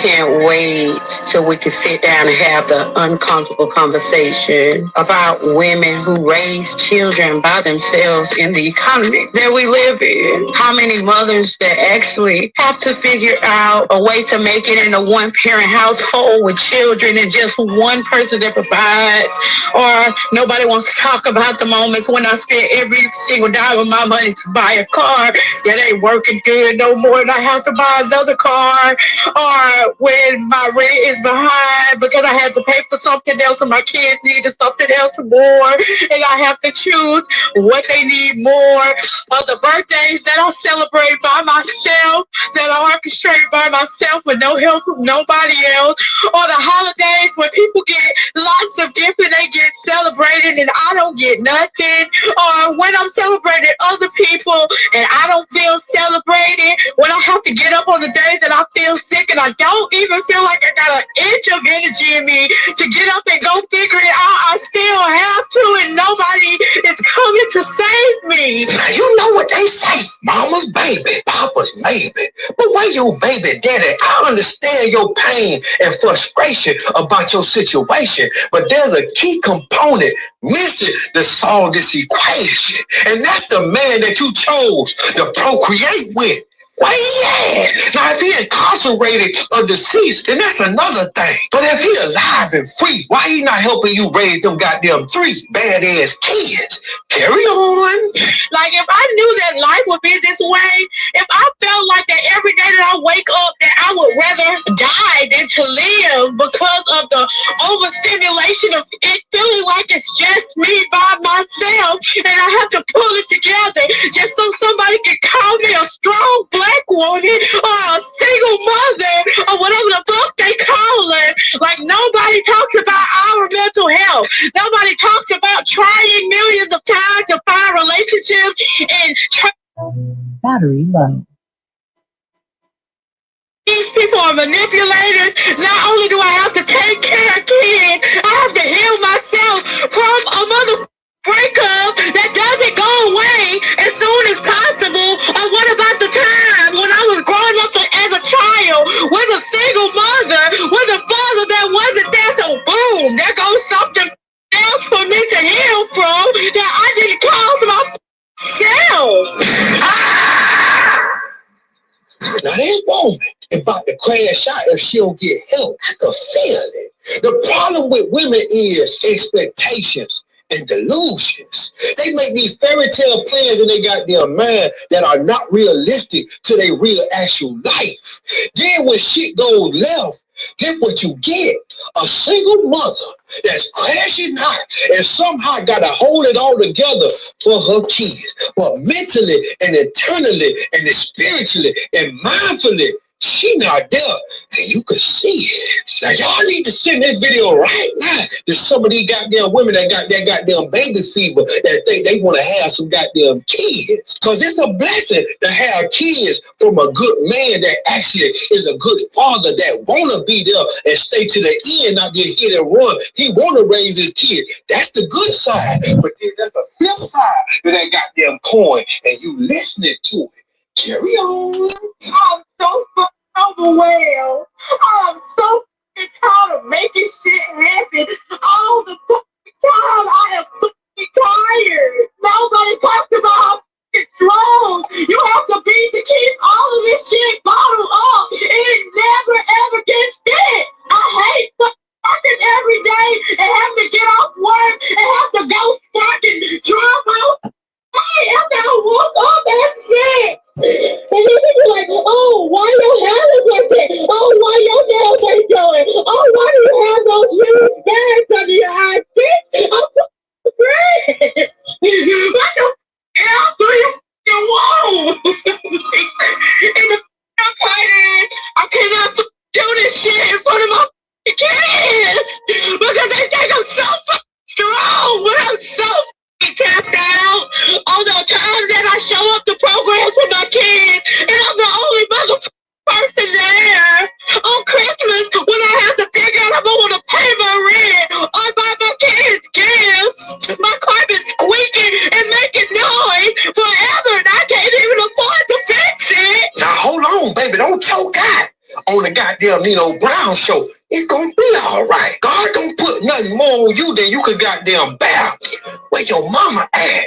Can't wait till we can sit down and have the uncomfortable conversation about women who raise children by themselves in the economy that we live in. How many mothers that actually have to figure out a way to make it in a one-parent household with children and just one person that provides, or nobody wants to talk about the moments when I spent every single dime of my money to buy a car that ain't working good no more and I have to buy another car, or when my rent is behind because I had to pay for something else and my kids needed something else more and I have to choose what they need more, or the birthdays that I celebrate by myself, that are orchestrated by myself with no help from nobody else, or the holidays when people get lots of gifts and they get celebrated and I don't get nothing, or when I'm celebrating other people and I don't feel celebrated, when I have to get up on the days that I feel sick and I don't even feel like I got an inch of energy in me to get up and go figure it out. I still have to, and nobody is coming to save me. Now you know what they say, mama's baby, papa's maybe. But where your baby daddy? I understand your pain and frustration about your situation, but there's a key component missing to solve this equation, and that's the man that you chose to procreate with. Where he at? Now, if he incarcerated or deceased, then that's another thing. But if he alive and free, why he not helping you raise them goddamn 3 badass kids? Carry on. Like, if I knew that life would be this way, if I felt like that every day that I wake up, that I would rather die than to live because of the overstimulation of it feeling like it's just me by myself, and I have to pull it together just so somebody can call me a strong black woman or a single mother or whatever the fuck they call it. Like, nobody talks about our mental health. Nobody talks about trying millions of times to find relationships and battery low. These people are manipulators. Not only do I have to take care of kids, I have to heal myself from a mother breakup that doesn't go away as soon as possible. Or what about the time when I was growing up as a child with a single mother, with a father that wasn't there? So boom, there goes something else for me to heal from that I didn't cause myself. Now that woman about to crash out if she don't get help. I can feel it. The problem with women is expectations and delusions. They make these fairy tale plans in their goddamn mind that are not realistic to their real actual life. Then when shit goes left, then what you get, a single mother that's crashing out and somehow gotta hold it all together for her kids. But mentally and internally and spiritually and mindfully, she not there, and you can see it. Now, y'all need to send this video right now to some of these goddamn women that got that goddamn baby fever that think they want to have some goddamn kids. Because it's a blessing to have kids from a good man that actually is a good father that want to be there and stay to the end, not just hit and run. He want to raise his kid. That's the good side. But then that's the flip side to that goddamn coin, and you listening to it. Carry on. I'm so overwhelmed. I'm so tired of making shit happen all the time. I am tired. Nobody talks about how strong you have to be to keep all of this shit bottled up, and it never ever gets fixed. I hate working every day and having to get off work and have to Everybody think I'm so strong, but I'm so tapped out on the times that I show up to programs with my kids, and I'm the only person there on Christmas when I have to figure out if I want to pay my rent or buy my kids gifts. My carpet's squeaking and making noise forever, and I can't even afford to fix it. Now hold on, baby, don't choke out on the goddamn Nino Brown show. It's gonna be all right. God don't put nothing more on you than you could goddamn bear. Where your mama at?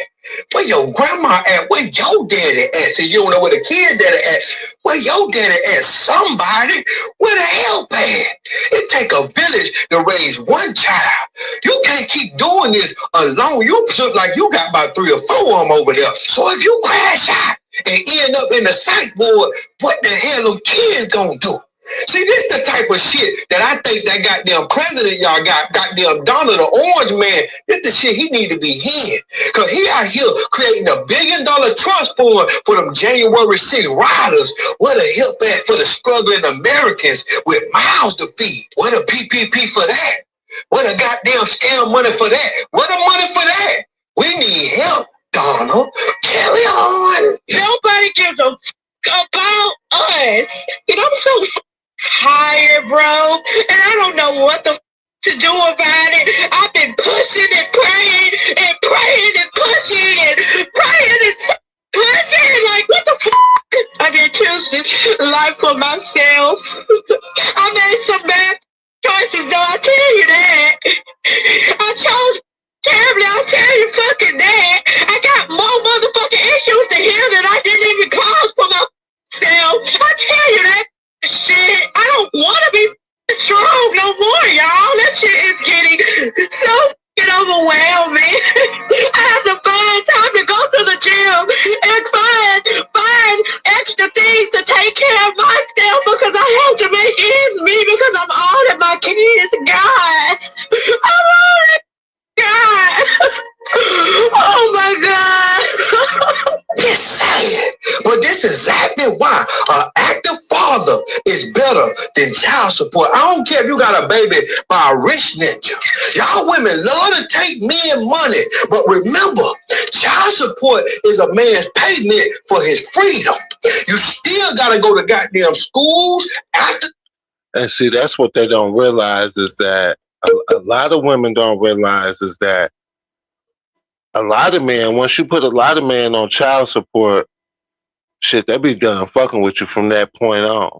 Where your grandma at? Where your daddy at? Since you don't know where the kid daddy at, where your daddy at? Somebody, where the help at? It take a village to raise one child. You can't keep doing this alone. You look like you got about 3 or 4 of them over there. So if you crash out and end up in the psych ward, what the hell them kids gonna do? See, this the type of shit that I think that goddamn president y'all got, goddamn Donald the Orange Man, this the shit he need to be in. Because he out here creating $1 billion trust fund for them January 6 riders. What a help at for the struggling Americans with mouths to feed. What a PPP for that. What a goddamn scam money for that. What a money for that. We need help, Donald. Carry on. Nobody gives a about us. And I'm so tired, bro, and I don't know what to do about it. I've been pushing and praying and praying and pushing and praying and pushing. Like, what the I didn't choose this life for myself. I made some bad choices, though, I'll tell you that. I chose terribly, I'll tell you fucking that. I got more motherfucking issues to heal that I didn't even cause for myself. I'll tell you that. Shit, I don't want to be strong no more, y'all. That shit is getting so overwhelming. I have to find time to go to the gym and find extra things to take care of myself because I have to make ends meet because I'm all that my kids got. I'm all that God. Oh my God. Just saying. But this is exactly why an active father is better than child support. I don't care if you got a baby by a rich ninja. Y'all women love to take men money. But remember, child support is a man's payment for his freedom. You still got to go to goddamn schools after. And see, that's what they don't realize is that a lot of women don't realize is that a lot of men, once you put a lot of men on child support, shit, they be done fucking with you from that point on.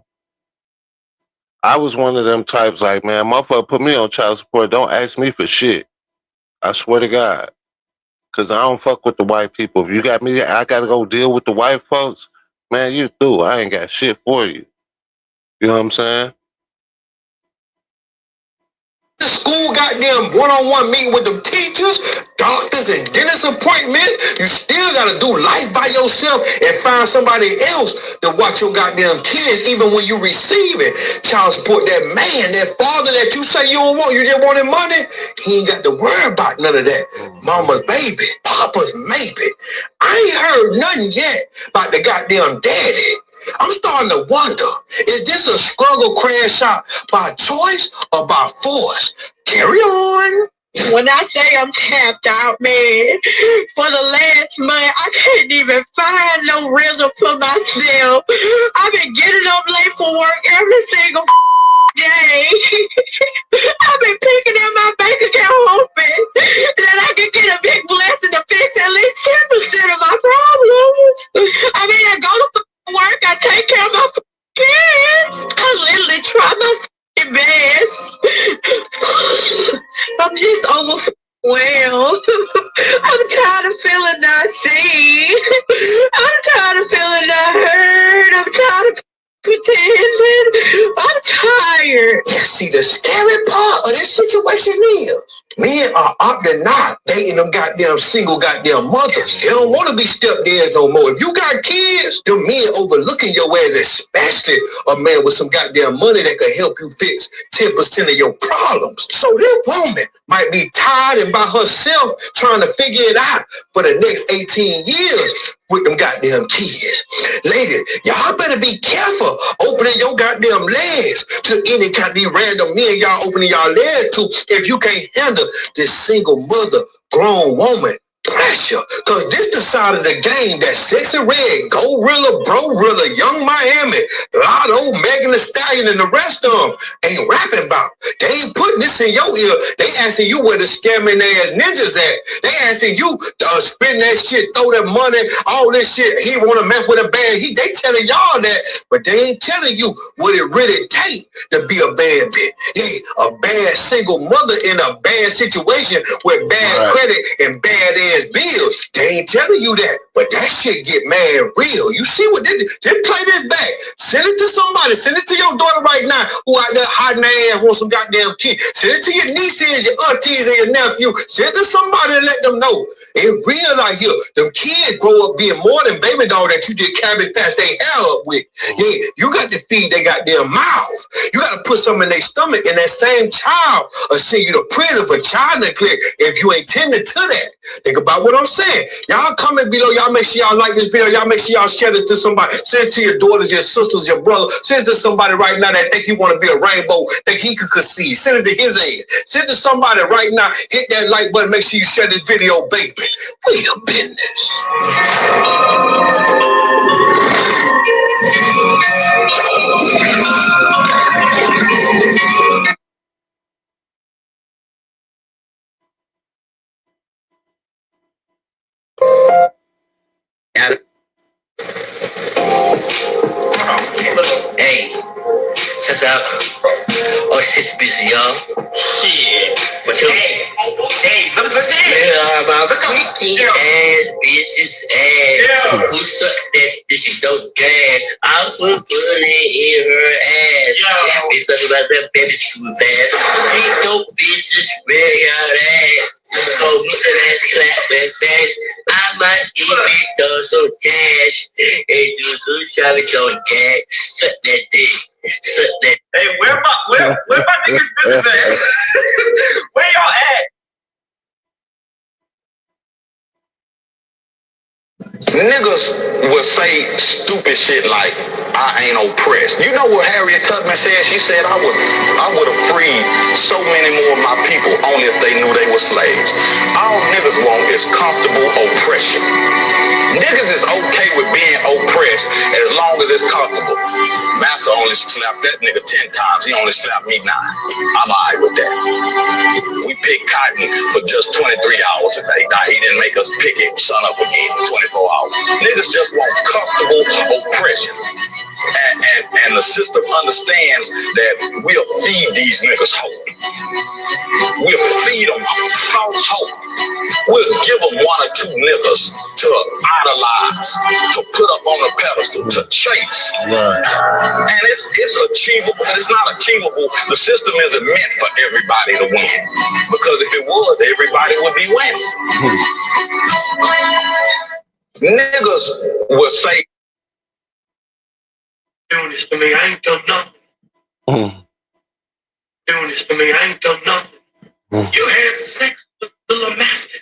I was one of them types like, man, motherfucker put me on child support, don't ask me for shit. I swear to God. Because I don't fuck with the white people. If you got me, I got to go deal with the white folks, man, you through. I ain't got shit for you. You know what I'm saying? The school goddamn one-on-one meeting with them teachers, doctors, and dentist appointments. You still gotta do life by yourself and find somebody else to watch your goddamn kids even when you receive it. Child support, that man, that father that you say you don't want, you just wanted money, he ain't got to worry about none of that. Mama's baby, papa's maybe. I ain't heard nothing yet about the goddamn daddy. I'm starting to wonder, is this a struggle crash out by choice or by force? Carry on. When I say I'm tapped out, man, for the last month, I can't even find no rhythm for myself. I've been getting up late for work every single day. I've been picking up my bank account hoping that I can get a big blessing to fix at least 10% of my problems. I mean, I go to work, I take care of my kids. I literally try my best. I'm just overwhelmed. I'm tired of feeling not seen. I'm tired of feeling not heard. I'm tired of pretending. I'm tired. See, the scary part of this situation is men are opting not dating them goddamn single goddamn mothers. They don't want to be stepdads no more. If you got kids, them men overlooking your ass, especially a man with some goddamn money that could help you fix 10% of your problems. So this woman might be tired and by herself trying to figure it out for the next 18 years with them goddamn kids. Ladies, y'all better be careful opening your goddamn legs to any kind of these random men y'all opening y'all legs to if you can't handle this single mother grown woman pressure? Cause this the side of the game that Sexy Red, Gorilla, Bro-Rilla, Young Miami, Lotto, Megan Thee Stallion, and the rest of them ain't rapping about. They ain't putting this in your ear. They asking you where the scamming ass ninjas at. They asking you to spend that shit, throw that money, all this shit. He want to mess with a bad. They telling y'all that, but they ain't telling you what it really take to be a bad bitch. Yeah, a bad single mother in a bad situation with bad credit and bad ass bills. They ain't telling you that, but that shit get mad real. You see what they just play this back. Send it to somebody. Send it to your daughter right now who out there hiding their ass want some goddamn kid. Send it to your nieces, your aunties, and your nephew. Send it to somebody and let them know. It's real out here. Them kids grow up being more than baby doll that you just cabbage patch their hair up with. Yeah, you got to feed their goddamn mouth. You got to put something in their stomach, and that same child will send you to prison for child neglect if you ain't tending to that. Think about what I'm saying. Y'all comment below. Y'all make sure y'all like this video. Y'all make sure y'all share this to somebody. Send it to your daughters, your sisters, your brother. Send it to somebody right now that think he want to be a rainbow, think he could conceive. Send it to his ass. Send it to somebody right now. Hit that like button. Make sure you share this video, baby. We a business. Hey, since oh, shit's busy, y'all. Shit. But hey, let's get it. About freaky ass, bitches ass. Who suck that sticky dope gas? I was putting it in her ass. Be talking about that baby too fast. Freak dope bitches, red out ass. Cold with that ass clap and fast. I might even throw some cash. Hey, do a good job with your gas. Suck that dick. Suck that. Hey, where my niggas bitches at? Where y'all at? Niggas will say stupid shit like, I ain't oppressed. You know what Harriet Tubman said? She said, I would have freed so many more of my people only if they knew they were slaves. All niggas want is comfortable oppression. Niggas is okay with being oppressed as long as it's comfortable. Master only slapped that nigga 10 times. He only slapped me 9. I'm alright with that. We picked cotton for just 23 hours a day. Now, he didn't make us pick it sun up again for 24 hours. Niggas just want comfortable oppression. And the system understands that we'll feed these niggas hope. We'll feed them false hope. We'll give them 1 or 2 niggas to idolize, to put up on the pedestal, to chase. Right. And it's achievable, and it's not achievable. The system isn't meant for everybody to win. Because if it was, everybody would be winning. Niggas will say, doing this to me, I ain't done nothing. Doing this to me, I ain't done nothing. You had sex with the little master.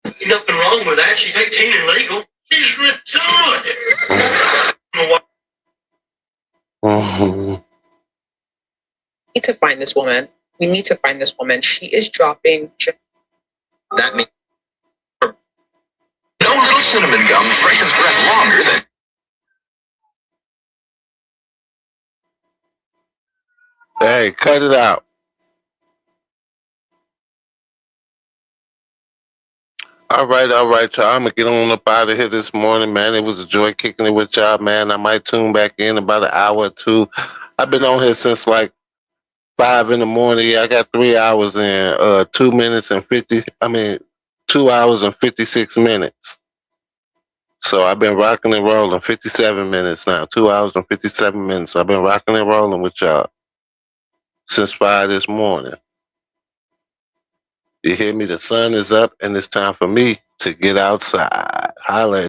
Ain't nothing wrong with that. She's 18 and legal. She's retarded. We need to find this woman. We need to find this woman. She is dropping. That means no little cinnamon gum freshens breath longer than. Hey, cut it out. All right, y'all. I'm going to get on up out of here this morning, man. It was a joy kicking it with y'all, man. I might tune back in about an hour or 2. I've been on here since like 5 in the morning. Yeah, I got 3 hours and 2 hours and 56 minutes. So I've been rocking and rolling 57 minutes now. 2 hours and 57 minutes. I've been rocking and rolling with y'all since 5 this morning. You hear me? The sun is up and it's time for me to get outside. Holla.